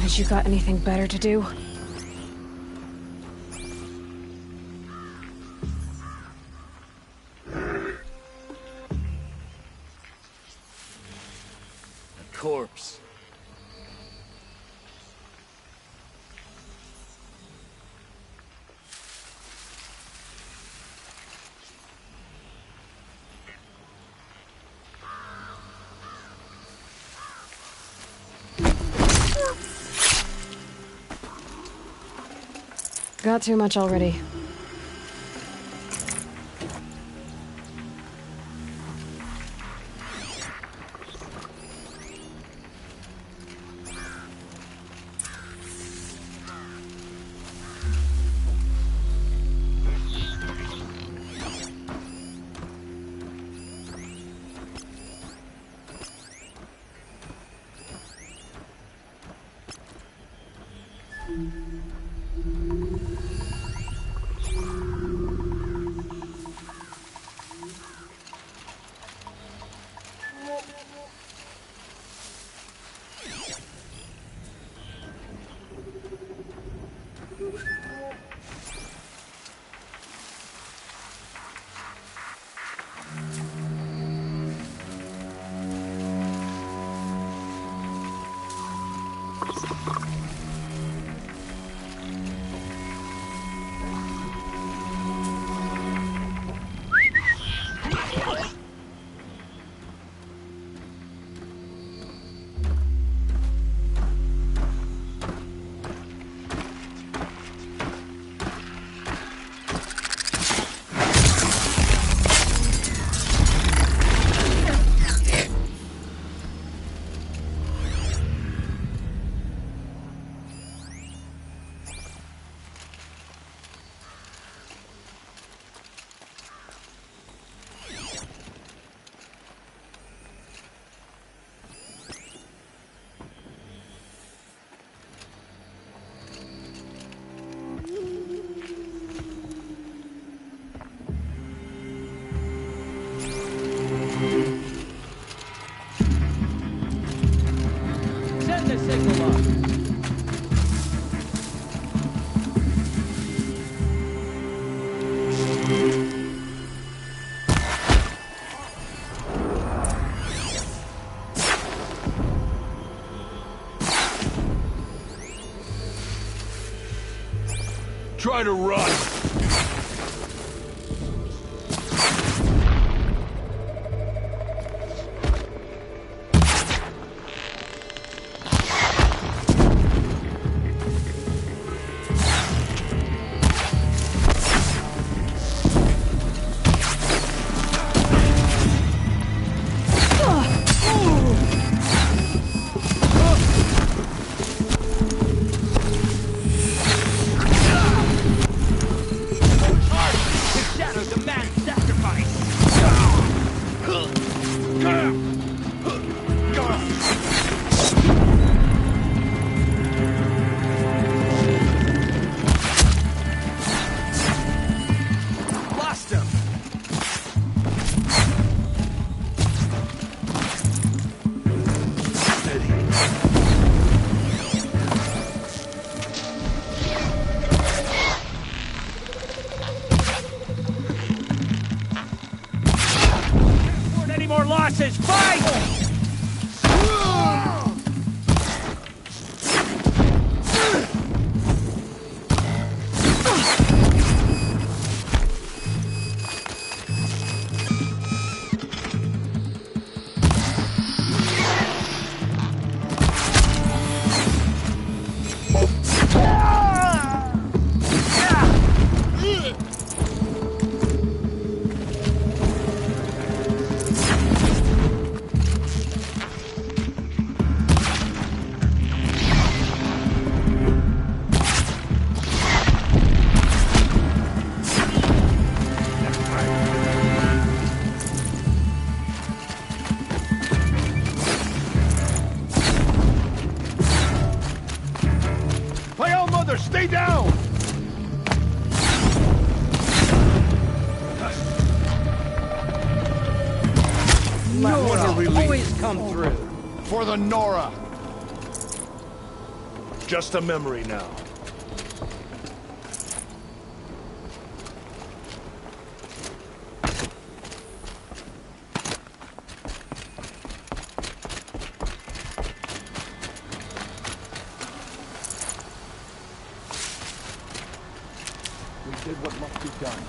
Haven't you got anything better to do? A corpse. Got too much already. Try to run! Losses, fight! Stay down! Nora always come through. For the Nora! Just a memory now. We did what must be done.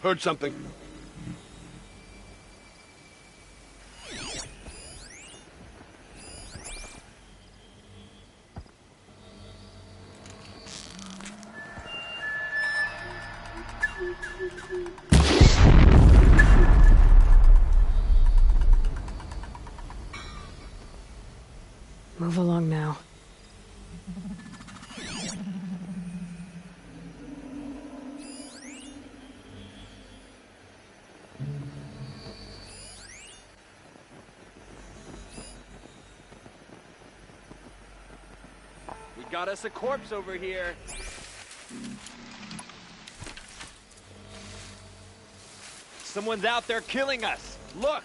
Heard something. Move along now. We got us a corpse over here. Someone's out there killing us. Look!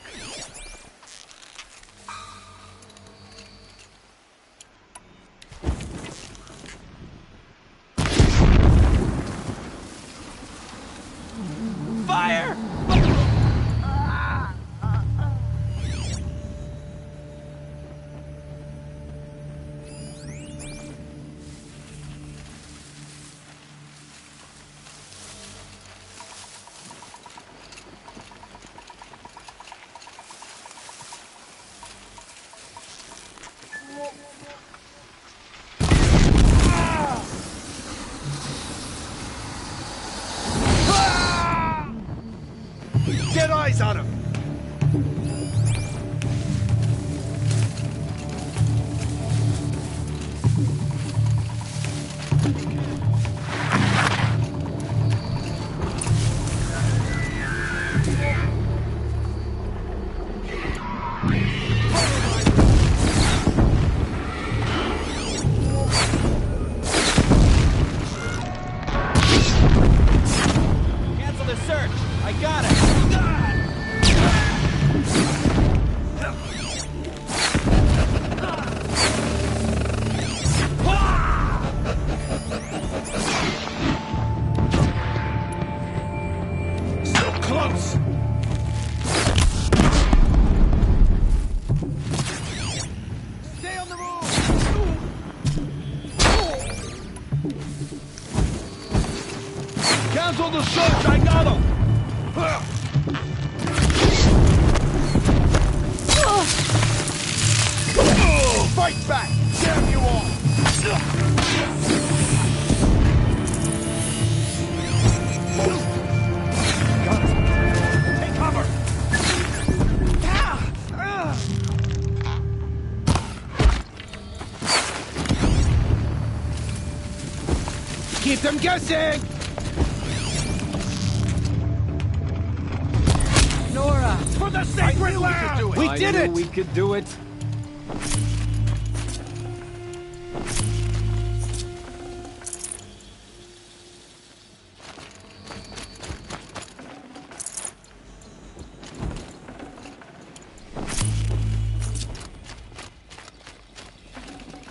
Fire! Cancel the search! I got him! Fight back! Damn you all! Take cover! Keep them guessing! Nora! For the sacred land! We did it! We could do it.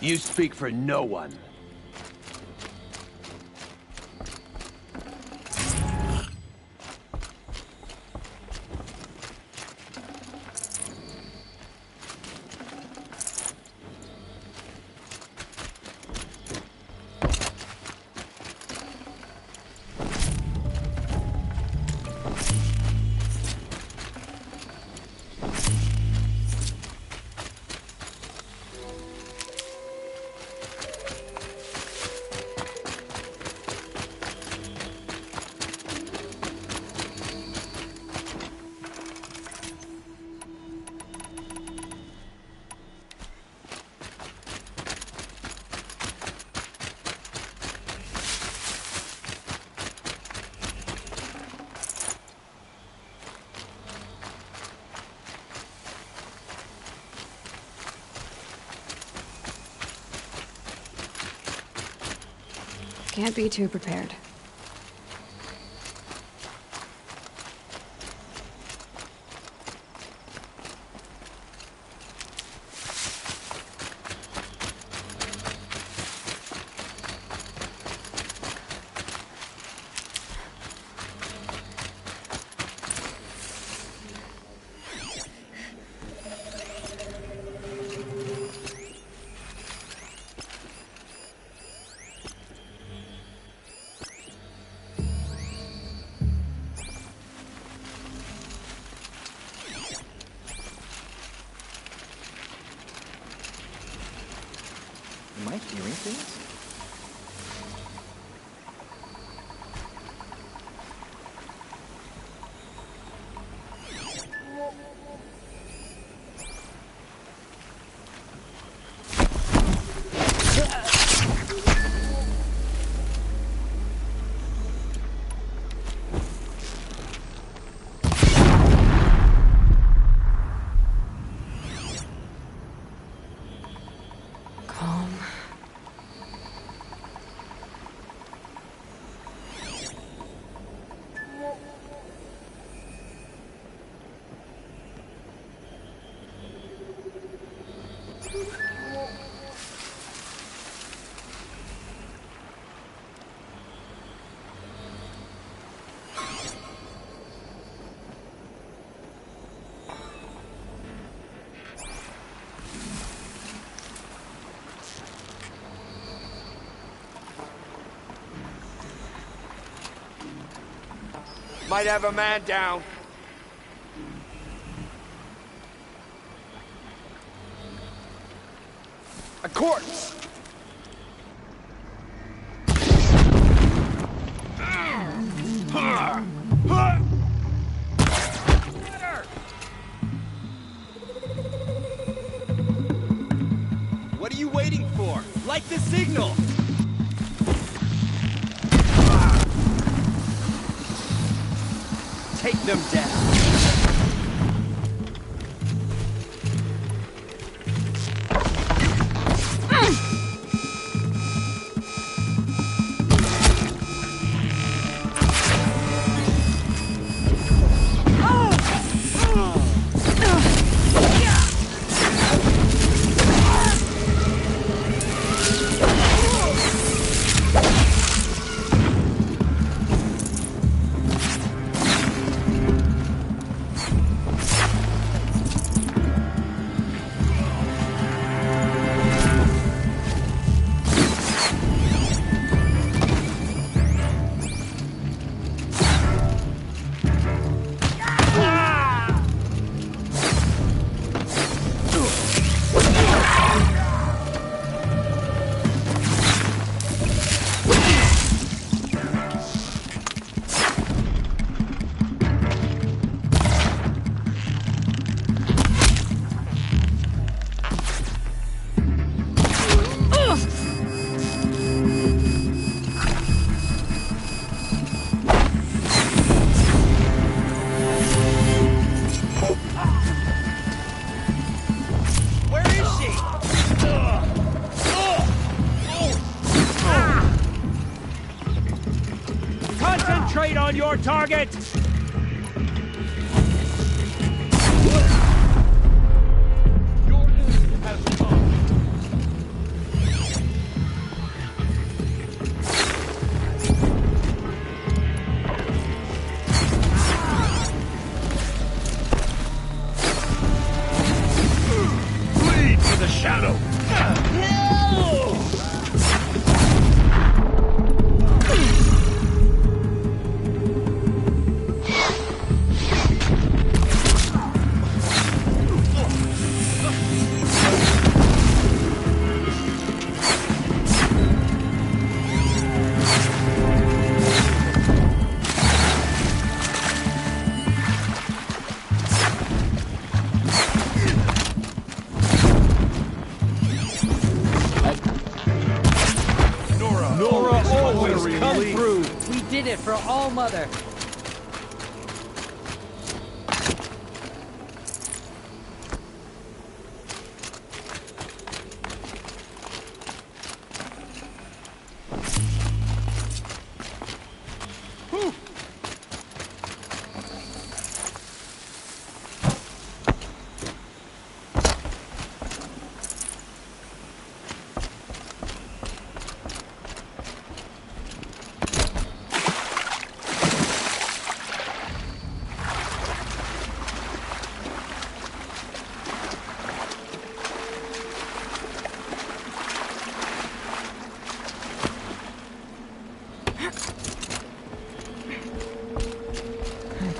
You speak for no one. Can't be too prepared. Am I hearing things? Might have a man down. A corpse! What are you waiting for? Light the signal! Take them down. on your target! Bleed for the shadow! Nora always come through. We did it for All Mother.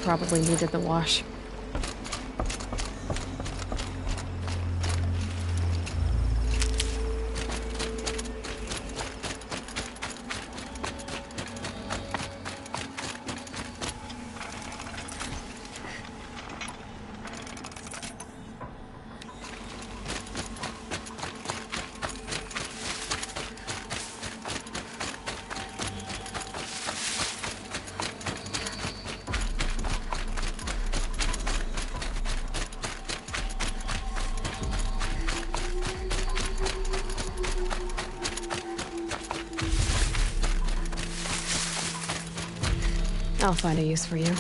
Probably needed the wash. I'll find a use for you.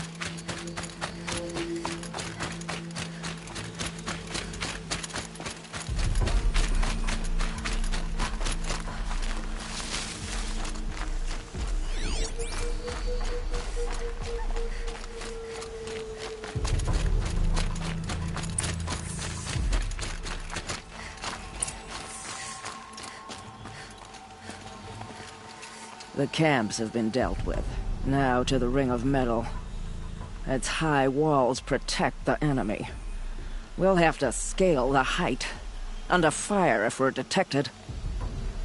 The camps have been dealt with. Now to the Ring of Metal. Its high walls protect the enemy. We'll have to scale the height. Under fire if we're detected.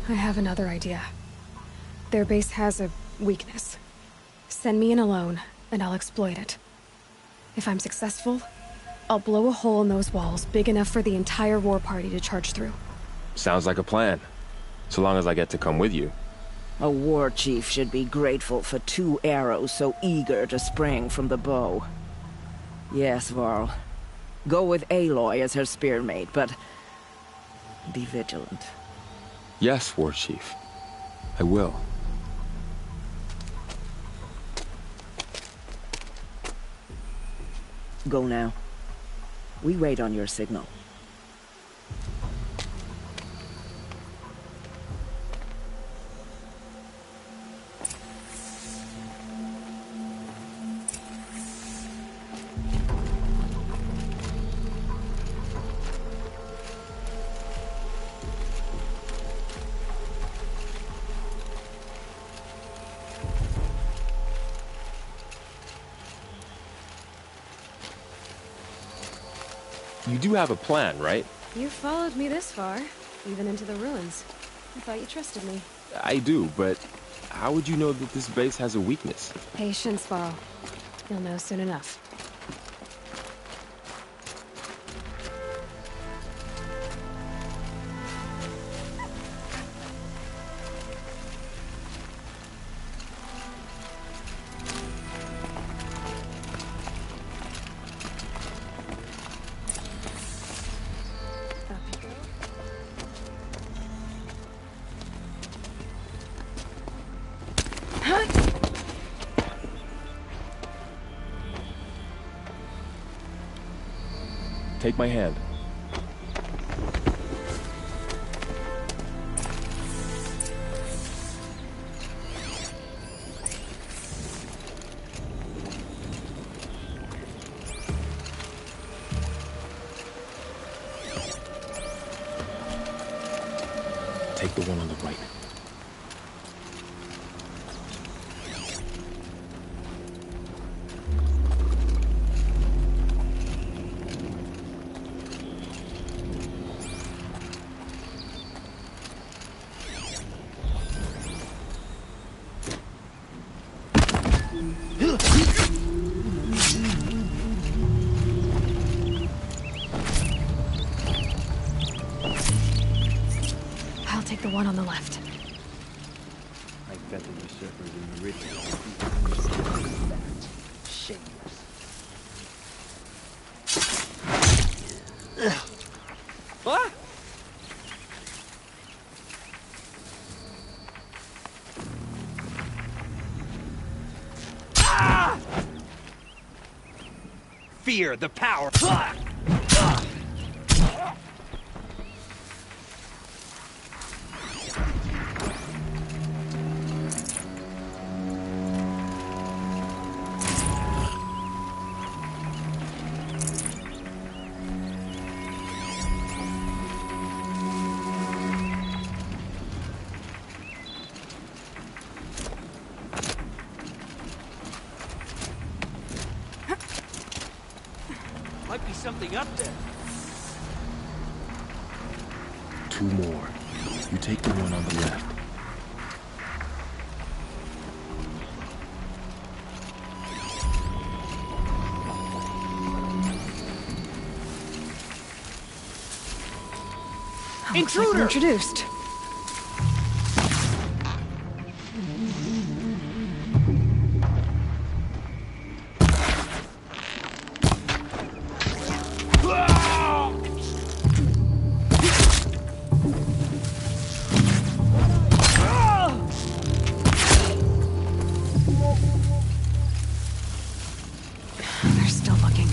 I have another idea. Their base has a weakness. Send me in alone, and I'll exploit it. If I'm successful, I'll blow a hole in those walls big enough for the entire war party to charge through. Sounds like a plan. So long as I get to come with you. A war chief should be grateful for 2 arrows so eager to spring from the bow. Yes, Varl. Go with Aloy as her spearmate, but be vigilant. Yes, War Chief. I will. Go now. We wait on your signal. You do have a plan, right? You followed me this far, even into the ruins. I thought you trusted me. I do, but how would you know that this base has a weakness? Patience, Varl. You'll know soon enough. Take my hand. Take the one on the right. I'll take the one on the left. I bet the usurpers in Meridian. Shameless. What? Ah! Fear the power. Might be something up there. Two more. You take the one on the left. Intruder! Introduced. They're still looking.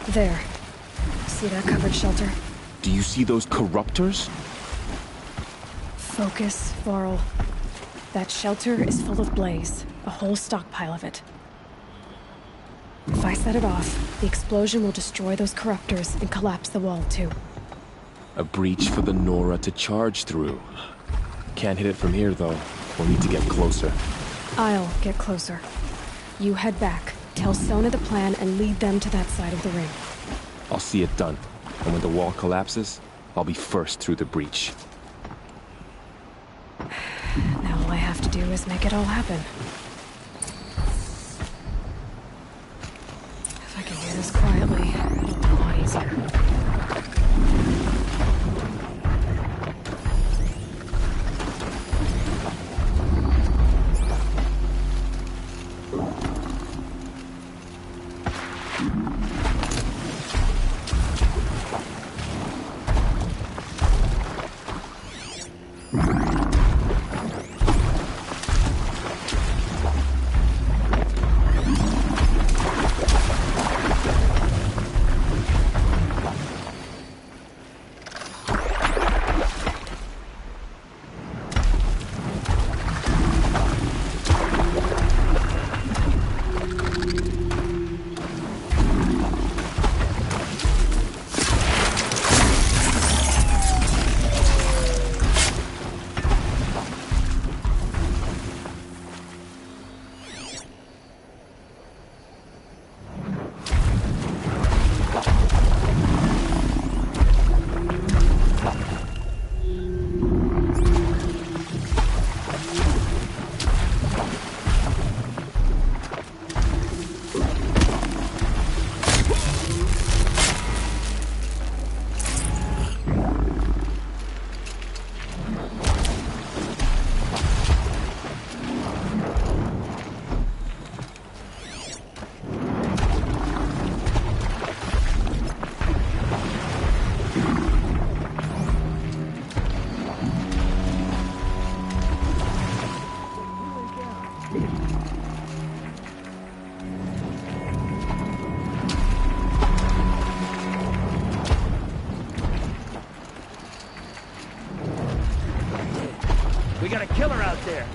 There. See that covered shelter? Do you see those corruptors? Focus, Varl. That shelter is full of blaze. A whole stockpile of it. If I set it off, the explosion will destroy those corruptors and collapse the wall, too. A breach for the Nora to charge through. Can't hit it from here, though. We'll need to get closer. I'll get closer. You head back, tell Sona the plan, and lead them to that side of the ring. I'll see it done. And when the wall collapses, I'll be first through the breach. Now all I have to do is make it all happen. If I can do this quietly, it'll be a lot easier. We got a killer out there.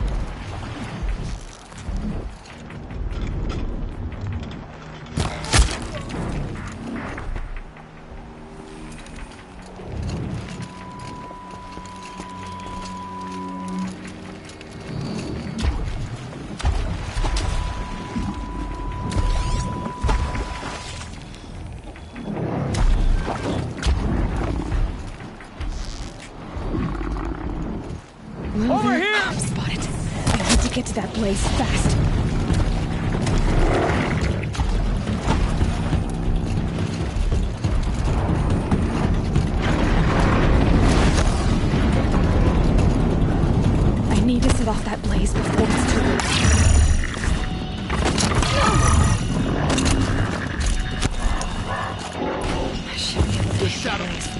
Over here! I'm spotted. I need to get to that blaze fast. I need to set off that blaze before it's too late. I should be able to hit the blaze.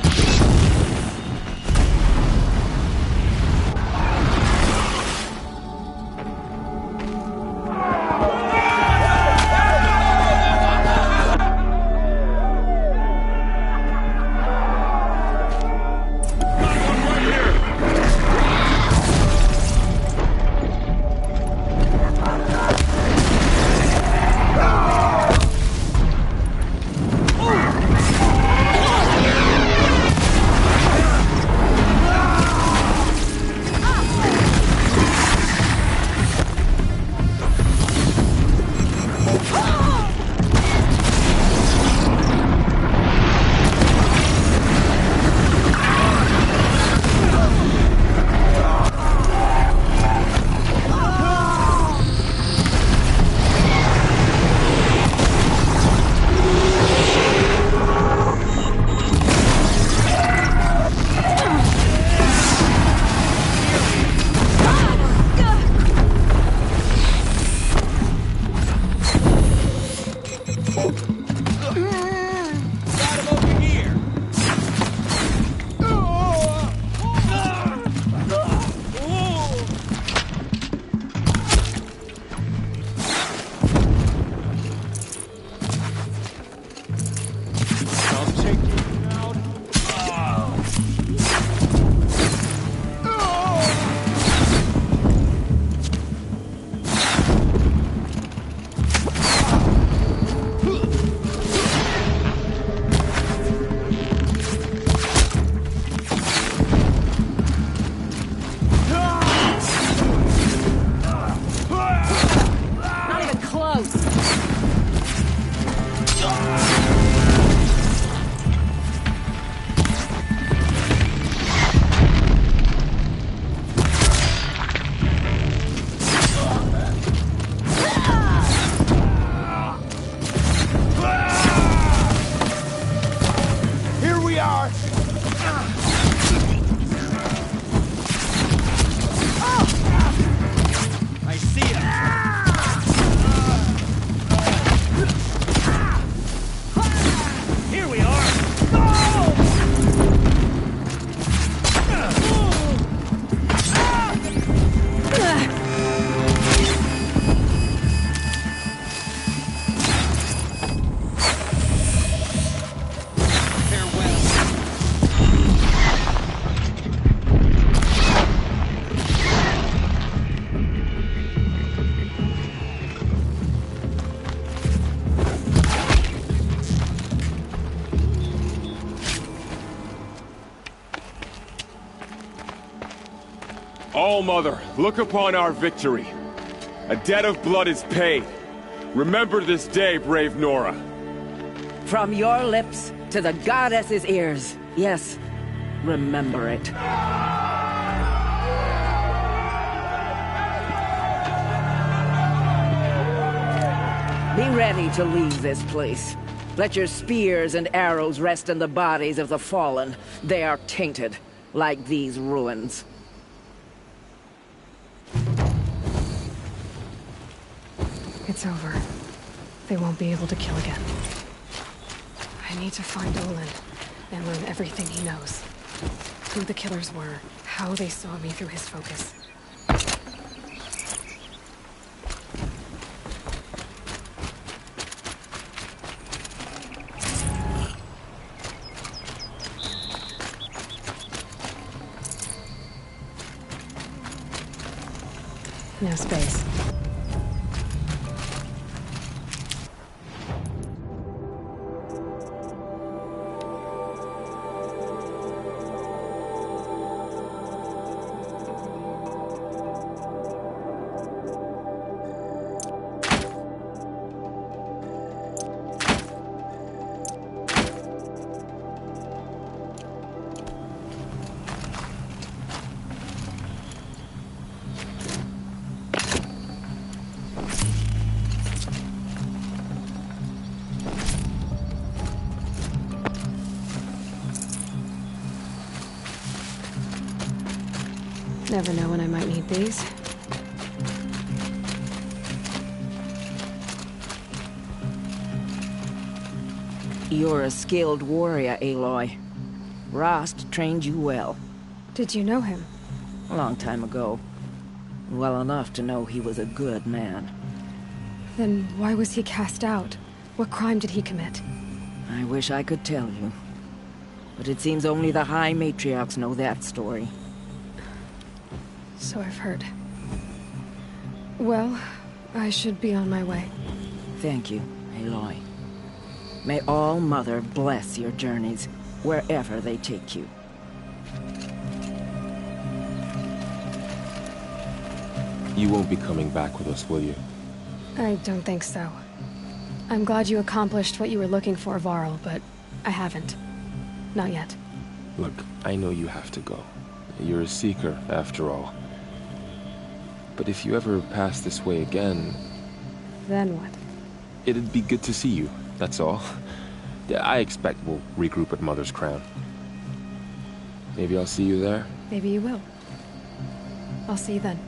All-Mother, look upon our victory. A debt of blood is paid. Remember this day, brave Nora. From your lips to the goddess's ears. Yes, remember it. Be ready to leave this place. Let your spears and arrows rest in the bodies of the fallen. They are tainted, like these ruins. It's over. They won't be able to kill again. I need to find Olin and learn everything he knows. Who the killers were, how they saw me through his focus. No space. Never know when I might need these. You're a skilled warrior, Aloy. Rost trained you well. Did you know him? A long time ago. Well enough to know he was a good man. Then why was he cast out? What crime did he commit? I wish I could tell you. But it seems only the High Matriarchs know that story. So I've heard. Well, I should be on my way. Thank you, Aloy. May All Mother bless your journeys, wherever they take you. You won't be coming back with us, will you? I don't think so. I'm glad you accomplished what you were looking for, Varl, but I haven't. Not yet. Look, I know you have to go. You're a Seeker, after all. But if you ever pass this way again... Then what? It'd be good to see you, that's all. I expect we'll regroup at Mother's Crown. Maybe I'll see you there? Maybe you will. I'll see you then.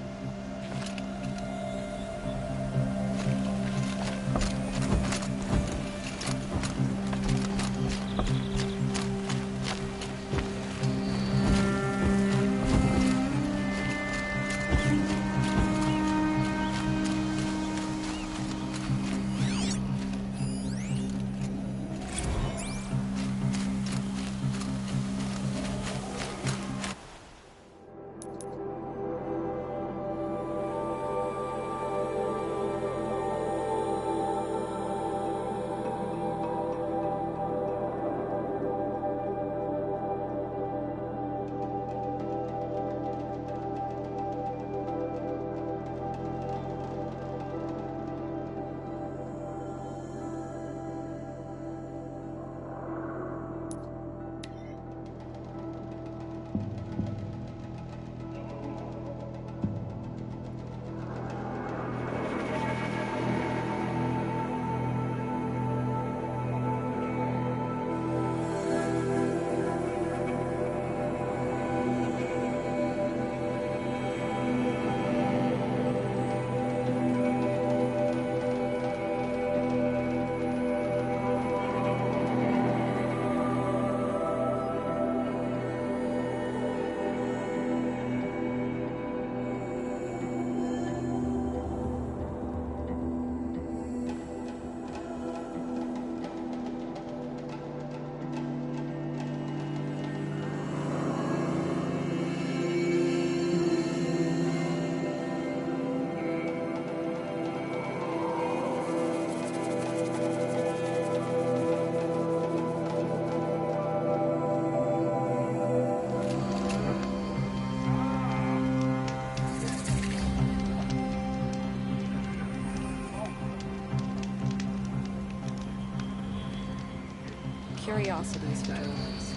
Curiosities for owners,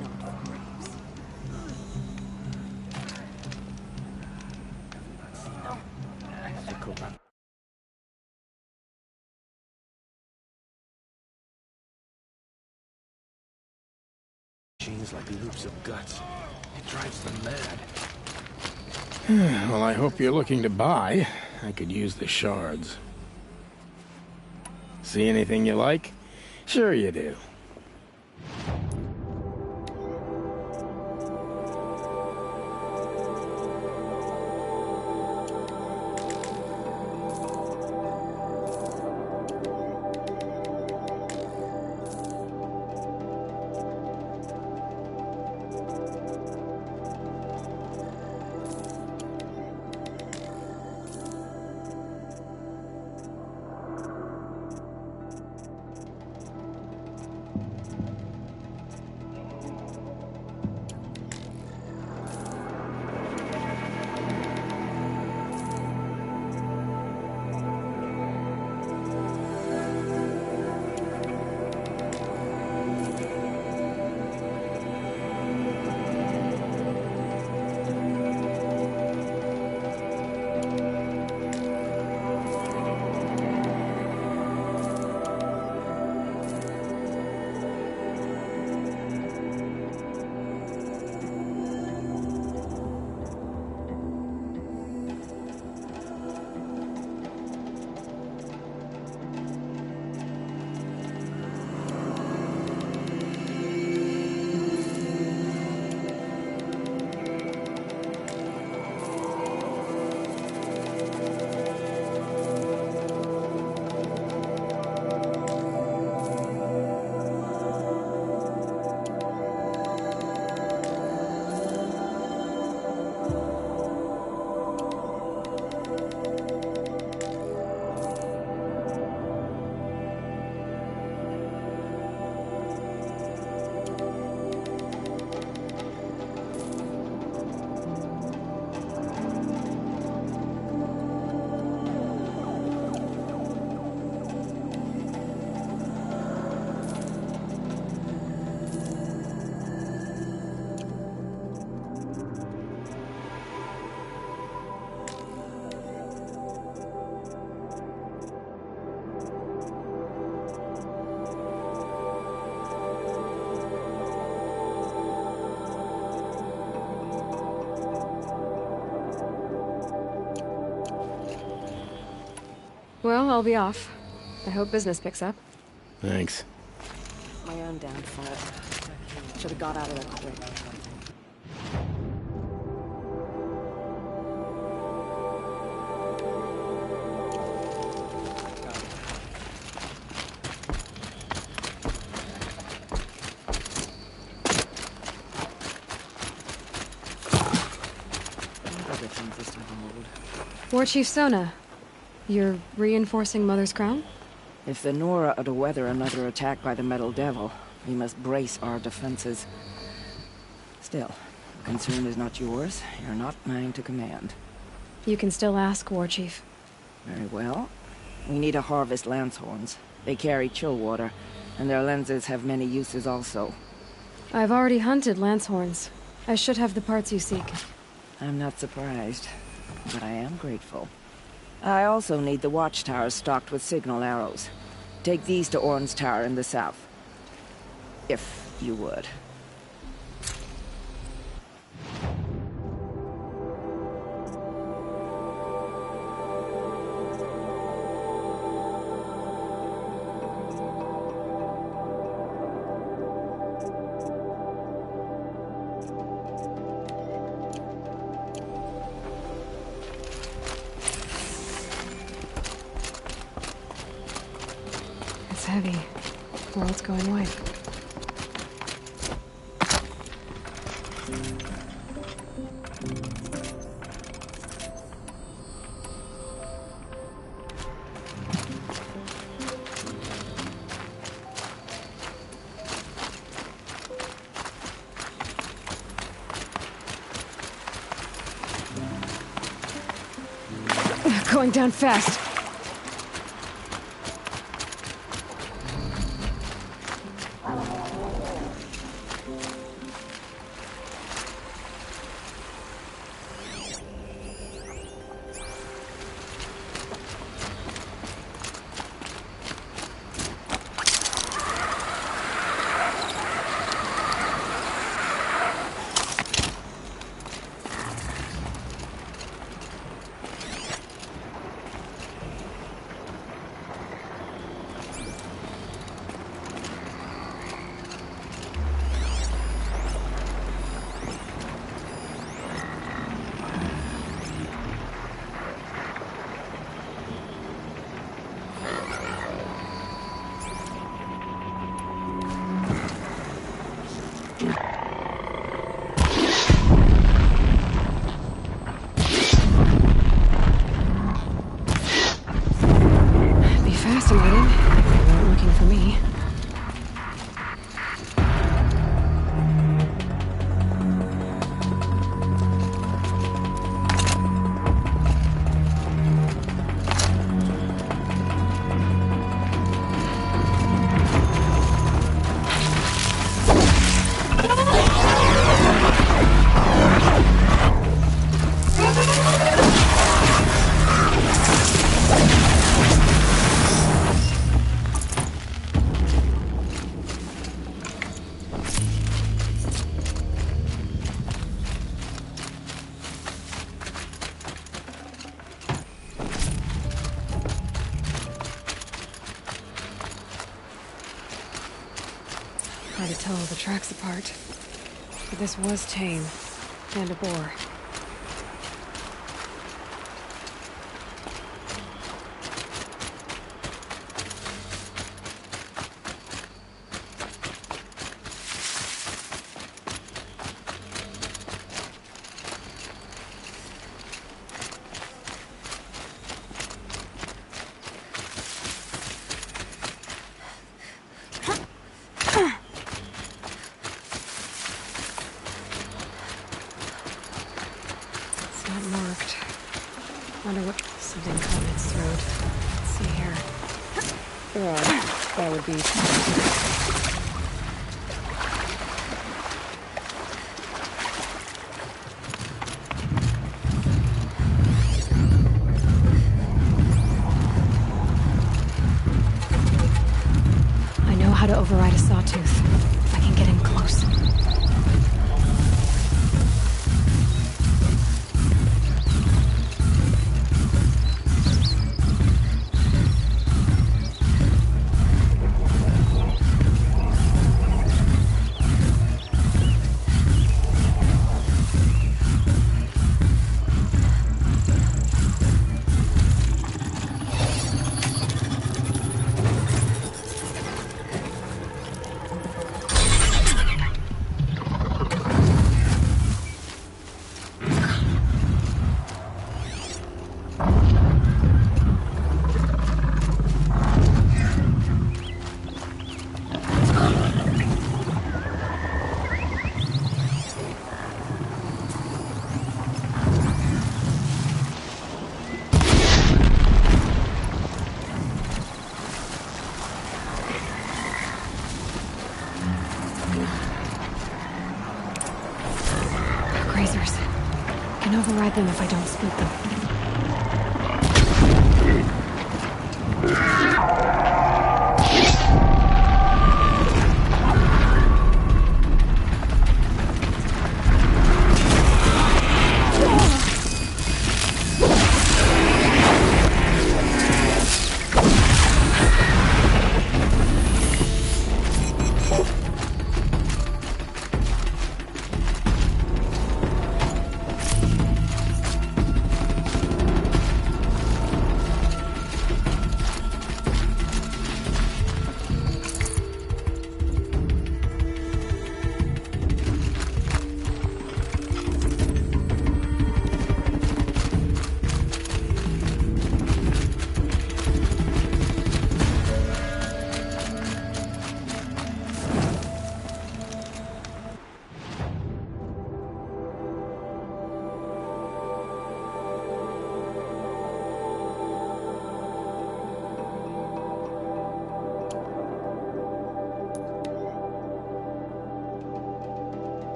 not for graves. Machines like loops of guts. It drives them mad. Well, I hope you're looking to buy. I could use the shards. See anything you like? Sure you do. Well, I'll be off. I hope business picks up. Thanks. My own downfall. Should have got out of there quick. War Chief Sona, you're reinforcing Mother's Crown? If the Nora are to weather another attack by the Metal Devil, we must brace our defenses. Still, the concern is not yours. You're not mine to command. You can still ask, War Chief. Very well. We need to harvest lance horns. They carry chill water, and their lenses have many uses also. I've already hunted lance horns. I should have the parts you seek. I'm not surprised, but I am grateful. I also need the watchtowers stocked with signal arrows. Take these to Orn's Tower in the south. If you would. It's heavy. World's going white. Going down fast. Fascinating. They weren't looking for me. Hard to tell the tracks apart. But this was tame. And a boar. Wonder what something caught its throat. Let's see here. That would be. I know how to override a sawtooth. I can get in close. Grazers. I can override them if I don't speed them.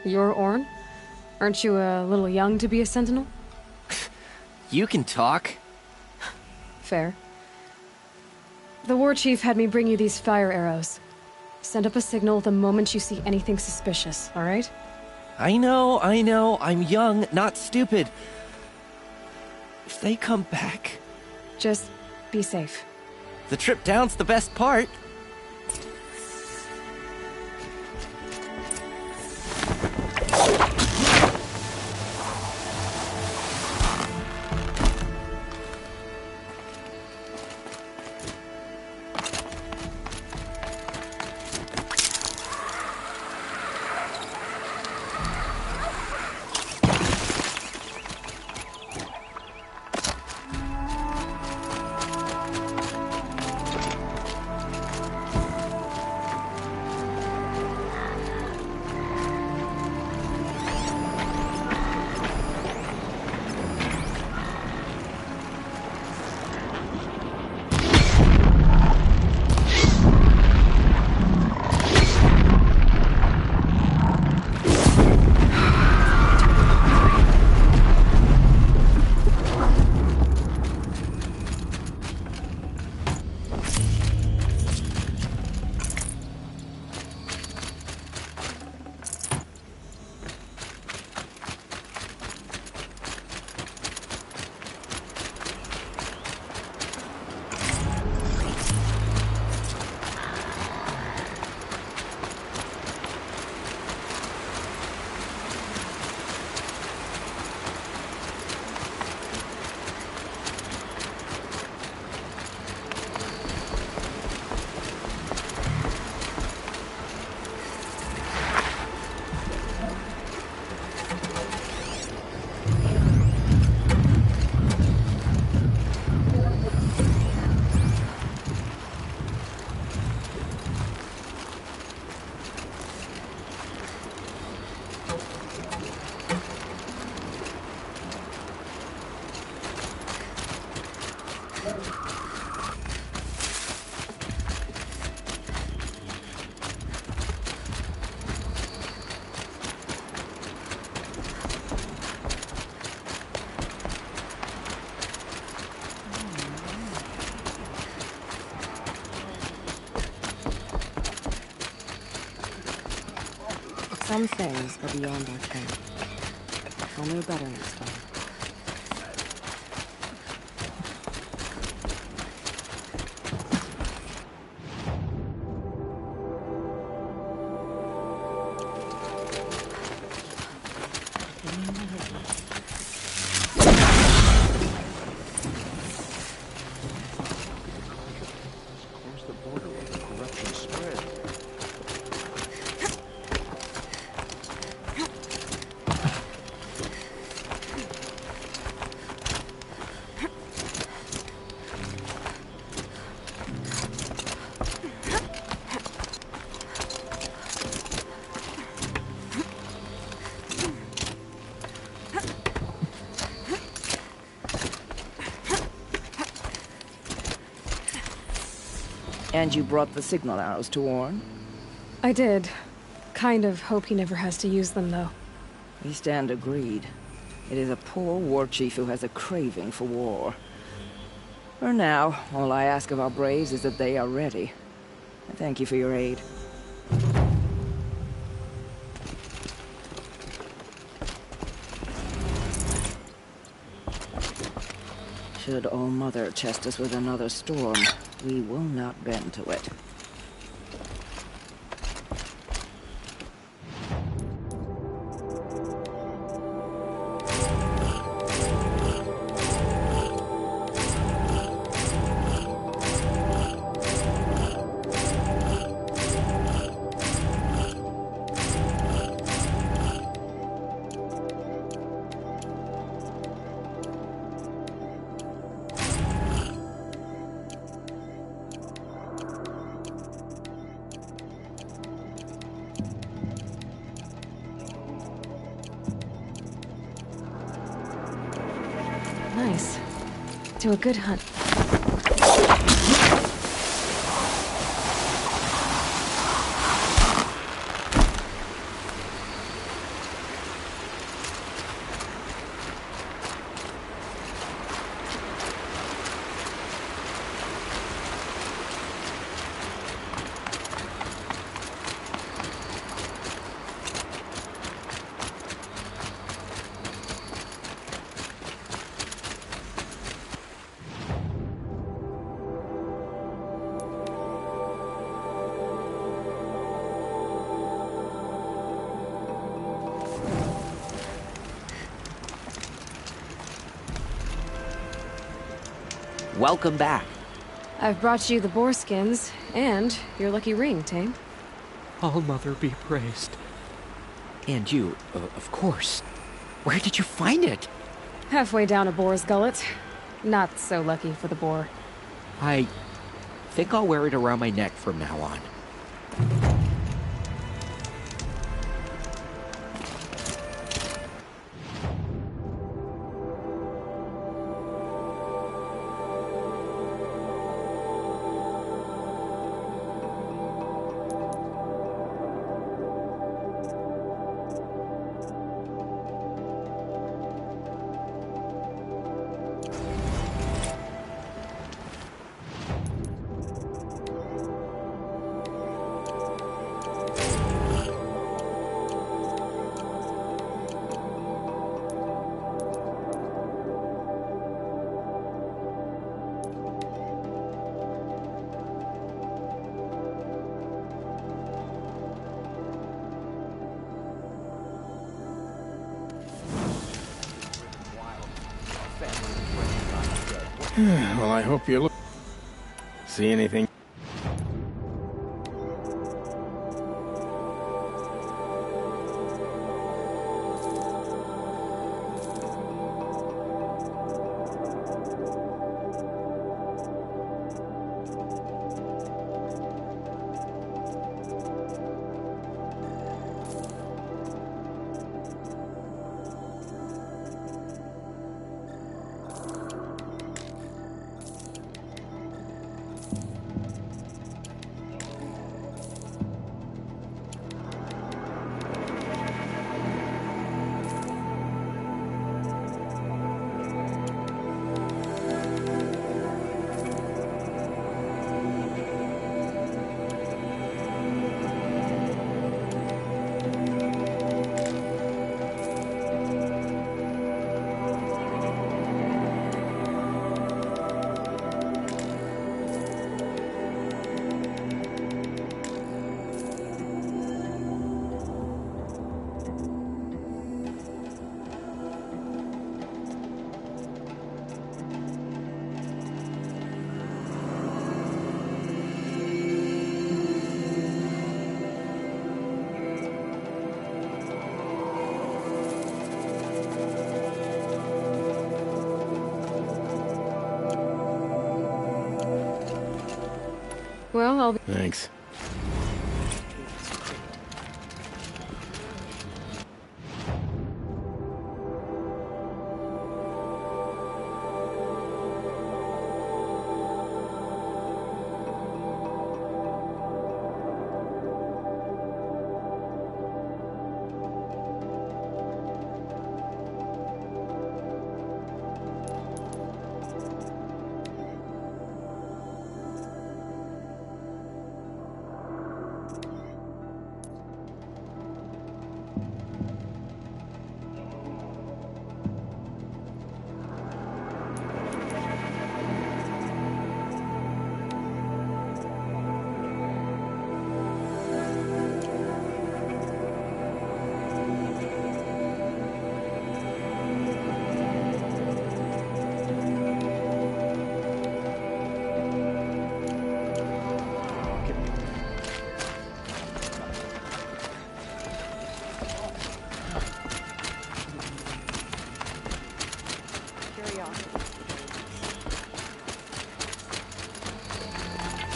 You're Orn? Aren't you a little young to be a sentinel? You can talk. Fair. The war chief had me bring you these fire arrows. Send up a signal the moment you see anything suspicious, alright? I know. I'm young, not stupid. If they come back... Just be safe. The trip down's the best part. Some things are beyond our ken. I'll know better next time. And you brought the signal arrows to Orn? I did. Kind of hope he never has to use them, though. We stand agreed. It is a poor war chief who has a craving for war. For now, all I ask of our braves is that they are ready. I thank you for your aid. Should All-Mother test us with another storm, we will not bend to it. Nice. Do a good hunt. Welcome back. I've brought you the boar skins, and your lucky ring, Tame. All-Mother be praised. And you, of course. Where did you find it? Halfway down a boar's gullet. Not so lucky for the boar. I think I'll wear it around my neck from now on. Well, I hope you look. See anything? Well, I'll be... Thanks.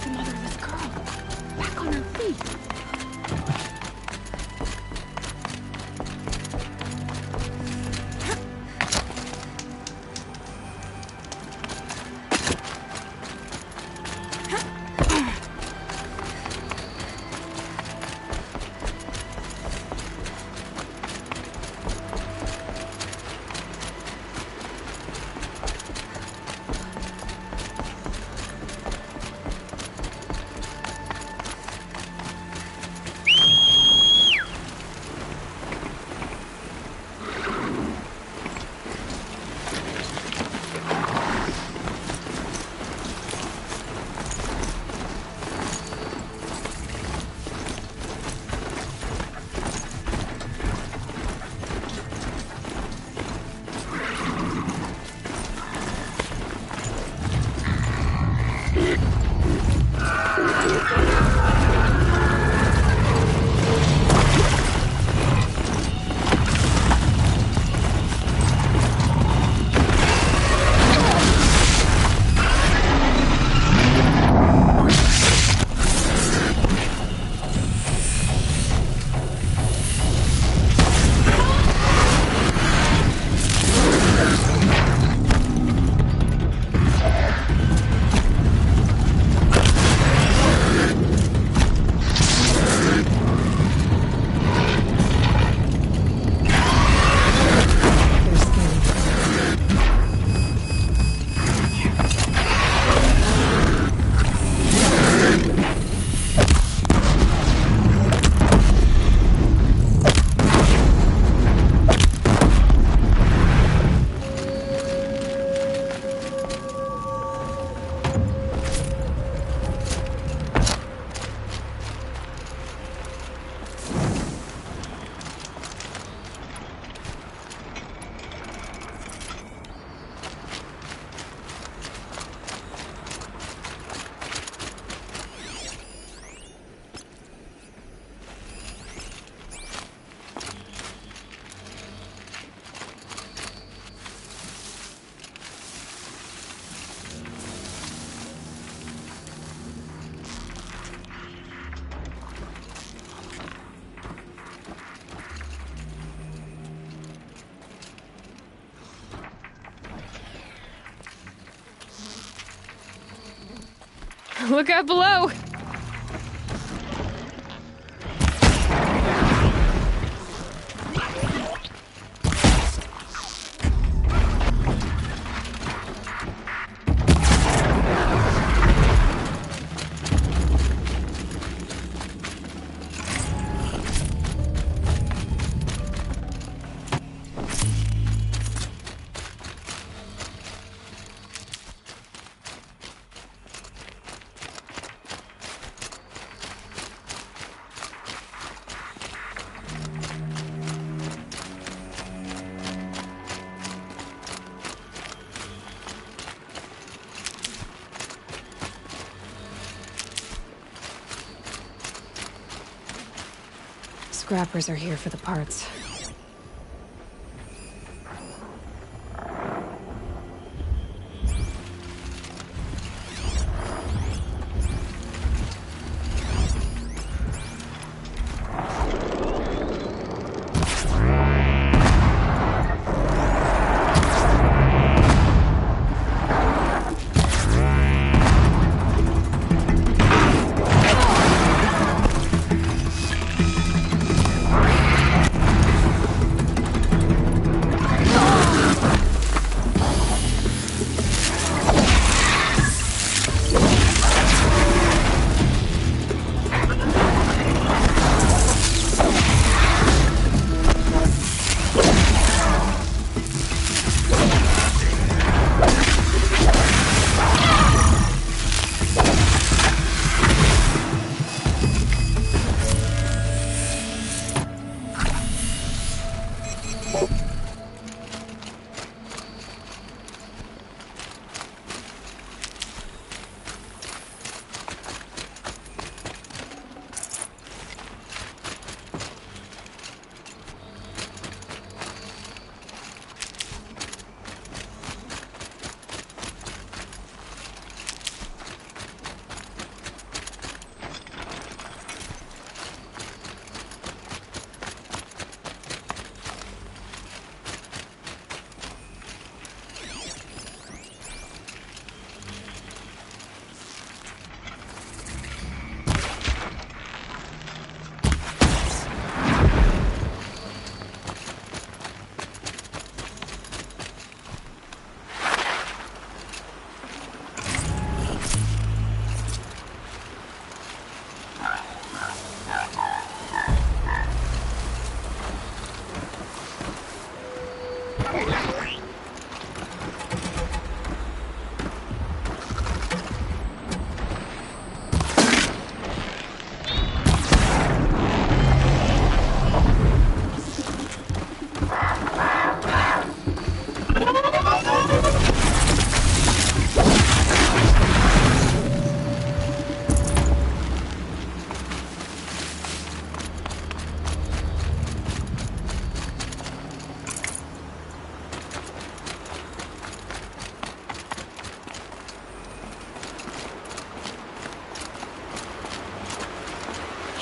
The motherless girl. Back on her feet. Look out below! Scrappers are here for the parts.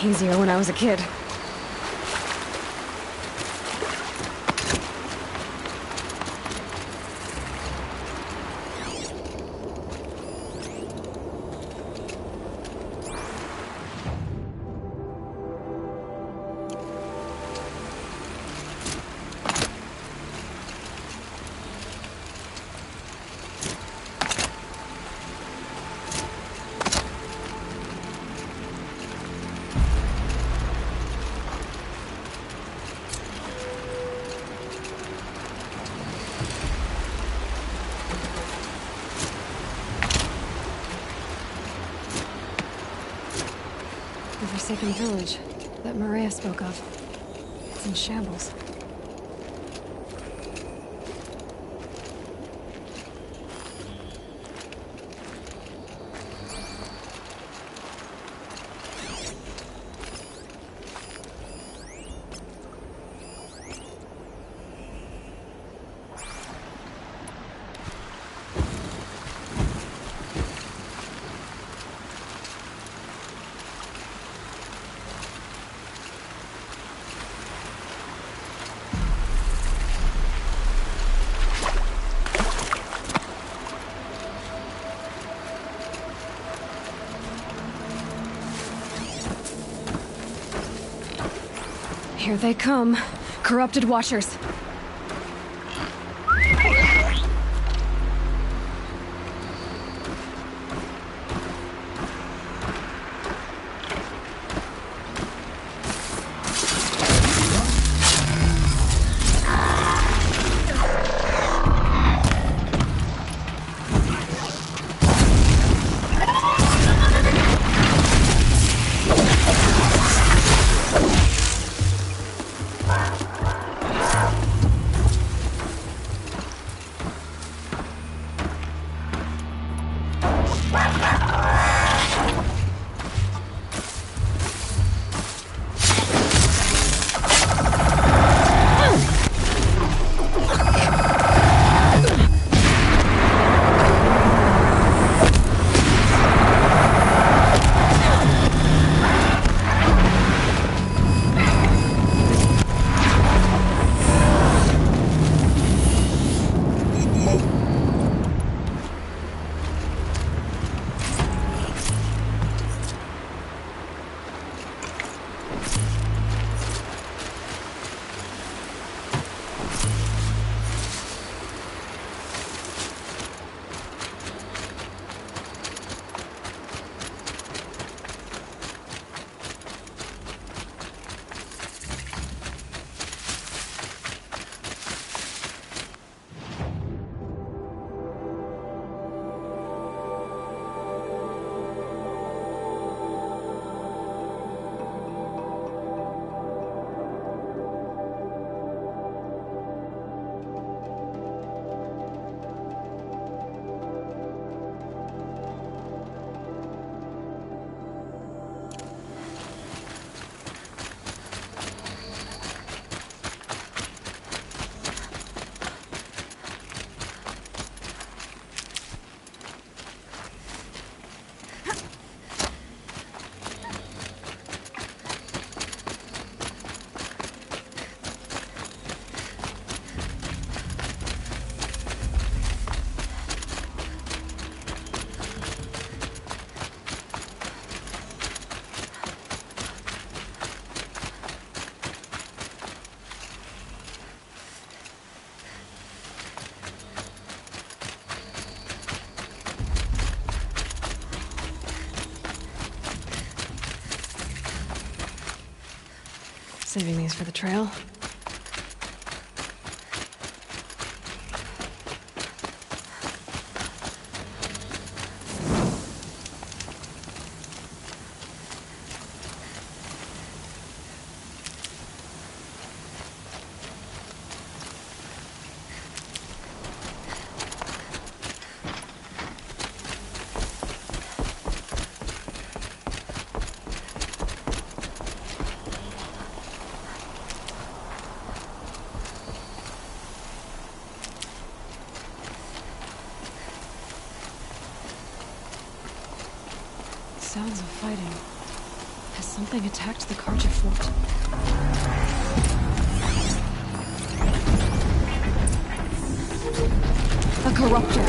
Easier when I was a kid. The Forsaken Village that Maria spoke of. It's in shambles. Here they come. Corrupted Watchers. Saving these for the trail. Sounds of fighting. Has something attacked the Carja fort? A corruptor.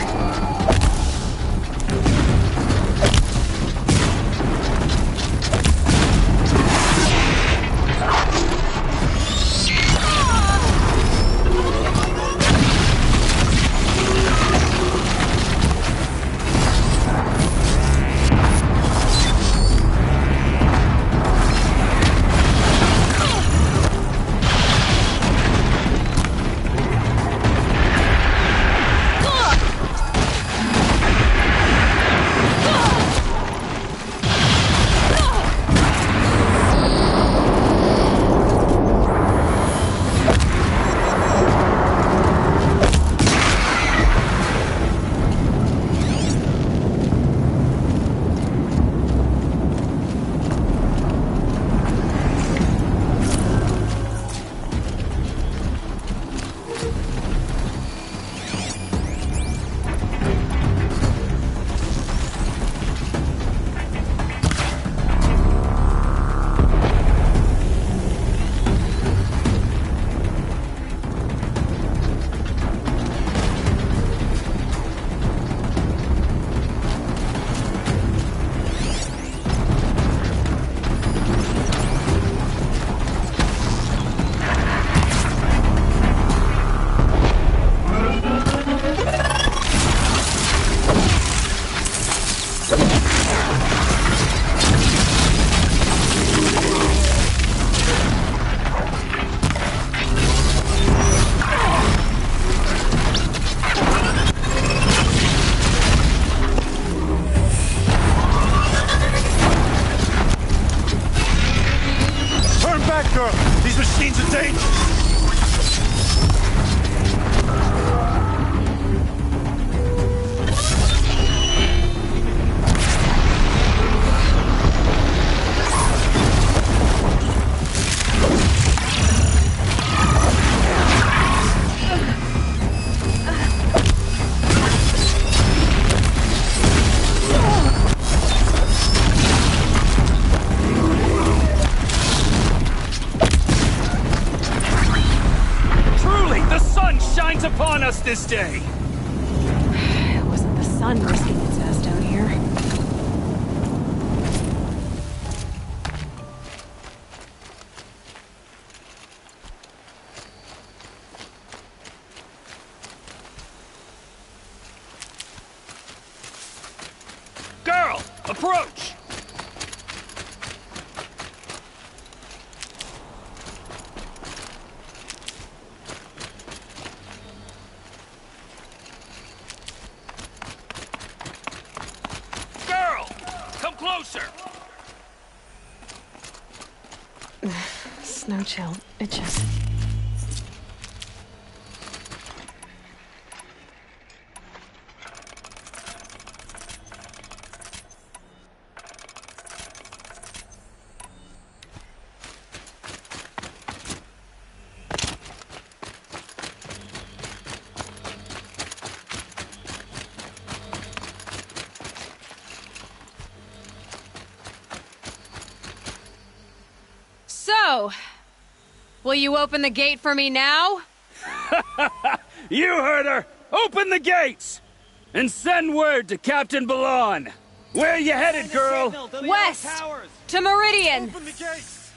These machines are dangerous! Upon us this day! It wasn't the sun risking its ass down here. Girl, approach! Closer! Snow chill. It just... So, will you open the gate for me now? You heard her! Open the gates! And send word to Captain Balan! Where are you headed, girl? West! To Meridian! Open the gates!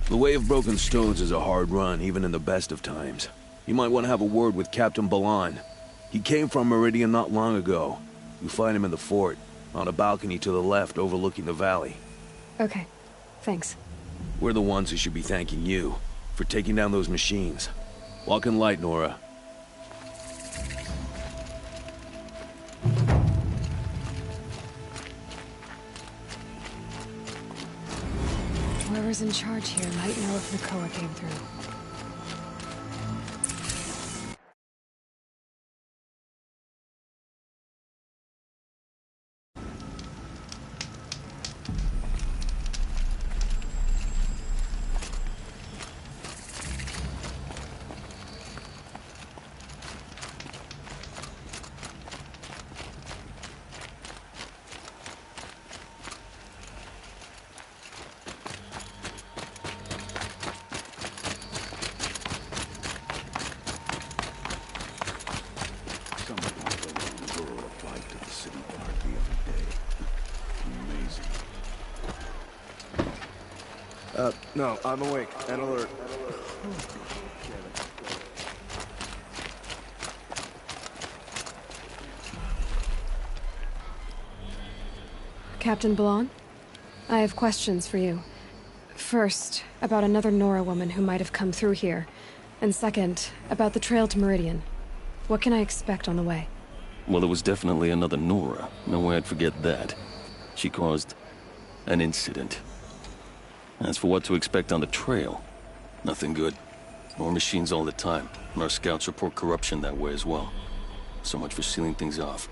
The Way of Broken Stones is a hard run, even in the best of times. You might want to have a word with Captain Balan. He came from Meridian not long ago. You find him in the fort, on a balcony to the left overlooking the valley. Okay, thanks. We're the ones who should be thanking you for taking down those machines. Walk in light, Nora. Whoever's in charge here might know if Nakoa came through. No, I'm awake and alert. Captain Ballon? I have questions for you. First, about another Nora woman who might have come through here. And second, about the trail to Meridian. What can I expect on the way? Well, it was definitely another Nora. No way I'd forget that. She caused an incident. As for what to expect on the trail, nothing good. More machines all the time, and our scouts report corruption that way as well. So much for sealing things off.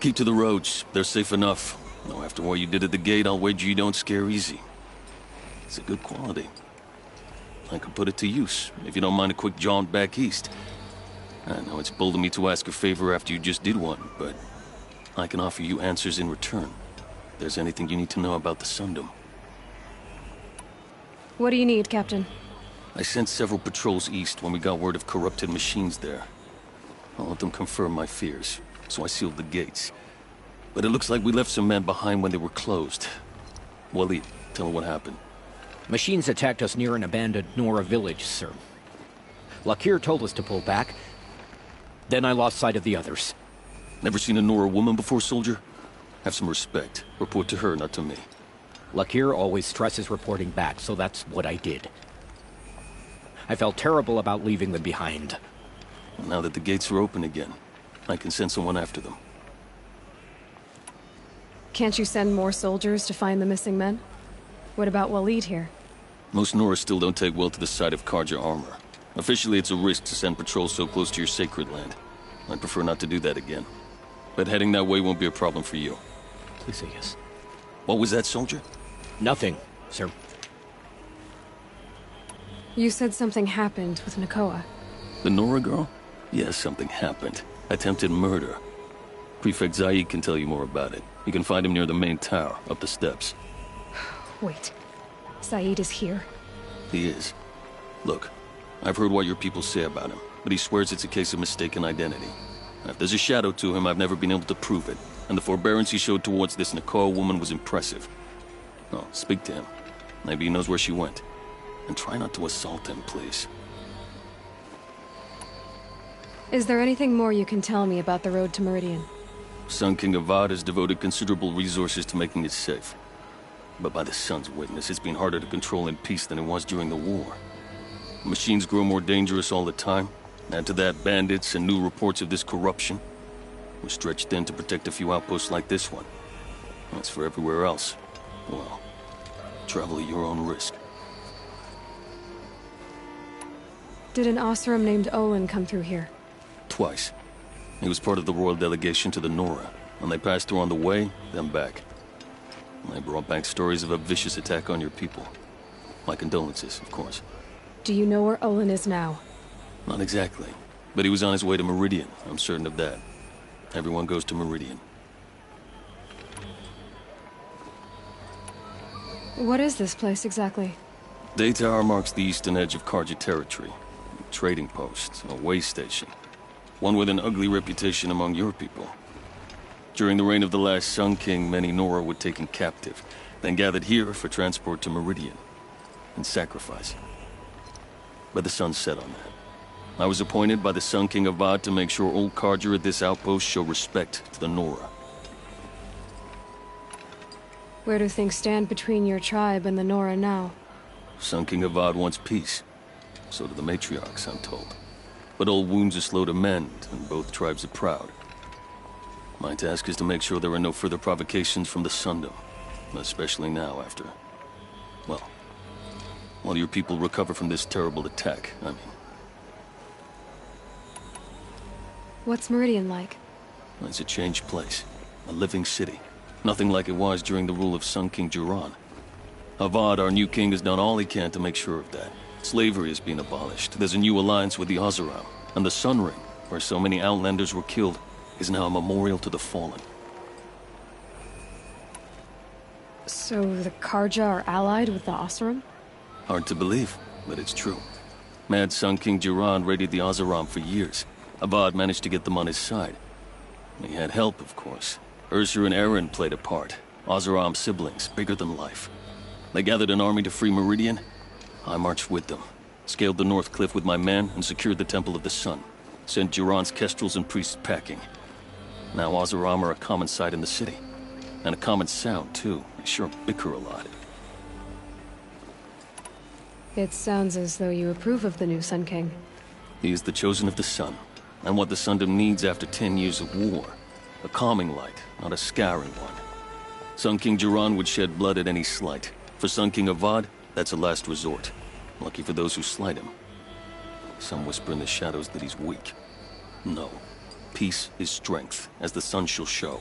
Keep to the roads. They're safe enough. Though after what you did at the gate, I'll wager you don't scare easy. It's a good quality. I could put it to use, if you don't mind a quick jaunt back east. I know it's bold of me to ask a favor after you just did one, but I can offer you answers in return. If there's anything you need to know about the Sundom. What do you need, Captain? I sent several patrols east when we got word of corrupted machines there. I'll let them confirm my fears, so I sealed the gates. But it looks like we left some men behind when they were closed. Waleed, tell me what happened. Machines attacked us near an abandoned Nora village, sir. Lakir told us to pull back. Then I lost sight of the others. Never seen a Nora woman before, soldier? Have some respect. Report to her, not to me. Lakir always stresses reporting back, so that's what I did. I felt terrible about leaving them behind. Well, now that the gates are open again, I can send someone after them. Can't you send more soldiers to find the missing men? What about Waleed here? Most Nora still don't take well to the sight of Carja armor. Officially, it's a risk to send patrols so close to your sacred land. I'd prefer not to do that again. But heading that way won't be a problem for you. Please say yes. What was that, soldier? Nothing, sir. You said something happened with Nakoa. The Nora girl? Yes, something happened. Attempted murder. Prefect Zaid can tell you more about it. You can find him near the main tower, up the steps. Wait. Zaid is here? He is. Look, I've heard what your people say about him, but he swears it's a case of mistaken identity. If there's a shadow to him, I've never been able to prove it, and the forbearance he showed towards this Nakoa woman was impressive. Oh, speak to him. Maybe he knows where she went. And try not to assault him, please. Is there anything more you can tell me about the road to Meridian? Sun King Avad has devoted considerable resources to making it safe. But by the Sun's witness, it's been harder to control in peace than it was during the war. Machines grow more dangerous all the time. Add to that bandits and new reports of this corruption. We're stretched thin to protect a few outposts like this one. As for everywhere else, well, travel at your own risk. Did an Oseram named Olin come through here? Twice. He was part of the royal delegation to the Nora, and they passed through on the way, then back. They brought back stories of a vicious attack on your people. My condolences, of course. Do you know where Olin is now? Not exactly, but he was on his way to Meridian, I'm certain of that. Everyone goes to Meridian. What is this place exactly? Day Tower marks the eastern edge of Carja territory. A trading post, a way station. One with an ugly reputation among your people. During the reign of the last Sun King, many Nora were taken captive, then gathered here for transport to Meridian, and sacrifice. But the sun set on that. I was appointed by the Sun King Avad to make sure old Carja at this outpost show respect to the Nora. Where do things stand between your tribe and the Nora now? Sun King Avad wants peace. So do the matriarchs, I'm told. But old wounds are slow to mend, and both tribes are proud. My task is to make sure there are no further provocations from the Sundom. Especially now after... well, while your people recover from this terrible attack, I mean. What's Meridian like? It's a changed place. A living city. Nothing like it was during the rule of Sun King Jiran. Avad, our new king, has done all he can to make sure of that. Slavery has been abolished. There's a new alliance with the Oseram. And the Sun Ring, where so many Outlanders were killed, is now a memorial to the fallen. So the Carja are allied with the Oseram? Hard to believe, but it's true. Mad Sun King Jiran raided the Oseram for years. Avad managed to get them on his side. He had help, of course. Ursur and Eren played a part. Oseram siblings, bigger than life. They gathered an army to free Meridian. I marched with them, scaled the North Cliff with my men, and secured the Temple of the Sun. Sent Duran's kestrels and priests packing. Now Oseram are a common sight in the city. And a common sound, too. They sure bicker a lot. It sounds as though you approve of the new Sun King. He is the chosen of the Sun, and what the Sundom needs after 10 years of war. A calming light, not a scouring one. Sun King Duran would shed blood at any slight. For Sun King Avad, that's a last resort. Lucky for those who slight him. Some whisper in the shadows that he's weak. No. Peace is strength, as the sun shall show.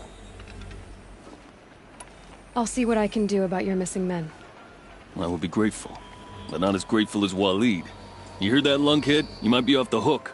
I'll see what I can do about your missing men. I will be grateful, but not as grateful as Waleed. You hear that, lunkhead? You might be off the hook.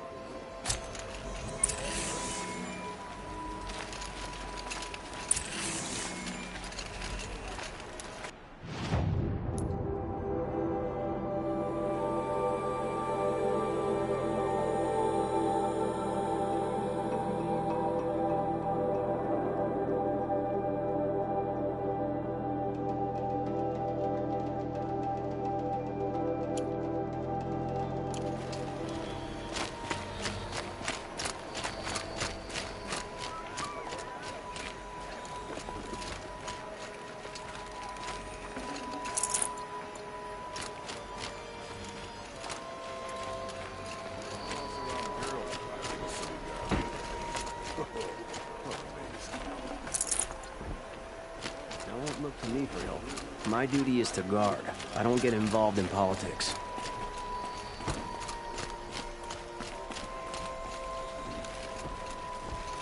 Don't look to me for help. My duty is to guard. I don't get involved in politics.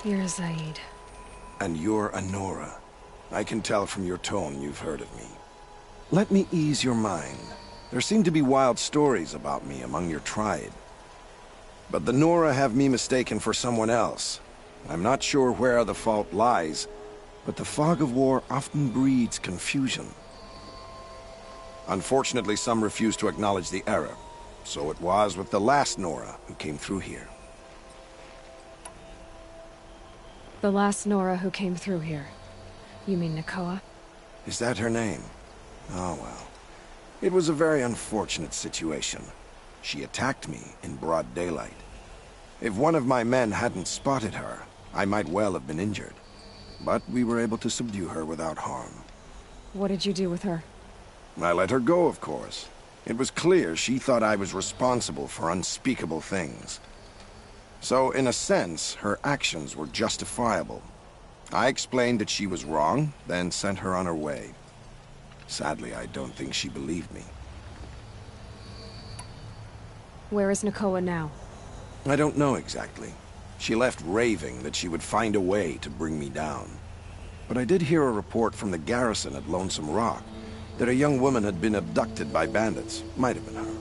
You're Zaid. And you're Anora. I can tell from your tone you've heard of me. Let me ease your mind. There seem to be wild stories about me among your tribe. But the Nora have me mistaken for someone else. I'm not sure where the fault lies, but the fog of war often breeds confusion. Unfortunately, some refuse to acknowledge the error. So it was with the last Nora who came through here. The last Nora who came through here. You mean Nakoa? Is that her name? Oh well. It was a very unfortunate situation. She attacked me in broad daylight. If one of my men hadn't spotted her, I might well have been injured. But we were able to subdue her without harm. What did you do with her? I let her go, of course. It was clear she thought I was responsible for unspeakable things. So, in a sense, her actions were justifiable. I explained that she was wrong, then sent her on her way. Sadly, I don't think she believed me. Where is Nakoa now? I don't know exactly. She left raving that she would find a way to bring me down. But I did hear a report from the garrison at Lonesome Rock that a young woman had been abducted by bandits. Might have been her.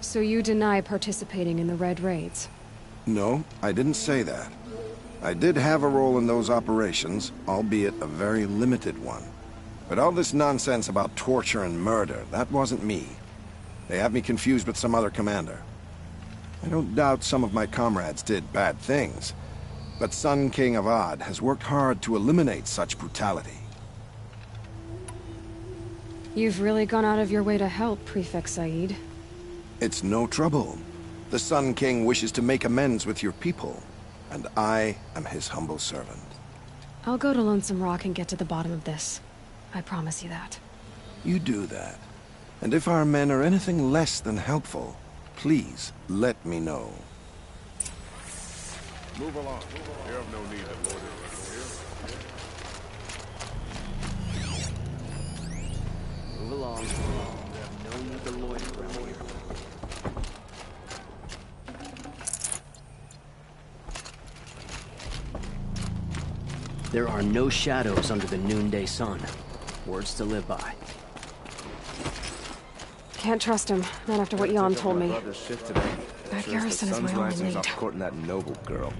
So you deny participating in the Red Raids? No, I didn't say that. I did have a role in those operations, albeit a very limited one. But all this nonsense about torture and murder, that wasn't me. They have me confused with some other commander. I don't doubt some of my comrades did bad things, but Sun King Avad has worked hard to eliminate such brutality. You've really gone out of your way to help, Prefect Said. It's no trouble. The Sun King wishes to make amends with your people, and I am his humble servant. I'll go to Lonesome Rock and get to the bottom of this. I promise you that. You do that. And if our men are anything less than helpful, please let me know. Move along. You have no need to loiter around here. Move along. You have no need to loiter around here. There are no shadows under the noonday sun. Words to live by. Can't trust him, not after what Jan told me. That That garrison is my only lead. Courting that noble girl.